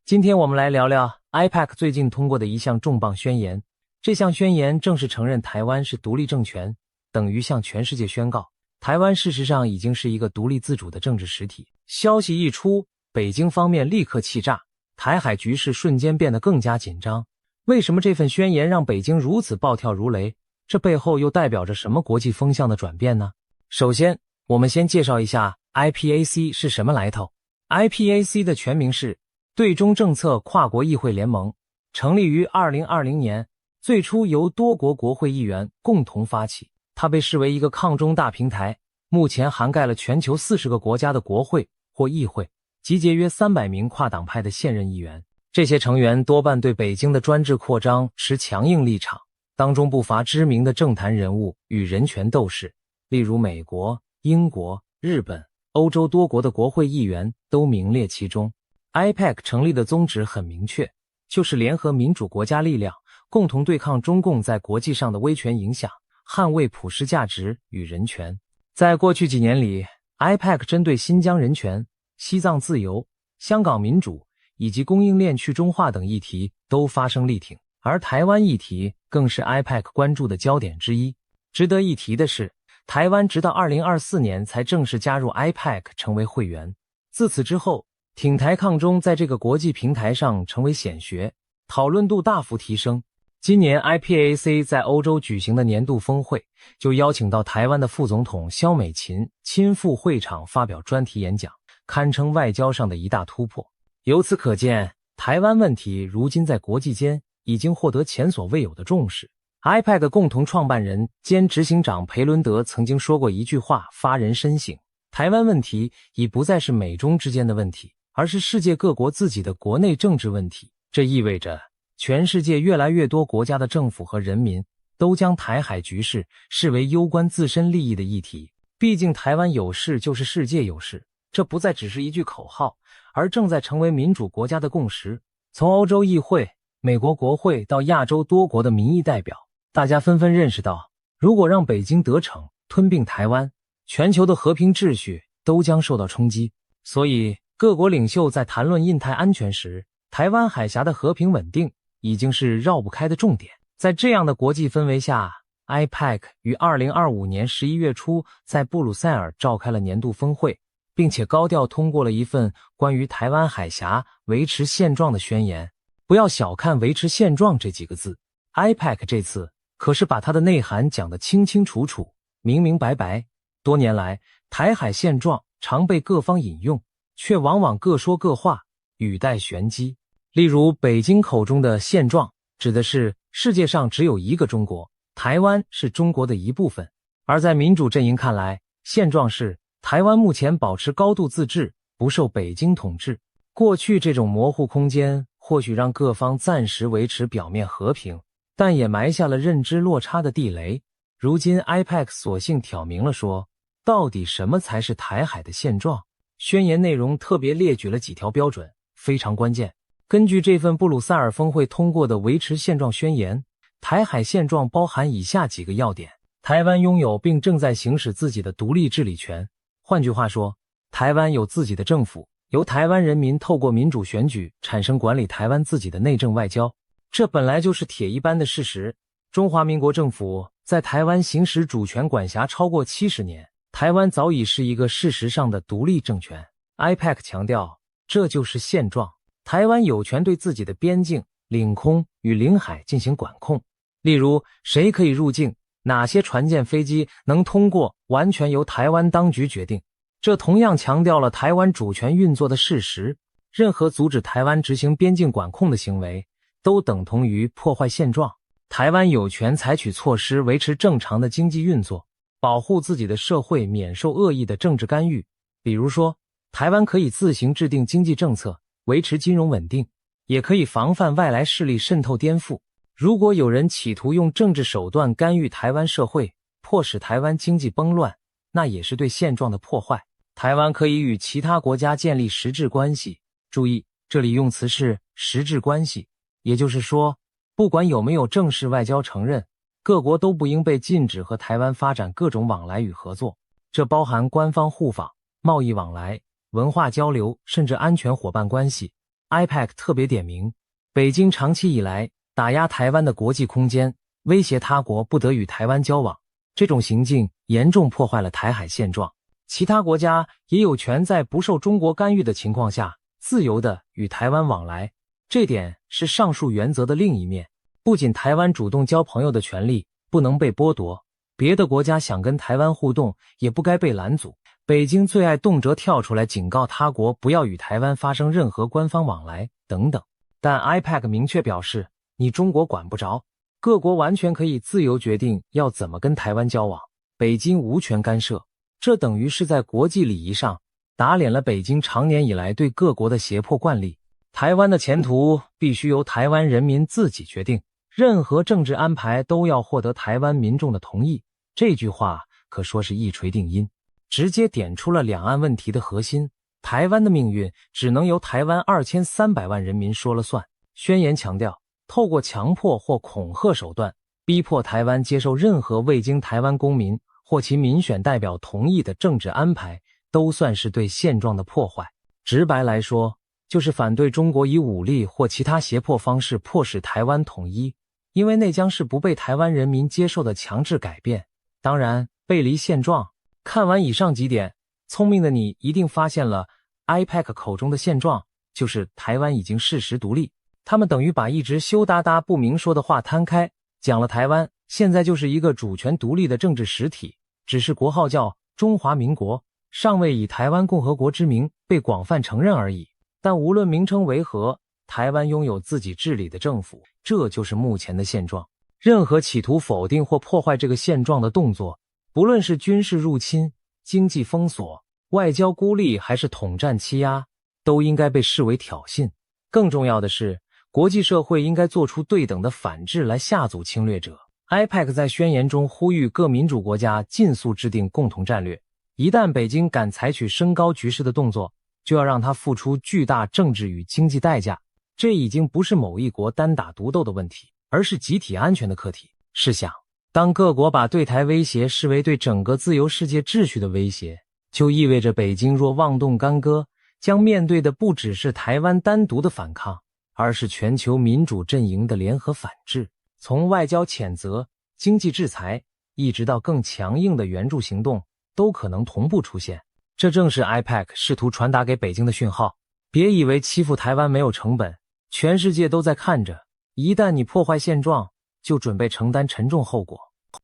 今天我们来聊聊 IPAC 最近通过的一项重磅宣言。这项宣言正式承认台湾是独立政权，等于向全世界宣告，台湾事实上已经是一个独立自主的政治实体。消息一出，北京方面立刻气炸，台海局势瞬间变得更加紧张。为什么这份宣言让北京如此暴跳如雷？这背后又代表着什么国际风向的转变呢？首先，我们先介绍一下 IPAC 是什么来头。IPAC 的全名是对中政策跨国议会联盟，成立于2020年，最初由多国国会议员共同发起。它被视为一个抗中大平台，目前涵盖了全球40个国家的国会或议会，集结约300名跨党派的现任议员。这些成员多半对北京的专制扩张持强硬立场，当中不乏知名的政坛人物与人权斗士，例如美国、英国、日本、欧洲多国的国会议员都名列其中。IPAC 成立的宗旨很明确，就是联合民主国家力量，共同对抗中共在国际上的威权影响，捍卫普世价值与人权。在过去几年里， IPAC 针对新疆人权、西藏自由、香港民主以及供应链去中化等议题都发声力挺，而台湾议题更是 IPAC 关注的焦点之一。值得一提的是，台湾直到2024年才正式加入 IPAC 成为会员。自此之后，挺台抗中在这个国际平台上成为显学，讨论度大幅提升。今年 IPAC 在欧洲举行的年度峰会，就邀请到台湾的副总统萧美琴亲赴会场发表专题演讲，堪称外交上的一大突破。由此可见，台湾问题如今在国际间已经获得前所未有的重视。IPEC 共同创办人兼执行长裴伦德曾经说过一句话，发人深省：台湾问题已不再是美中之间的问题，而是世界各国自己的国内政治问题。这意味着全世界越来越多国家的政府和人民都将台海局势视为攸关自身利益的议题。毕竟台湾有事就是世界有事，这不再只是一句口号，而正在成为民主国家的共识。从欧洲议会、美国国会到亚洲多国的民意代表，大家纷纷认识到，如果让北京得逞吞并台湾，全球的和平秩序都将受到冲击。所以各国领袖在谈论印太安全时，台湾海峡的和平稳定已经是绕不开的重点。在这样的国际氛围下， IPEC 于2025年11月初在布鲁塞尔召开了年度峰会，并且高调通过了一份关于台湾海峡维持现状的宣言。不要小看维持现状这几个字， IPEC 这次可是把它的内涵讲得清清楚楚、明明白白。多年来，台海现状常被各方引用，却往往各说各话，语带玄机。例如北京口中的现状指的是世界上只有一个中国，台湾是中国的一部分。而在民主阵营看来，现状是台湾目前保持高度自治，不受北京统治。过去这种模糊空间或许让各方暂时维持表面和平，但也埋下了认知落差的地雷。如今 IPEC 索性挑明了说，到底什么才是台海的现状？宣言内容特别列举了几条标准，非常关键。根据这份布鲁塞尔峰会通过的维持现状宣言，台海现状包含以下几个要点：台湾拥有并正在行使自己的独立治理权。换句话说，台湾有自己的政府，由台湾人民透过民主选举产生管理台湾自己的内政外交。这本来就是铁一般的事实。中华民国政府在台湾行使主权管辖超过70年，台湾早已是一个事实上的独立政权。IPEC 强调，这就是现状。台湾有权对自己的边境、领空与领海进行管控，例如谁可以入境，哪些船舰飞机能通过，完全由台湾当局决定。这同样强调了台湾主权运作的事实。任何阻止台湾执行边境管控的行为，都等同于破坏现状。台湾有权采取措施维持正常的经济运作，保护自己的社会免受恶意的政治干预。比如说，台湾可以自行制定经济政策，维持金融稳定，也可以防范外来势力渗透颠覆。如果有人企图用政治手段干预台湾社会，迫使台湾经济崩乱，那也是对现状的破坏。台湾可以与其他国家建立实质关系，注意，这里用词是实质关系，也就是说，不管有没有正式外交承认，各国都不应被禁止和台湾发展各种往来与合作，这包含官方互访、贸易往来、文化交流，甚至安全伙伴关系。IPEC 特别点明，北京长期以来打压台湾的国际空间，威胁他国不得与台湾交往，这种行径严重破坏了台海现状。其他国家也有权在不受中国干预的情况下，自由地与台湾往来，这点是上述原则的另一面。不仅台湾主动交朋友的权利不能被剥夺，别的国家想跟台湾互动也不该被拦阻。北京最爱动辄跳出来警告他国不要与台湾发生任何官方往来等等。但 IPEC 明确表示，你中国管不着，各国完全可以自由决定要怎么跟台湾交往，北京无权干涉。这等于是在国际礼仪上打脸了北京长年以来对各国的胁迫惯例。台湾的前途必须由台湾人民自己决定，任何政治安排都要获得台湾民众的同意。这句话可说是一锤定音，直接点出了两岸问题的核心。台湾的命运只能由台湾2300万人民说了算。宣言强调，透过强迫或恐吓手段，逼迫台湾接受任何未经台湾公民或其民选代表同意的政治安排，都算是对现状的破坏。直白来说，就是反对中国以武力或其他胁迫方式迫使台湾统一，因为那将是不被台湾人民接受的强制改变。当然，背离现状。看完以上几点，聪明的你一定发现了 IPEC 口中的现状就是台湾已经事实独立。他们等于把一直羞答答不明说的话摊开，讲了台湾现在就是一个主权独立的政治实体，只是国号叫中华民国，尚未以台湾共和国之名被广泛承认而已。但无论名称为何，台湾拥有自己治理的政府，这就是目前的现状。任何企图否定或破坏这个现状的动作，不论是军事入侵、经济封锁、外交孤立还是统战欺压，都应该被视为挑衅。更重要的是，国际社会应该做出对等的反制来吓阻侵略者。IPEC 在宣言中呼吁各民主国家尽速制定共同战略，一旦北京敢采取升高局势的动作，就要让它付出巨大政治与经济代价。这已经不是某一国单打独斗的问题，而是集体安全的课题。试想，当各国把对台威胁视为对整个自由世界秩序的威胁，就意味着北京若妄动干戈，将面对的不只是台湾单独的反抗，而是全球民主阵营的联合反制。从外交谴责、经济制裁，一直到更强硬的援助行动，都可能同步出现。这正是 IPEC 试图传达给北京的讯号。别以为欺负台湾没有成本，全世界都在看着，一旦你破坏现状，就准备承担沉重后果。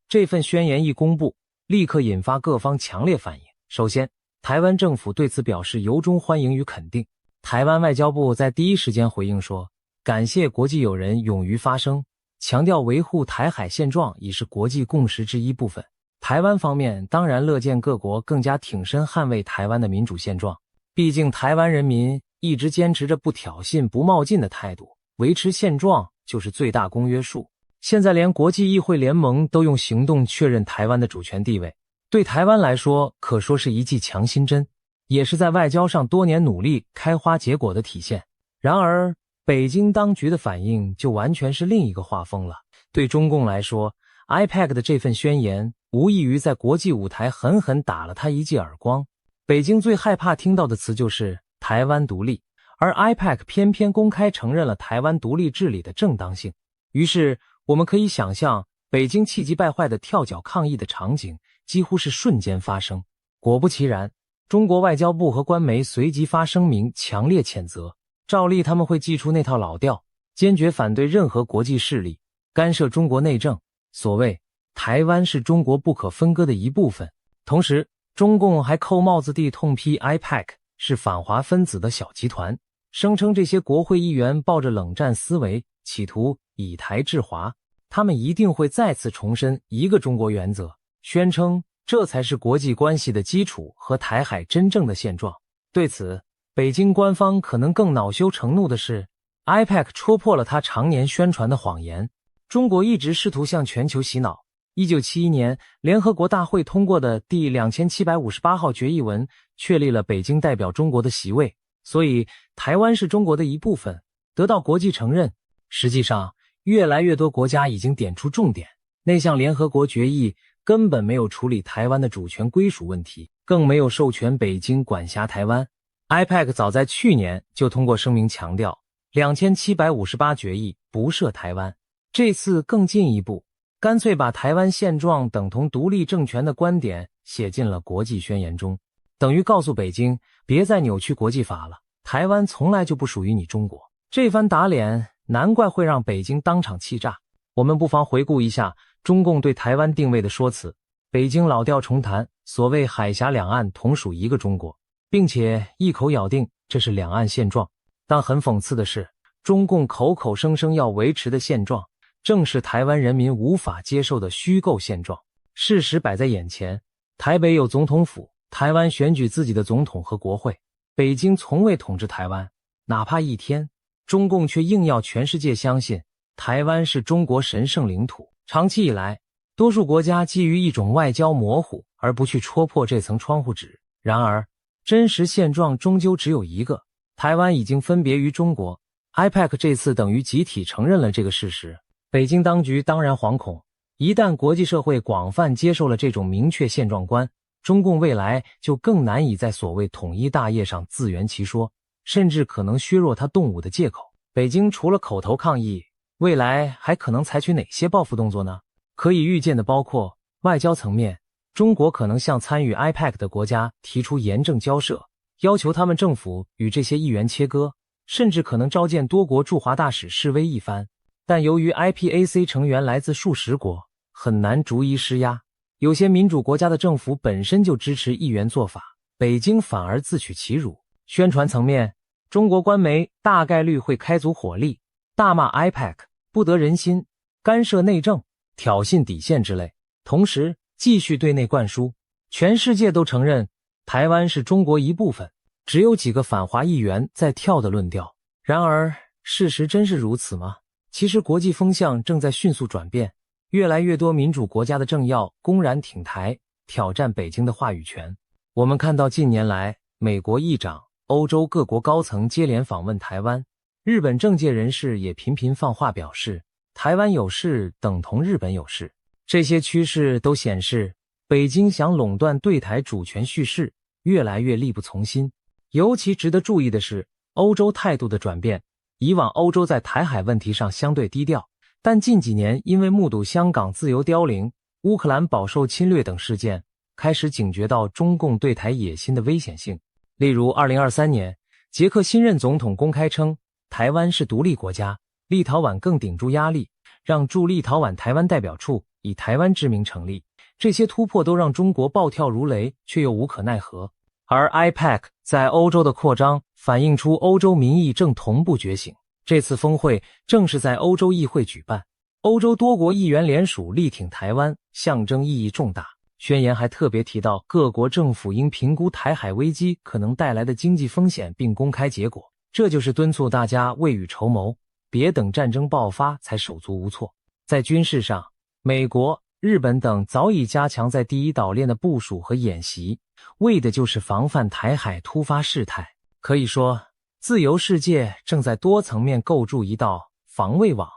这份宣言一公布，立刻引发各方强烈反应。首先，台湾政府对此表示由衷欢迎与肯定。台湾外交部在第一时间回应说，感谢国际友人勇于发声，强调维护台海现状已是国际共识之一部分。台湾方面当然乐见各国更加挺身捍卫台湾的民主现状，毕竟台湾人民一直坚持着不挑衅、不冒进的态度，维持现状就是最大公约数。现在连国际议会联盟都用行动确认台湾的主权地位，对台湾来说可说是一剂强心针，也是在外交上多年努力开花结果的体现。然而，北京当局的反应就完全是另一个画风了。对中共来说， IPEC 的这份宣言无异于在国际舞台狠狠打了他一记耳光。北京最害怕听到的词就是台湾独立，而 IPEC 偏偏公开承认了台湾独立治理的正当性。于是我们可以想象，北京气急败坏的跳脚抗议的场景几乎是瞬间发生。果不其然，中国外交部和官媒随即发声明强烈谴责，照例他们会祭出那套老调，坚决反对任何国际势力干涉中国内政，所谓台湾是中国不可分割的一部分。同时，中共还扣帽子地痛批 IPEC 是反华分子的小集团，声称这些国会议员抱着冷战思维，企图以台制华，他们一定会再次重申一个中国原则，宣称这才是国际关系的基础和台海真正的现状。对此，北京官方可能更恼羞成怒的是， IPEC 戳破了他常年宣传的谎言。中国一直试图向全球洗脑。1971年，联合国大会通过的第2758号决议文确立了北京代表中国的席位，所以台湾是中国的一部分，得到国际承认。实际上，越来越多国家已经点出重点，那项联合国决议根本没有处理台湾的主权归属问题，更没有授权北京管辖台湾。IPEC 早在去年就通过声明强调2758决议不涉台湾，这次更进一步，干脆把台湾现状等同独立政权的观点写进了国际宣言中，等于告诉北京别再扭曲国际法了，台湾从来就不属于你中国。这番打脸难怪会让北京当场气炸。我们不妨回顾一下中共对台湾定位的说辞。北京老调重弹，所谓海峡两岸同属一个中国，并且一口咬定这是两岸现状。但很讽刺的是，中共口口声声要维持的现状，正是台湾人民无法接受的虚构现状。事实摆在眼前，台北有总统府，台湾选举自己的总统和国会，北京从未统治台湾，哪怕一天，中共却硬要全世界相信台湾是中国神圣领土。长期以来，多数国家基于一种外交模糊而不去戳破这层窗户纸。然而，真实现状终究只有一个，台湾已经分别于中国。IPEC 这次等于集体承认了这个事实。北京当局当然惶恐，一旦国际社会广泛接受了这种明确现状观，中共未来就更难以在所谓统一大业上自圆其说，甚至可能削弱他动武的借口。北京除了口头抗议，未来还可能采取哪些报复动作呢？可以预见的包括外交层面，中国可能向参与 IPEC 的国家提出严正交涉，要求他们政府与这些议员切割，甚至可能召见多国驻华大使示威一番。但由于 IPAC 成员来自数十国，很难逐一施压。有些民主国家的政府本身就支持议员做法，北京反而自取其辱。宣传层面，中国官媒大概率会开足火力，大骂 IPEC 不得人心，干涉内政、挑衅底线之类，同时继续对内灌输全世界都承认台湾是中国一部分，只有几个反华议员在跳的论调。然而事实真是如此吗？其实国际风向正在迅速转变，越来越多民主国家的政要公然挺台，挑战北京的话语权。我们看到近年来美国议长、欧洲各国高层接连访问台湾，日本政界人士也频频放话表示台湾有事等同日本有事。这些趋势都显示北京想垄断对台主权叙事越来越力不从心。尤其值得注意的是欧洲态度的转变。以往欧洲在台海问题上相对低调，但近几年因为目睹香港自由凋零、乌克兰饱受侵略等事件，开始警觉到中共对台野心的危险性。例如2023年，捷克新任总统公开称台湾是独立国家，立陶宛更顶住压力，让驻立陶宛台湾代表处以台湾之名成立。这些突破都让中国暴跳如雷，却又无可奈何。而 IPEC 在欧洲的扩张反映出欧洲民意正同步觉醒。这次峰会正是在欧洲议会举办，欧洲多国议员联署力挺台湾，象征意义重大。宣言还特别提到各国政府应评估台海危机可能带来的经济风险并公开结果，这就是敦促大家未雨绸缪，别等战争爆发才手足无措。在军事上，美国、日本等早已加强在第一岛链的部署和演习，为的就是防范台海突发事态。可以说，自由世界正在多层面构筑一道防卫网，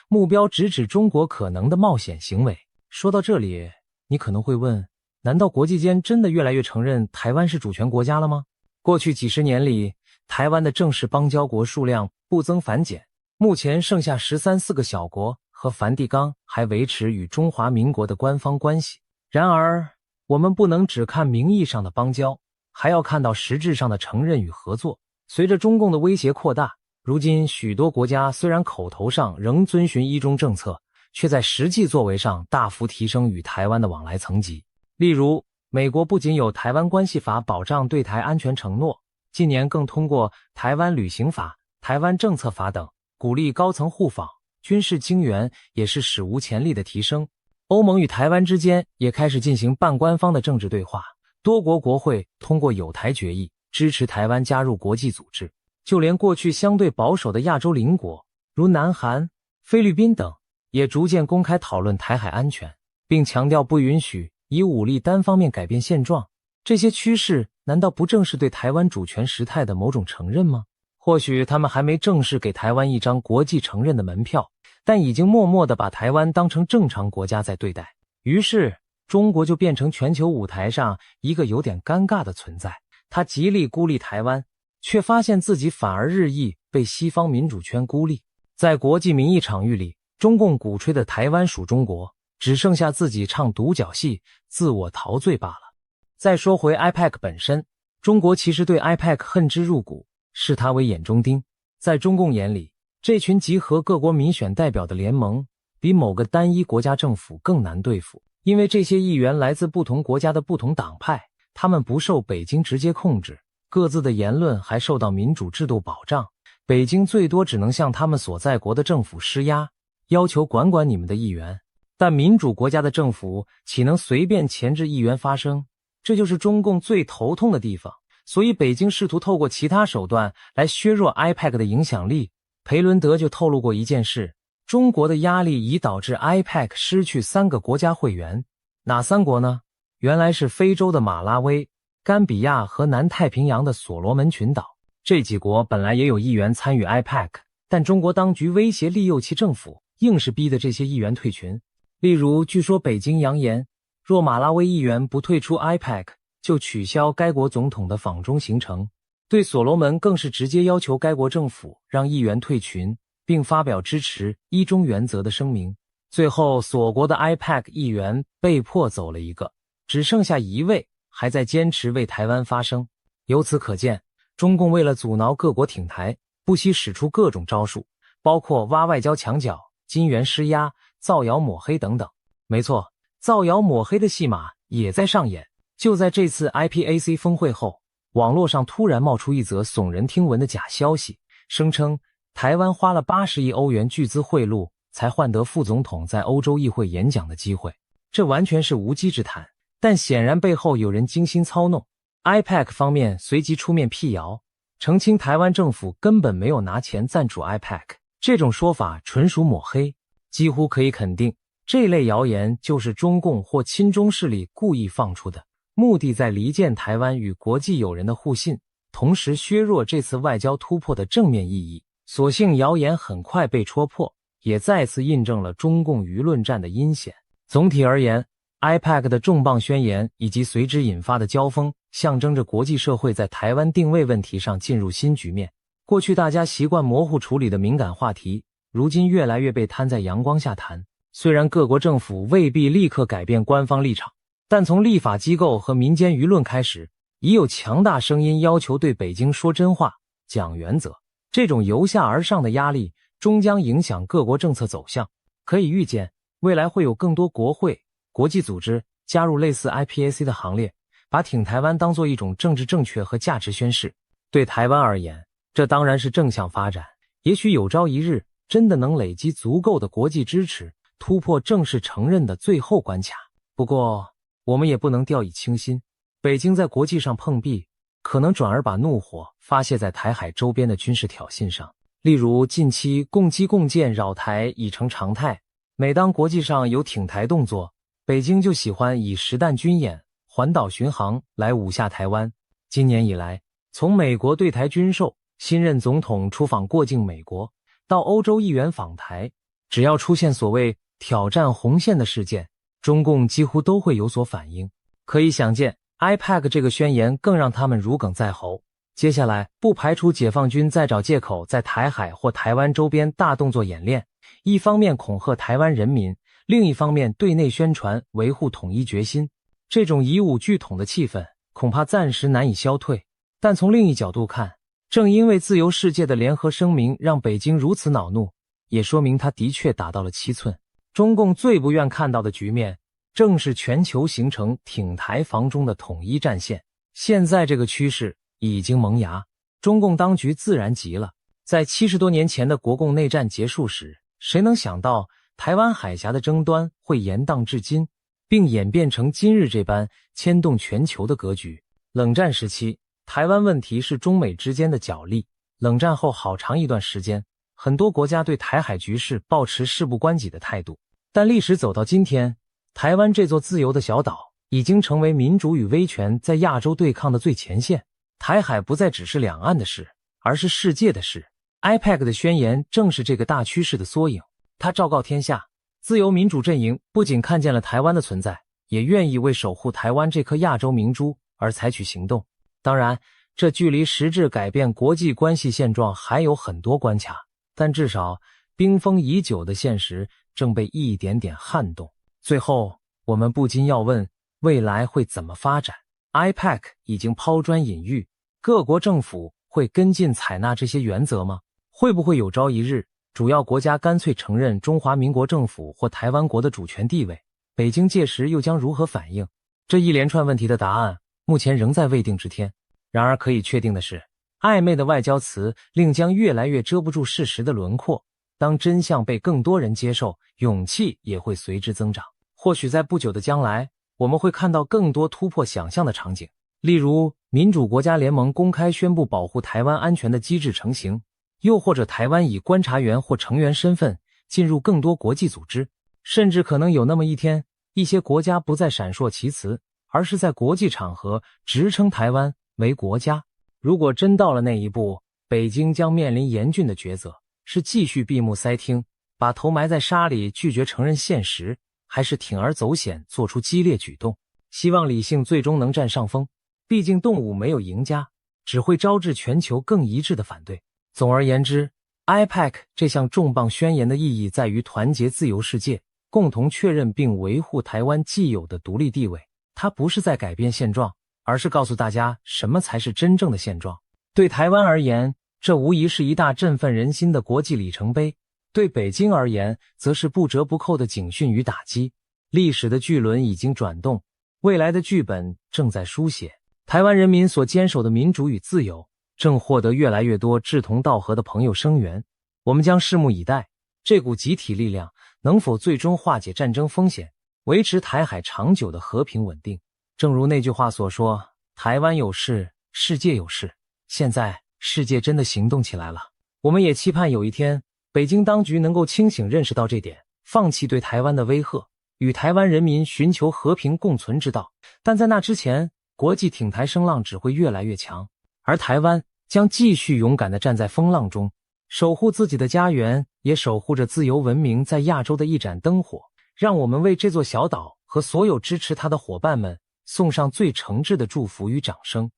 目标直指中国可能的冒险行为。说到这里，你可能会问，难道国际间真的越来越承认台湾是主权国家了吗？过去几十年里，台湾的正式邦交国数量不增反减，目前剩下13-14个小国，和梵蒂冈还维持与中华民国的官方关系。然而，我们不能只看名义上的邦交，还要看到实质上的承认与合作。随着中共的威胁扩大，如今许多国家虽然口头上仍遵循一中政策，却在实际作为上大幅提升与台湾的往来层级。例如，美国不仅有台湾关系法保障对台安全承诺，近年更通过台湾旅行法、台湾政策法等，鼓励高层互访，军事经援也是史无前例的提升。欧盟与台湾之间也开始进行半官方的政治对话，多国国会通过友台决议支持台湾加入国际组织。就连过去相对保守的亚洲邻国，如南韩、菲律宾等，也逐渐公开讨论台海安全，并强调不允许以武力单方面改变现状。这些趋势难道不正是对台湾主权时态的某种承认吗？或许他们还没正式给台湾一张国际承认的门票，但已经默默地把台湾当成正常国家在对待。于是中国就变成全球舞台上一个有点尴尬的存在。他极力孤立台湾，却发现自己反而日益被西方民主圈孤立。在国际民意场域里，中共鼓吹的台湾属中国，只剩下自己唱独角戏，自我陶醉罢了。再说回 IPEC 本身，中国其实对 IPEC 恨之入骨，视它为眼中钉。在中共眼里，这群集合各国民选代表的联盟，比某个单一国家政府更难对付，因为这些议员来自不同国家的不同党派，他们不受北京直接控制，各自的言论还受到民主制度保障，北京最多只能向他们所在国的政府施压，要求管管你们的议员。但民主国家的政府岂能随便钳制议员发声？这就是中共最头痛的地方。所以北京试图透过其他手段来削弱 IPEC 的影响力。裴伦德就透露过一件事，中国的压力已导致 IPEC 失去3个国家会员。哪3国呢？原来是非洲的马拉维、甘比亚和南太平洋的所罗门群岛。这几国本来也有议员参与 IPEC， 但中国当局威胁利诱其政府，硬是逼得这些议员退群。例如，据说北京扬言，若马拉维议员不退出 IPEC， 就取消该国总统的访中行程。对所罗门更是直接要求该国政府让议员退群，并发表支持一中原则的声明。最后，所国的 IPEC 议员被迫走了一个，只剩下1位还在坚持为台湾发声。由此可见，中共为了阻挠各国挺台，不惜使出各种招数，包括挖外交墙角、金援施压、造谣抹黑等等。没错，造谣抹黑的戏码也在上演。就在这次 IPAC 峰会后，网络上突然冒出一则耸人听闻的假消息，声称台湾花了80亿欧元巨资贿赂才换得副总统在欧洲议会演讲的机会，这完全是无稽之谈。但显然背后有人精心操弄。IPAC 方面随即出面辟谣，澄清台湾政府根本没有拿钱赞助 IPAC， 这种说法纯属抹黑。几乎可以肯定，这类谣言就是中共或亲中势力故意放出的，目的在离间台湾与国际友人的互信，同时削弱这次外交突破的正面意义。所幸谣言很快被戳破，也再次印证了中共舆论战的阴险。总体而言， IPAC 的重磅宣言以及随之引发的交锋，象征着国际社会在台湾定位问题上进入新局面。过去大家习惯模糊处理的敏感话题，如今越来越被摊在阳光下谈。虽然各国政府未必立刻改变官方立场，但从立法机构和民间舆论开始，已有强大声音要求对北京说真话、讲原则。这种由下而上的压力终将影响各国政策走向。可以预见，未来会有更多国会、国际组织加入类似 IPAC 的行列，把挺台湾当作一种政治正确和价值宣示。对台湾而言，这当然是正向发展，也许有朝一日真的能累积足够的国际支持，突破正式承认的最后关卡。不过，我们也不能掉以轻心，北京在国际上碰壁，可能转而把怒火发泄在台海周边的军事挑衅上。例如，近期共机共建扰台已成常态，每当国际上有挺台动作，北京就喜欢以实弹军演、环岛巡航来武吓台湾。今年以来，从美国对台军售、新任总统出访过境美国，到欧洲议员访台，只要出现所谓挑战红线的事件，中共几乎都会有所反应。可以想见， IPAC 这个宣言更让他们如鲠在喉。接下来不排除解放军再找借口在台海或台湾周边大动作演练，一方面恐吓台湾人民，另一方面对内宣传维护统一决心。这种以武拒统的气氛恐怕暂时难以消退。但从另一角度看，正因为自由世界的联合声明让北京如此恼怒，也说明他的确达到了7寸。中共最不愿看到的局面，正是全球形成挺台防中的统一战线。现在这个趋势已经萌芽，中共当局自然急了。在70多年前的国共内战结束时，谁能想到台湾海峡的争端会延宕至今，并演变成今日这般牵动全球的格局。冷战时期，台湾问题是中美之间的角力。冷战后好长一段时间，很多国家对台海局势抱持事不关己的态度。但历史走到今天，台湾这座自由的小岛已经成为民主与威权在亚洲对抗的最前线。台海不再只是两岸的事，而是世界的事。IPAC 的宣言正是这个大趋势的缩影。它昭告天下，自由民主阵营不仅看见了台湾的存在，也愿意为守护台湾这颗亚洲明珠而采取行动。当然，这距离实质改变国际关系现状还有很多关卡，但至少冰封已久的现实正被一点点撼动。最后，我们不禁要问，未来会怎么发展？ IPAC 已经抛砖引玉，各国政府会跟进采纳这些原则吗？会不会有朝一日，主要国家干脆承认中华民国政府或台湾国的主权地位？北京届时又将如何反应？这一连串问题的答案目前仍在未定之天。然而可以确定的是，暧昧的外交词令将越来越遮不住事实的轮廓。当真相被更多人接受，勇气也会随之增长。或许在不久的将来，我们会看到更多突破想象的场景，例如民主国家联盟公开宣布保护台湾安全的机制成型，又或者台湾以观察员或成员身份进入更多国际组织，甚至可能有那么一天，一些国家不再闪烁其词，而是在国际场合直称台湾为国家。如果真到了那一步，北京将面临严峻的抉择，是继续闭目塞听，把头埋在沙里拒绝承认现实，还是铤而走险做出激烈举动？希望理性最终能占上风，毕竟动武没有赢家，只会招致全球更一致的反对。总而言之， IPAC 这项重磅宣言的意义在于团结自由世界，共同确认并维护台湾既有的独立地位。它不是在改变现状，而是告诉大家什么才是真正的现状。对台湾而言，这无疑是一大振奋人心的国际里程碑；对北京而言，则是不折不扣的警讯与打击。历史的巨轮已经转动，未来的剧本正在书写。台湾人民所坚守的民主与自由，正获得越来越多志同道合的朋友声援。我们将拭目以待，这股集体力量能否最终化解战争风险，维持台海长久的和平稳定？正如那句话所说，台湾有事，世界有事。现在世界真的行动起来了，我们也期盼有一天，北京当局能够清醒认识到这点，放弃对台湾的威吓，与台湾人民寻求和平共存之道。但在那之前，国际挺台声浪只会越来越强，而台湾将继续勇敢地站在风浪中，守护自己的家园，也守护着自由文明在亚洲的一盏灯火。让我们为这座小岛和所有支持它的伙伴们送上最诚挚的祝福与掌声。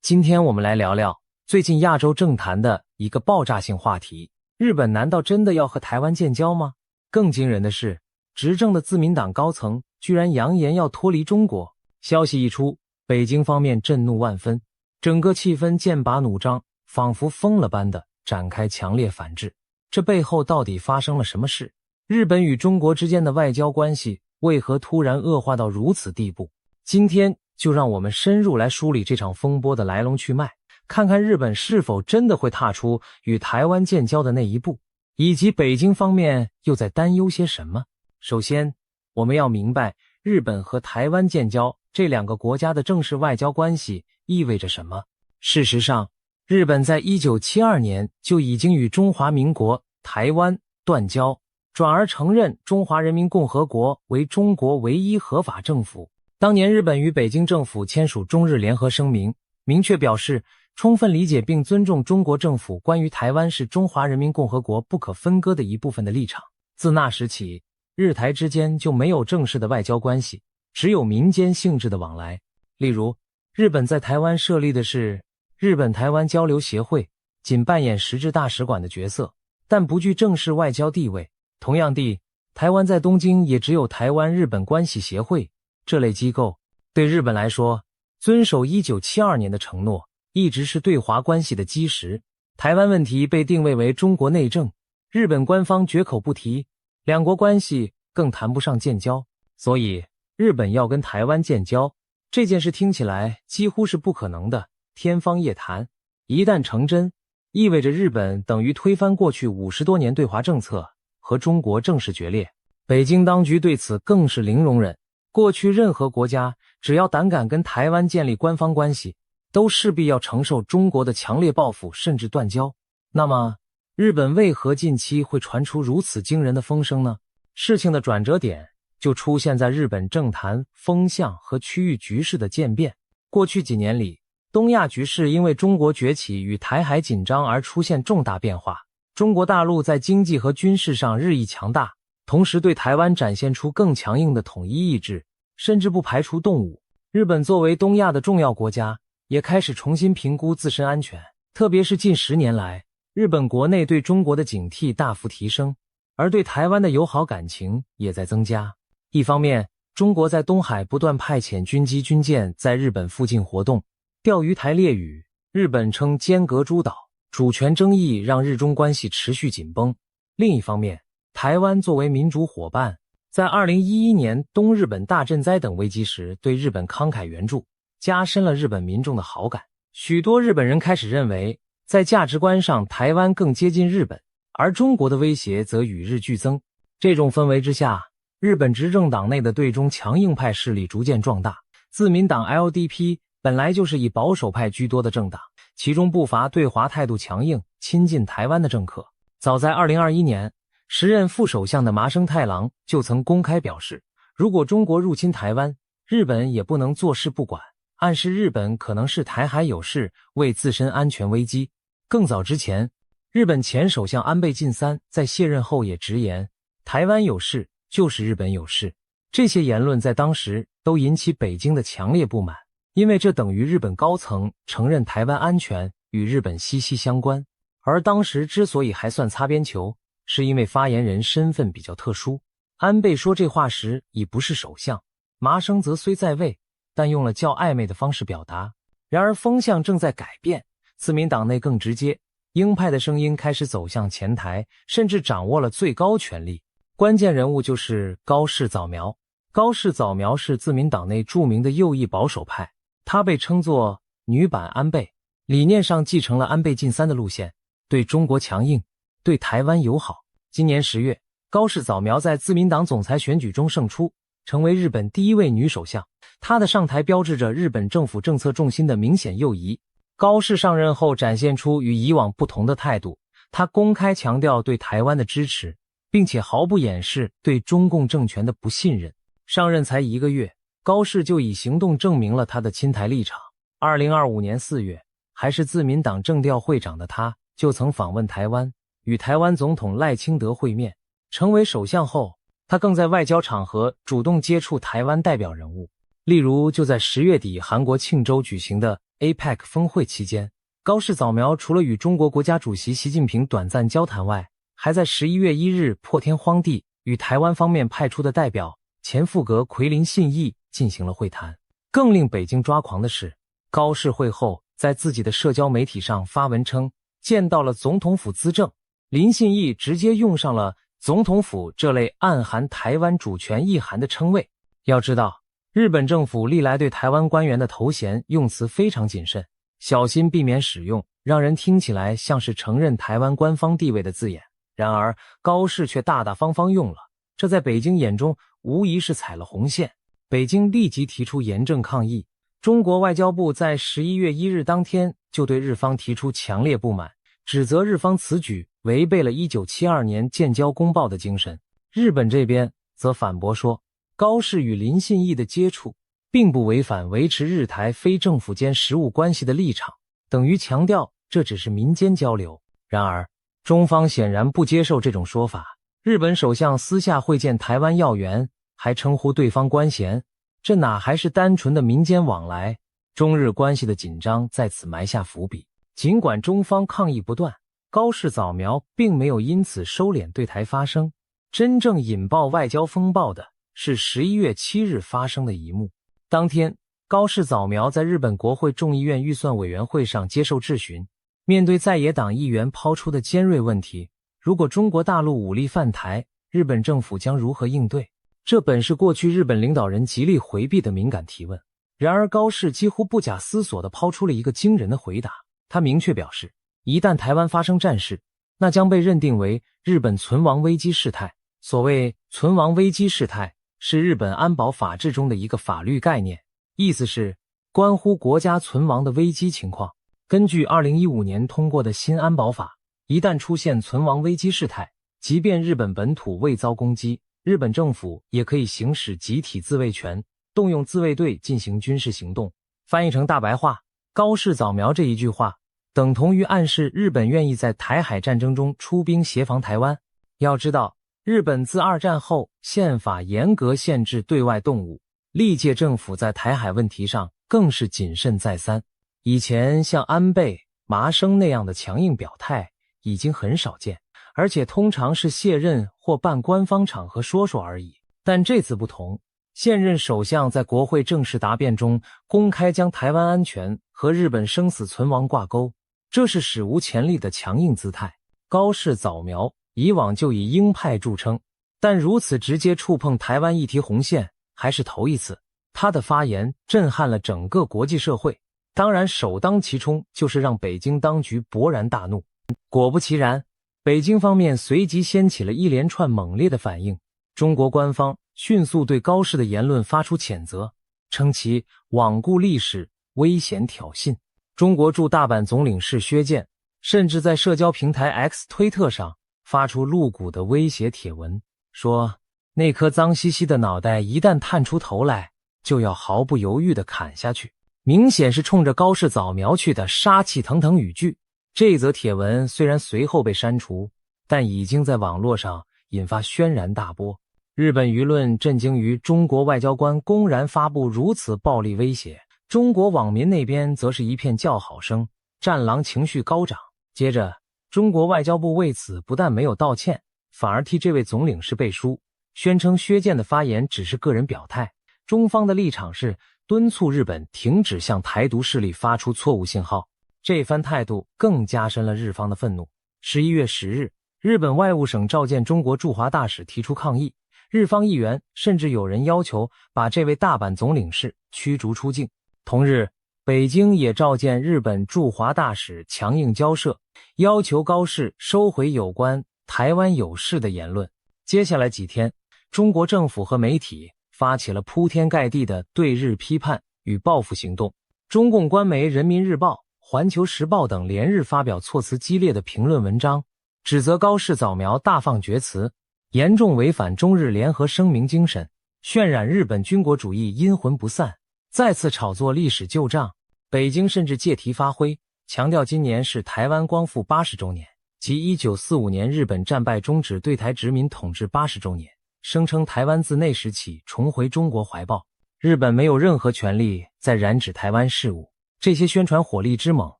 今天我们来聊聊最近亚洲政坛的一个爆炸性话题，日本难道真的要和台湾建交吗？更惊人的是，执政的自民党高层居然扬言要脱离中国。消息一出，北京方面震怒万分，整个气氛剑拔弩张，仿佛疯了般的展开强烈反制。这背后到底发生了什么事？日本与中国之间的外交关系为何突然恶化到如此地步？今天就让我们深入来梳理这场风波的来龙去脉，看看日本是否真的会踏出与台湾建交的那一步，以及北京方面又在担忧些什么。首先，我们要明白日本和台湾建交这两个国家的正式外交关系意味着什么。事实上，日本在1972年就已经与中华民国台湾断交，转而承认中华人民共和国为中国唯一合法政府。当年日本与北京政府签署中日联合声明，明确表示充分理解并尊重中国政府关于台湾是中华人民共和国不可分割的一部分的立场。自那时起，日台之间就没有正式的外交关系，只有民间性质的往来。例如，日本在台湾设立的是日本台湾交流协会，仅扮演实质大使馆的角色，但不具正式外交地位。同样地，台湾在东京也只有台湾日本关系协会这类机构。对日本来说，遵守1972年的承诺一直是对华关系的基石。台湾问题被定位为中国内政，日本官方绝口不提，两国关系更谈不上建交。所以日本要跟台湾建交这件事听起来几乎是不可能的，天方夜谭。一旦成真，意味着日本等于推翻过去50多年对华政策，和中国正式决裂。北京当局对此更是零容忍，过去任何国家只要胆敢跟台湾建立官方关系，都势必要承受中国的强烈报复，甚至断交。那么日本为何近期会传出如此惊人的风声呢？事情的转折点就出现在日本政坛风向和区域局势的渐变。过去几年里，东亚局势因为中国崛起与台海紧张而出现重大变化。中国大陆在经济和军事上日益强大，同时对台湾展现出更强硬的统一意志，甚至不排除动武。日本作为东亚的重要国家，也开始重新评估自身安全，特别是近10年来，日本国内对中国的警惕大幅提升，而对台湾的友好感情也在增加。一方面，中国在东海不断派遣军机军舰在日本附近活动，钓鱼台列屿，日本称尖阁诸岛，主权争议让日中关系持续紧绷。另一方面，台湾作为民主伙伴，在2011年东日本大震灾等危机时对日本慷慨援助，加深了日本民众的好感。许多日本人开始认为，在价值观上台湾更接近日本，而中国的威胁则与日俱增。这种氛围之下，日本执政党内的对中强硬派势力逐渐壮大。自民党 LDP 本来就是以保守派居多的政党，其中不乏对华态度强硬、亲近台湾的政客。早在2021年，时任副首相的麻生太郎就曾公开表示，如果中国入侵台湾，日本也不能坐视不管，暗示日本可能是台海有事，为自身安全危机。更早之前，日本前首相安倍晋三在卸任后也直言，台湾有事就是日本有事。这些言论在当时都引起北京的强烈不满，因为这等于日本高层承认台湾安全与日本息息相关。而当时之所以还算擦边球，是因为发言人身份比较特殊。安倍说这话时已不是首相，麻生则虽在位，但用了较暧昧的方式表达。然而风向正在改变，自民党内更直接，鹰派的声音开始走向前台，甚至掌握了最高权力。关键人物就是高市早苗。高市早苗是自民党内著名的右翼保守派，他被称作女版安倍，理念上继承了安倍晋三的路线，对中国强硬，对台湾友好。今年10月，高市早苗在自民党总裁选举中胜出，成为日本第一位女首相。她的上台标志着日本政府政策重心的明显右移。高市上任后展现出与以往不同的态度，她公开强调对台湾的支持，并且毫不掩饰对中共政权的不信任。上任才1个月，高市就以行动证明了她的亲台立场。2025年4月，还是自民党政调会长的她，就曾访问台湾，与台湾总统赖清德会面。成为首相后，她更在外交场合主动接触台湾代表人物。例如，就在10月底韩国庆州举行的 APEC 峰会期间，高市早苗除了与中国国家主席习近平短暂交谈外，还在11月1日破天荒地与台湾方面派出的代表前副阁揆林信义进行了会谈。更令北京抓狂的是，高市会后在自己的社交媒体上发文称见到了总统府资政，林信义直接用上了总统府这类暗含台湾主权意涵的称谓。要知道，日本政府历来对台湾官员的头衔用词非常谨慎，小心避免使用让人听起来像是承认台湾官方地位的字眼。然而高市却大大方方用了，这在北京眼中无疑是踩了红线。北京立即提出严正抗议。中国外交部在11月1日当天就对日方提出强烈不满，指责日方此举违背了1972年建交公报的精神。日本这边则反驳说，高市与林信义的接触并不违反维持日台非政府间实务关系的立场，等于强调这只是民间交流。然而中方显然不接受这种说法，日本首相私下会见台湾要员，还称呼对方官衔，这哪还是单纯的民间往来？中日关系的紧张在此埋下伏笔。尽管中方抗议不断，高市早苗并没有因此收敛对台发声。真正引爆外交风暴的是11月7日发生的一幕。当天，高市早苗在日本国会众议院预算委员会上接受质询，面对在野党议员抛出的尖锐问题，如果中国大陆武力犯台，日本政府将如何应对？这本是过去日本领导人极力回避的敏感提问。然而高市几乎不假思索地抛出了一个惊人的回答。他明确表示，一旦台湾发生战事，那将被认定为日本存亡危机事态。所谓存亡危机事态，是日本安保法制中的一个法律概念，意思是关乎国家存亡的危机情况。根据2015年通过的新安保法，一旦出现存亡危机事态，即便日本本土未遭攻击，日本政府也可以行使集体自卫权，动用自卫队进行军事行动。翻译成大白话，高市早苗这一句话等同于暗示日本愿意在台海战争中出兵协防台湾。要知道，日本自二战后宪法严格限制对外动武，历届政府在台海问题上更是谨慎再三。以前像安倍、麻生那样的强硬表态已经很少见，而且通常是卸任或办官方场合说说而已。但这次不同，现任首相在国会正式答辩中公开将台湾安全和日本生死存亡挂钩，这是史无前例的强硬姿态。高市早苗以往就以鹰派著称，但如此直接触碰台湾议题红线还是头一次。他的发言震撼了整个国际社会，当然首当其冲就是让北京当局勃然大怒。果不其然，北京方面随即掀起了一连串猛烈的反应。中国官方迅速对高市的言论发出谴责，称其罔顾历史、危险挑衅。中国驻大阪总领事薛健甚至在社交平台 X 推特上发出露骨的威胁帖文，说那颗脏兮兮的脑袋一旦探出头来，就要毫不犹豫地砍下去，明显是冲着高市早苗去的杀气腾腾语句。这则帖文虽然随后被删除，但已经在网络上引发轩然大波。日本舆论震惊于中国外交官公然发布如此暴力威胁，中国网民那边则是一片叫好声，战狼情绪高涨。接着，中国外交部为此不但没有道歉，反而替这位总领事背书，宣称薛健的发言只是个人表态，中方的立场是敦促日本停止向台独势力发出错误信号。这番态度更加深了日方的愤怒。11月10日，日本外务省召见中国驻华大使提出抗议，日方议员甚至有人要求把这位大阪总领事驱逐出境。同日，北京也召见日本驻华大使强硬交涉，要求高市收回有关台湾有事的言论。接下来几天，中国政府和媒体发起了铺天盖地的对日批判与报复行动。中共官媒《人民日报》、《环球时报》等连日发表措辞激烈的评论文章，指责高市早苗大放厥词，严重违反中日联合声明精神，渲染日本军国主义阴魂不散，再次炒作历史旧账。北京甚至借题发挥，强调今年是台湾光复80周年，即1945年日本战败终止对台殖民统治80周年，声称台湾自那时起重回中国怀抱，日本没有任何权利再染指台湾事务。这些宣传火力之猛，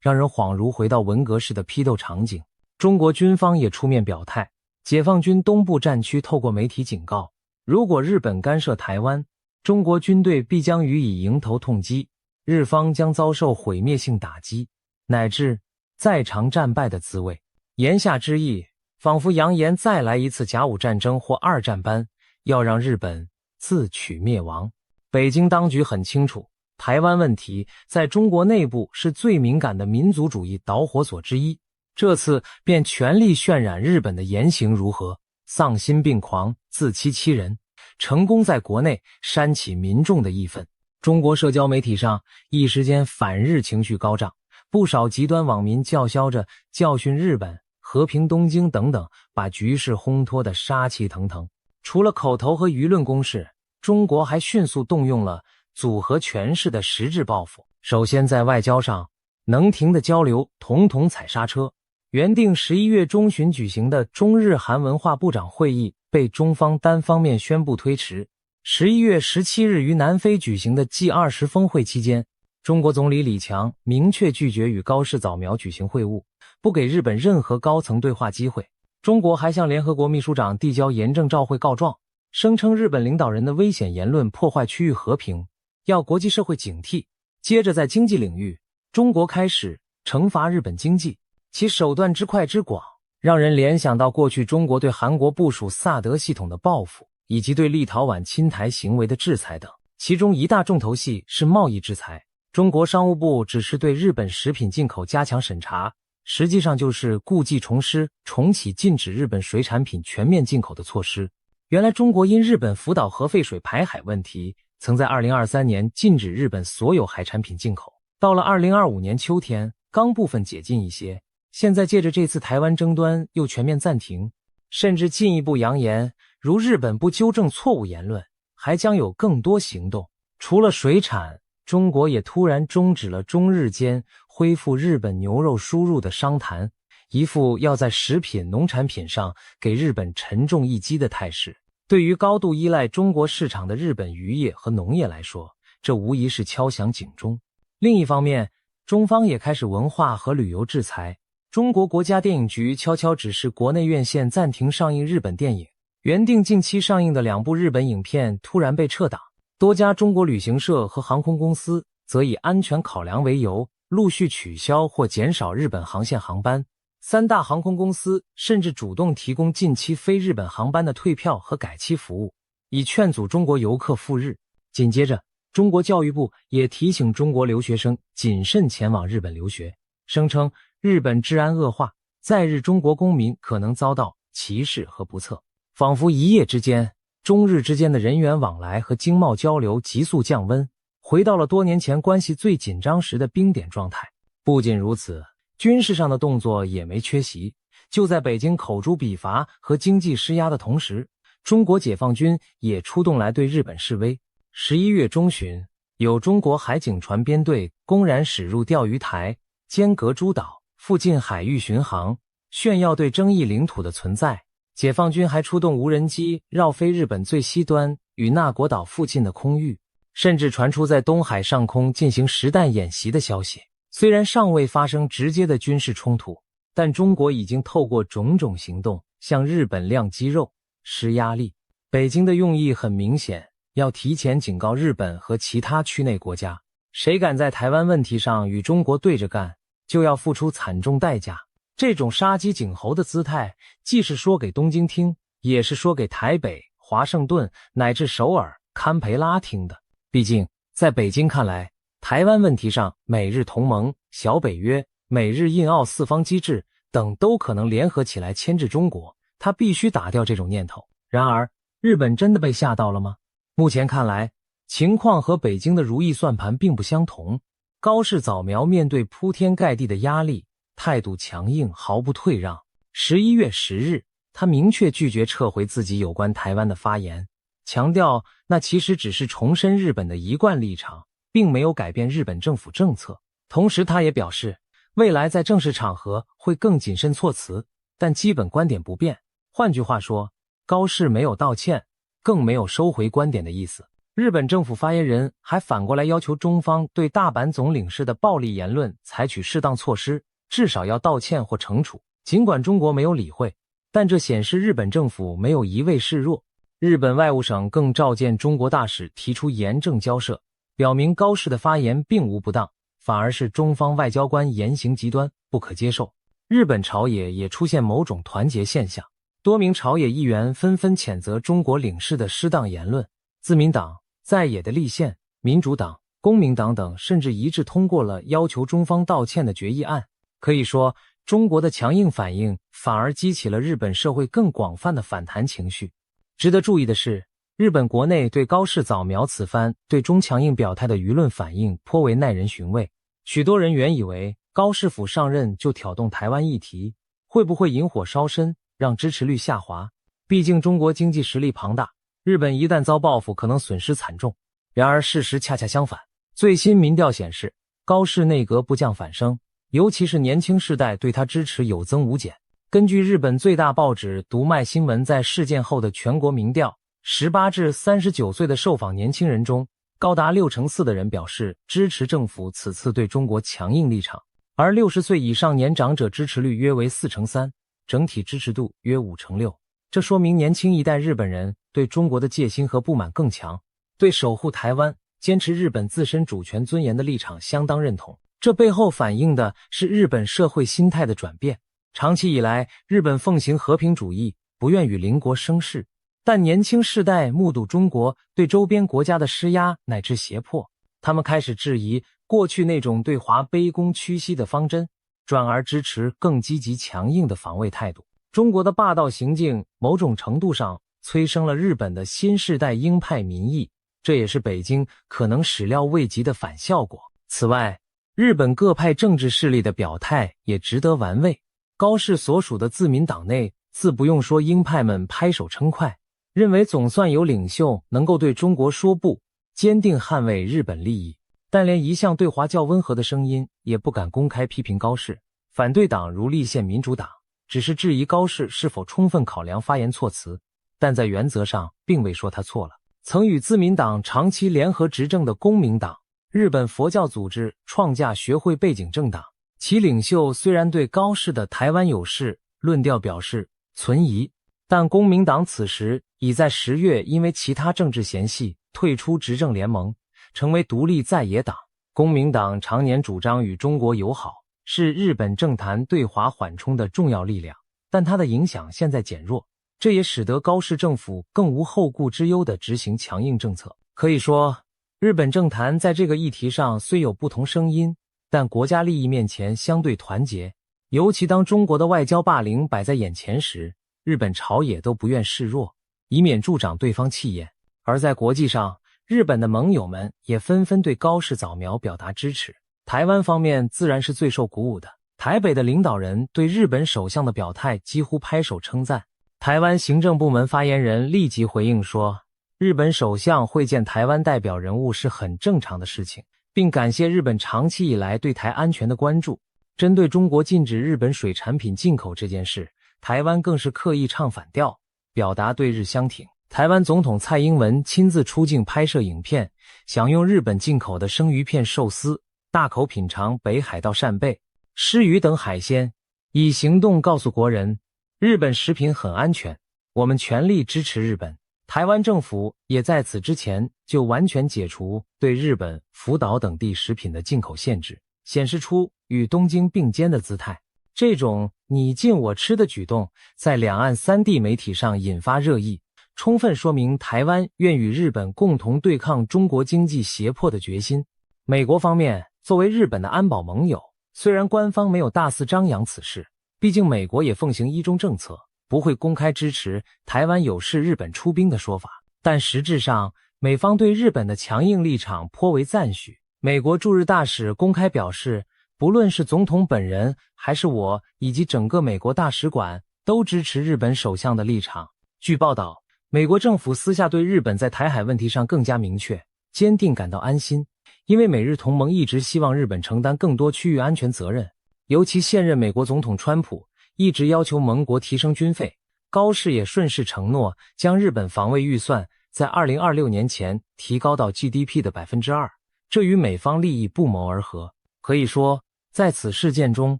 让人恍如回到文革式的批斗场景。中国军方也出面表态，解放军东部战区透过媒体警告，如果日本干涉台湾，中国军队必将予以迎头痛击，日方将遭受毁灭性打击，乃至在场战败的滋味。言下之意，仿佛扬言再来一次甲午战争或二战般，要让日本自取灭亡。北京当局很清楚，台湾问题在中国内部是最敏感的民族主义导火索之一，这次便全力渲染日本的言行如何，丧心病狂，自欺欺人，成功在国内煽起民众的义愤。中国社交媒体上一时间反日情绪高涨，不少极端网民叫嚣着教训日本、和平东京等等，把局势烘托得杀气腾腾。除了口头和舆论攻势，中国还迅速动用了组合拳式的实质报复。首先在外交上，能停的交流统统踩刹车。原定11月中旬举行的中日韩文化部长会议被中方单方面宣布推迟。11月17日于南非举行的 G20 峰会期间，中国总理李强明确拒绝与高市早苗举行会晤，不给日本任何高层对话机会。中国还向联合国秘书长递交严正照会告状，声称日本领导人的危险言论破坏区域和平，要国际社会警惕。接着在经济领域，中国开始惩罚日本经济，其手段之快之广，让人联想到过去中国对韩国部署萨德系统的报复，以及对立陶宛侵台行为的制裁等。其中一大重头戏是贸易制裁。中国商务部只是对日本食品进口加强审查，实际上就是故技重施，重启禁止日本水产品全面进口的措施。原来中国因日本福岛核废水排海问题，曾在2023年禁止日本所有海产品进口，到了2025年秋天刚部分解禁一些，现在借着这次台湾争端又全面暂停，甚至进一步扬言，如日本不纠正错误言论，还将有更多行动。除了水产，中国也突然终止了中日间恢复日本牛肉输入的商谈，一副要在食品、农产品上给日本沉重一击的态势。对于高度依赖中国市场的日本渔业和农业来说，这无疑是敲响警钟。另一方面，中方也开始文化和旅游制裁。中国国家电影局悄悄指示国内院线暂停上映日本电影，原定近期上映的2部日本影片突然被撤档。多家中国旅行社和航空公司则以安全考量为由，陆续取消或减少日本航线航班。3大航空公司甚至主动提供近期非日本航班的退票和改期服务，以劝阻中国游客赴日。紧接着，中国教育部也提醒中国留学生谨慎前往日本留学，声称日本治安恶化，在日中国公民可能遭到歧视和不测。仿佛一夜之间，中日之间的人员往来和经贸交流急速降温，回到了多年前关系最紧张时的冰点状态。不仅如此，军事上的动作也没缺席。就在北京口诛笔伐和经济施压的同时，中国解放军也出动来对日本示威。11月中旬，有中国海警船编队公然驶入钓鱼台、尖阁诸岛附近海域巡航，炫耀对争议领土的存在。解放军还出动无人机绕飞日本最西端与那国岛附近的空域，甚至传出在东海上空进行实弹演习的消息。虽然尚未发生直接的军事冲突，但中国已经透过种种行动向日本亮肌肉、施压力。北京的用意很明显，要提前警告日本和其他区内国家，谁敢在台湾问题上与中国对着干，就要付出惨重代价。这种杀鸡儆猴的姿态，既是说给东京听，也是说给台北、华盛顿乃至首尔、堪培拉听的。毕竟，在北京看来，台台湾问题上，美日同盟、小北约、美日印澳四方机制等都可能联合起来牵制中国，他必须打掉这种念头。然而，日本真的被吓到了吗？目前看来，情况和北京的如意算盘并不相同。高市早苗面对铺天盖地的压力，态度强硬，毫不退让。11月10日，他明确拒绝撤回自己有关台湾的发言，强调那其实只是重申日本的一贯立场，并没有改变日本政府政策。同时他也表示，未来在正式场合会更谨慎措辞，但基本观点不变。换句话说，高市没有道歉，更没有收回观点的意思。日本政府发言人还反过来要求中方对大阪总领事的暴力言论采取适当措施，至少要道歉或惩处。尽管中国没有理会，但这显示日本政府没有一味示弱。日本外务省更召见中国大使，提出严正交涉，表明高市的发言并无不当，反而是中方外交官言行极端，不可接受。日本朝野也出现某种团结现象，多名朝野议员纷纷谴责中国领事的失当言论，自民党、在野的立宪、民主党、公民党等甚至一致通过了要求中方道歉的决议案。可以说，中国的强硬反应反而激起了日本社会更广泛的反弹情绪。值得注意的是，日本国内对高市早苗此番对中强硬表态的舆论反应颇为耐人寻味。许多人原以为高市府上任就挑动台湾议题，会不会引火烧身，让支持率下滑？毕竟中国经济实力庞大，日本一旦遭报复可能损失惨重。然而事实恰恰相反，最新民调显示，高市内阁不降反升，尤其是年轻世代对他支持有增无减。根据日本最大报纸读卖新闻在事件后的全国民调，18至39岁的受访年轻人中，高达64%的人表示支持政府此次对中国强硬立场，而60岁以上年长者支持率约为43%，整体支持度约56%。这说明年轻一代日本人对中国的戒心和不满更强，对守护台湾、坚持日本自身主权尊严的立场相当认同。这背后反映的是日本社会心态的转变。长期以来，日本奉行和平主义，不愿与邻国生事，但年轻世代目睹中国对周边国家的施压乃至胁迫，他们开始质疑过去那种对华卑躬屈膝的方针，转而支持更积极强硬的防卫态度。中国的霸道行径某种程度上催生了日本的新世代鹰派民意，这也是北京可能始料未及的反效果。此外，日本各派政治势力的表态也值得玩味。高市所属的自民党内自不用说，鹰派们拍手称快，认为总算有领袖能够对中国说不，坚定捍卫日本利益。但连一向对华较温和的声音也不敢公开批评高市。反对党如立宪民主党只是质疑高市是否充分考量发言措辞，但在原则上并未说他错了。曾与自民党长期联合执政的公民党，日本佛教组织创价学会背景政党，其领袖虽然对高市的台湾有事论调表示存疑，但公民党此时已在10月因为其他政治嫌隙退出执政联盟，成为独立在野党。公民党常年主张与中国友好，是日本政坛对华缓冲的重要力量，但它的影响现在减弱，这也使得高市政府更无后顾之忧地执行强硬政策。可以说，日本政坛在这个议题上虽有不同声音，但国家利益面前相对团结。尤其当中国的外交霸凌摆在眼前时，日本朝野都不愿示弱，以免助长对方气焰。而在国际上，日本的盟友们也纷纷对高市早苗表达支持。台湾方面自然是最受鼓舞的，台北的领导人对日本首相的表态几乎拍手称赞。台湾行政部门发言人立即回应说，日本首相会见台湾代表人物是很正常的事情，并感谢日本长期以来对台安全的关注。针对中国禁止日本水产品进口这件事，台湾更是刻意唱反调，表达对日相挺。台湾总统蔡英文亲自出境拍摄影片，享用日本进口的生鱼片寿司，大口品尝北海道扇贝、狮鱼等海鲜，以行动告诉国人，日本食品很安全，我们全力支持日本。台湾政府也在此之前就完全解除对日本、福岛等地食品的进口限制，显示出与东京并肩的姿态。这种你进我吃的举动在两岸三地媒体上引发热议，充分说明台湾愿与日本共同对抗中国经济胁迫的决心。美国方面作为日本的安保盟友，虽然官方没有大肆张扬此事，毕竟美国也奉行一中政策，不会公开支持台湾有事日本出兵的说法，但实质上美方对日本的强硬立场颇为赞许。美国驻日大使公开表示，不论是总统本人还是我以及整个美国大使馆都支持日本首相的立场。据报道，美国政府私下对日本在台海问题上更加明确、坚定感到安心，因为美日同盟一直希望日本承担更多区域安全责任，尤其现任美国总统川普一直要求盟国提升军费，高市也顺势承诺将日本防卫预算在2026年前提高到 GDP 的 2%， 这与美方利益不谋而合。可以说，在此事件中，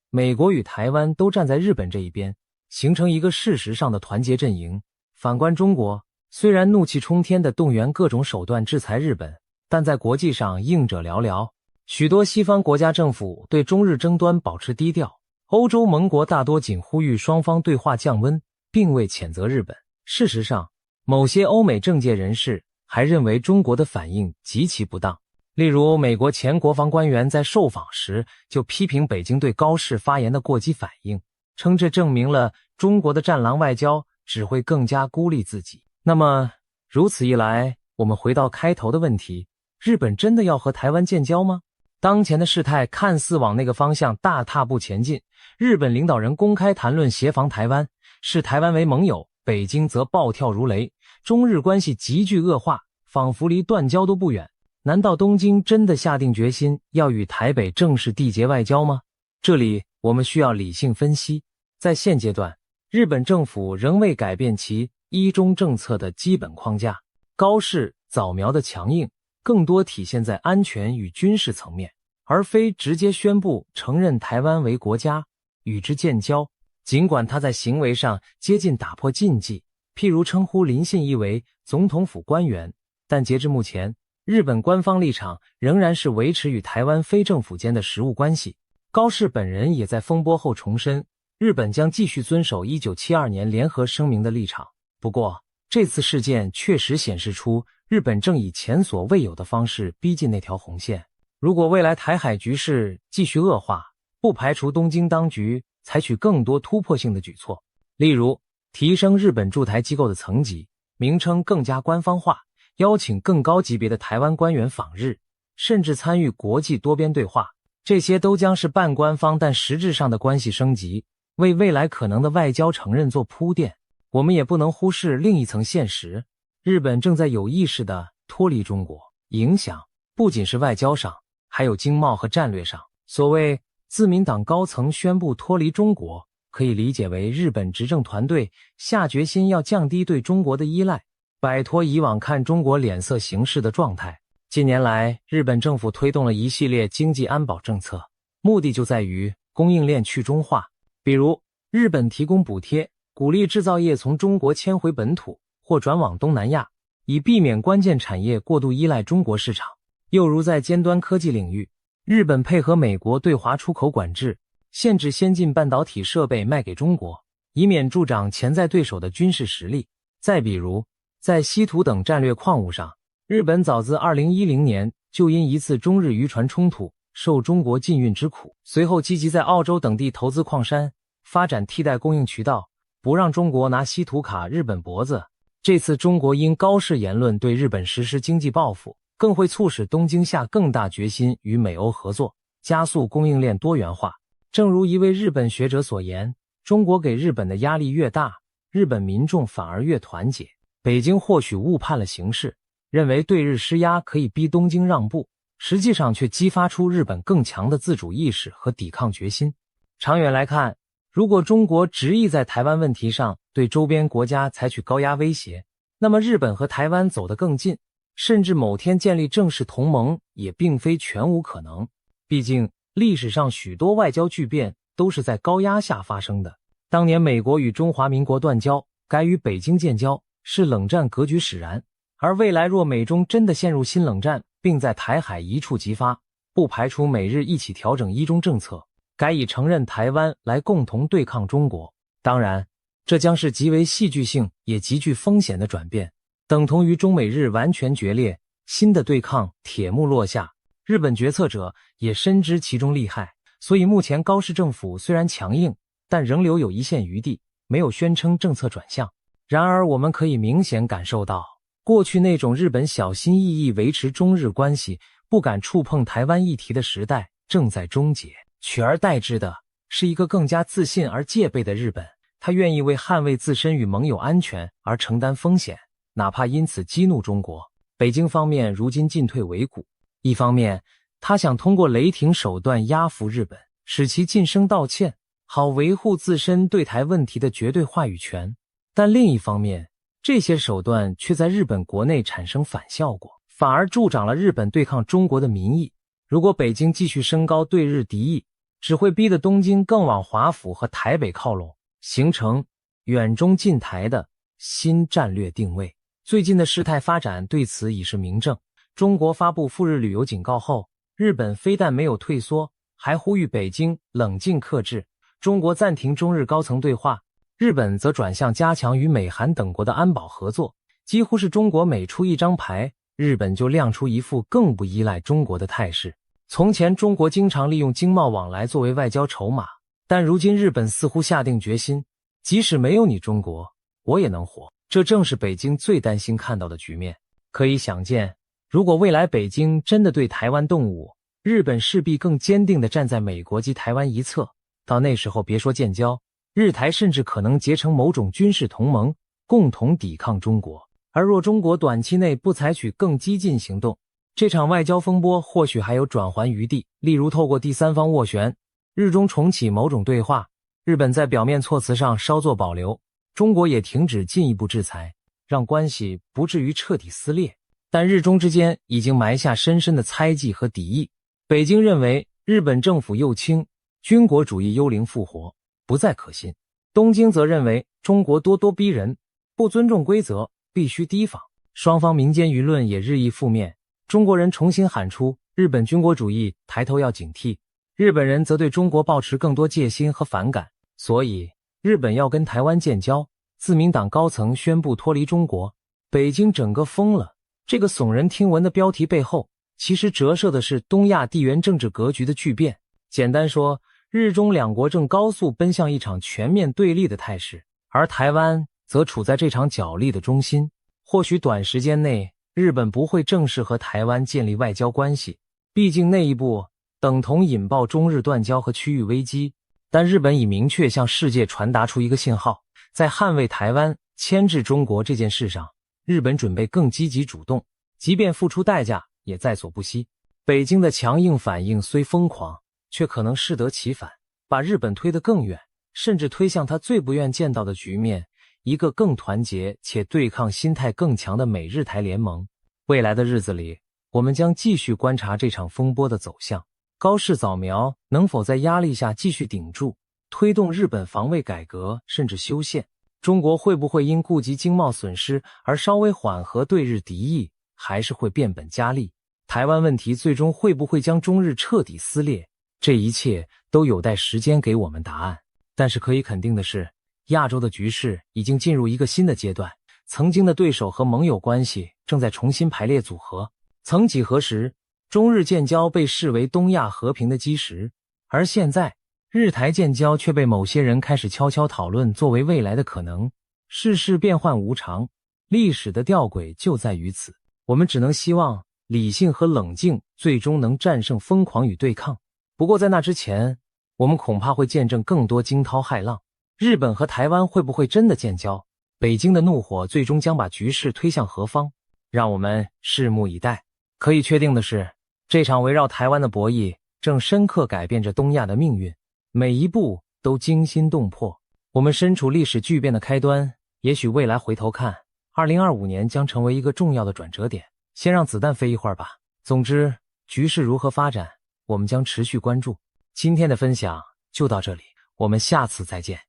美国与台湾都站在日本这一边，形成一个事实上的团结阵营。反观中国，虽然怒气冲天地动员各种手段制裁日本，但在国际上应者寥寥，许多西方国家政府对中日争端保持低调，欧洲盟国大多仅呼吁双方对话降温，并未谴责日本。事实上，某些欧美政界人士还认为中国的反应极其不当。例如，美国前国防官员在受访时就批评北京对高市发言的过激反应，称这证明了中国的战狼外交只会更加孤立自己。那么，如此一来，我们回到开头的问题，日本真的要和台湾建交吗？当前的事态看似往那个方向大踏步前进，日本领导人公开谈论协防台湾，视台湾为盟友，北京则暴跳如雷，中日关系急剧恶化，仿佛离断交都不远。难道东京真的下定决心要与台北正式缔结外交吗？这里我们需要理性分析。在现阶段，日本政府仍未改变其一中政策的基本框架，高市早苗的强硬更多体现在安全与军事层面，而非直接宣布承认台湾为国家，与之建交。尽管他在行为上接近打破禁忌，譬如称呼林信一为总统府官员，但截至目前，日本官方立场仍然是维持与台湾非政府间的实务关系。高市本人也在风波后重申，日本将继续遵守1972年联合声明的立场。不过，这次事件确实显示出日本正以前所未有的方式逼近那条红线。如果未来台海局势继续恶化，不排除东京当局采取更多突破性的举措，例如提升日本驻台机构的层级，名称更加官方化，邀请更高级别的台湾官员访日，甚至参与国际多边对话，这些都将是半官方但实质上的关系升级，为未来可能的外交承认做铺垫。我们也不能忽视另一层现实，日本正在有意识地脱离中国，影响不仅是外交上，还有经贸和战略上。所谓自民党高层宣布脱离中国，可以理解为日本执政团队下决心要降低对中国的依赖，摆脱以往看中国脸色行事的状态。近年来，日本政府推动了一系列经济安保政策，目的就在于供应链去中化。比如，日本提供补贴，鼓励制造业从中国迁回本土或转往东南亚，以避免关键产业过度依赖中国市场。又如在尖端科技领域，日本配合美国对华出口管制，限制先进半导体设备卖给中国，以免助长潜在对手的军事实力。再比如，在稀土等战略矿物上，日本早自2010年就因一次中日渔船冲突受中国禁运之苦，随后积极在澳洲等地投资矿山，发展替代供应渠道，不让中国拿稀土卡日本脖子。这次中国因高市言论对日本实施经济报复，更会促使东京下更大决心与美欧合作，加速供应链多元化。正如一位日本学者所言，中国给日本的压力越大，日本民众反而越团结。北京或许误判了形势，认为对日施压可以逼东京让步，实际上却激发出日本更强的自主意识和抵抗决心。长远来看，如果中国执意在台湾问题上对周边国家采取高压威胁，那么日本和台湾走得更近，甚至某天建立正式同盟也并非全无可能。毕竟历史上许多外交巨变都是在高压下发生的。当年美国与中华民国断交，改与北京建交，是冷战格局使然。而未来若美中真的陷入新冷战，并在台海一触即发，不排除美日一起调整一中政策，改以承认台湾来共同对抗中国。当然，这将是极为戏剧性也极具风险的转变，等同于中美日完全决裂，新的对抗铁幕落下，日本决策者也深知其中利害，所以目前高市政府虽然强硬，但仍留有一线余地，没有宣称政策转向。然而我们可以明显感受到，过去那种日本小心翼翼维持中日关系，不敢触碰台湾议题的时代正在终结，取而代之的是一个更加自信而戒备的日本。他愿意为捍卫自身与盟友安全而承担风险，哪怕因此激怒中国。北京方面如今进退维谷，一方面他想通过雷霆手段压服日本，使其晋升道歉，好维护自身对台问题的绝对话语权。但另一方面，这些手段却在日本国内产生反效果，反而助长了日本对抗中国的民意。如果北京继续升高对日敌意，只会逼得东京更往华府和台北靠拢，形成远中近台的新战略定位。最近的事态发展对此已是明证。中国发布赴日旅游警告后，日本非但没有退缩，还呼吁北京冷静克制。中国暂停中日高层对话，日本则转向加强与美韩等国的安保合作。几乎是中国每出一张牌，日本就亮出一副更不依赖中国的态势。从前中国经常利用经贸往来作为外交筹码，但如今日本似乎下定决心，即使没有你中国，我也能活。这正是北京最担心看到的局面。可以想见，如果未来北京真的对台湾动武，日本势必更坚定地站在美国及台湾一侧。到那时候别说建交，日台甚至可能结成某种军事同盟，共同抵抗中国。而若中国短期内不采取更激进行动，这场外交风波或许还有转圜余地，例如透过第三方斡旋，日中重启某种对话，日本在表面措辞上稍作保留，中国也停止进一步制裁，让关系不至于彻底撕裂。但日中之间已经埋下深深的猜忌和敌意。北京认为日本政府右倾，军国主义幽灵复活，不再可信。东京则认为中国咄咄逼人，不尊重规则，必须提防。双方民间舆论也日益负面，中国人重新喊出日本军国主义抬头要警惕，日本人则对中国抱持更多戒心和反感。所以日本要跟台湾建交，自民党高层宣布脱离中国，北京整个疯了。这个耸人听闻的标题背后，其实折射的是东亚地缘政治格局的巨变。简单说，日中两国正高速奔向一场全面对立的态势，而台湾则处在这场角力的中心。或许短时间内，日本不会正式和台湾建立外交关系，毕竟那一步等同引爆中日断交和区域危机。但日本已明确向世界传达出一个信号，在捍卫台湾、牵制中国这件事上，日本准备更积极主动，即便付出代价也在所不惜。北京的强硬反应虽疯狂，却可能适得其反，把日本推得更远，甚至推向他最不愿见到的局面，一个更团结且对抗心态更强的美日台联盟。未来的日子里，我们将继续观察这场风波的走向。高市早苗能否在压力下继续顶住，推动日本防卫改革甚至修宪？中国会不会因顾及经贸损失而稍微缓和对日敌意，还是会变本加厉？台湾问题最终会不会将中日彻底撕裂？这一切都有待时间给我们答案。但是可以肯定的是，亚洲的局势已经进入一个新的阶段，曾经的对手和盟友关系正在重新排列组合。曾几何时，中日建交被视为东亚和平的基石，而现在日台建交却被某些人开始悄悄讨论作为未来的可能。世事变幻无常，历史的吊诡就在于此。我们只能希望理性和冷静最终能战胜疯狂与对抗。不过在那之前，我们恐怕会见证更多惊涛骇浪。日本和台湾会不会真的建交？北京的怒火最终将把局势推向何方？让我们拭目以待。可以确定的是，这场围绕台湾的博弈正深刻改变着东亚的命运，每一步都惊心动魄。我们身处历史巨变的开端，也许未来回头看，2025年将成为一个重要的转折点。先让子弹飞一会儿吧。总之，局势如何发展，我们将持续关注。今天的分享就到这里，我们下次再见。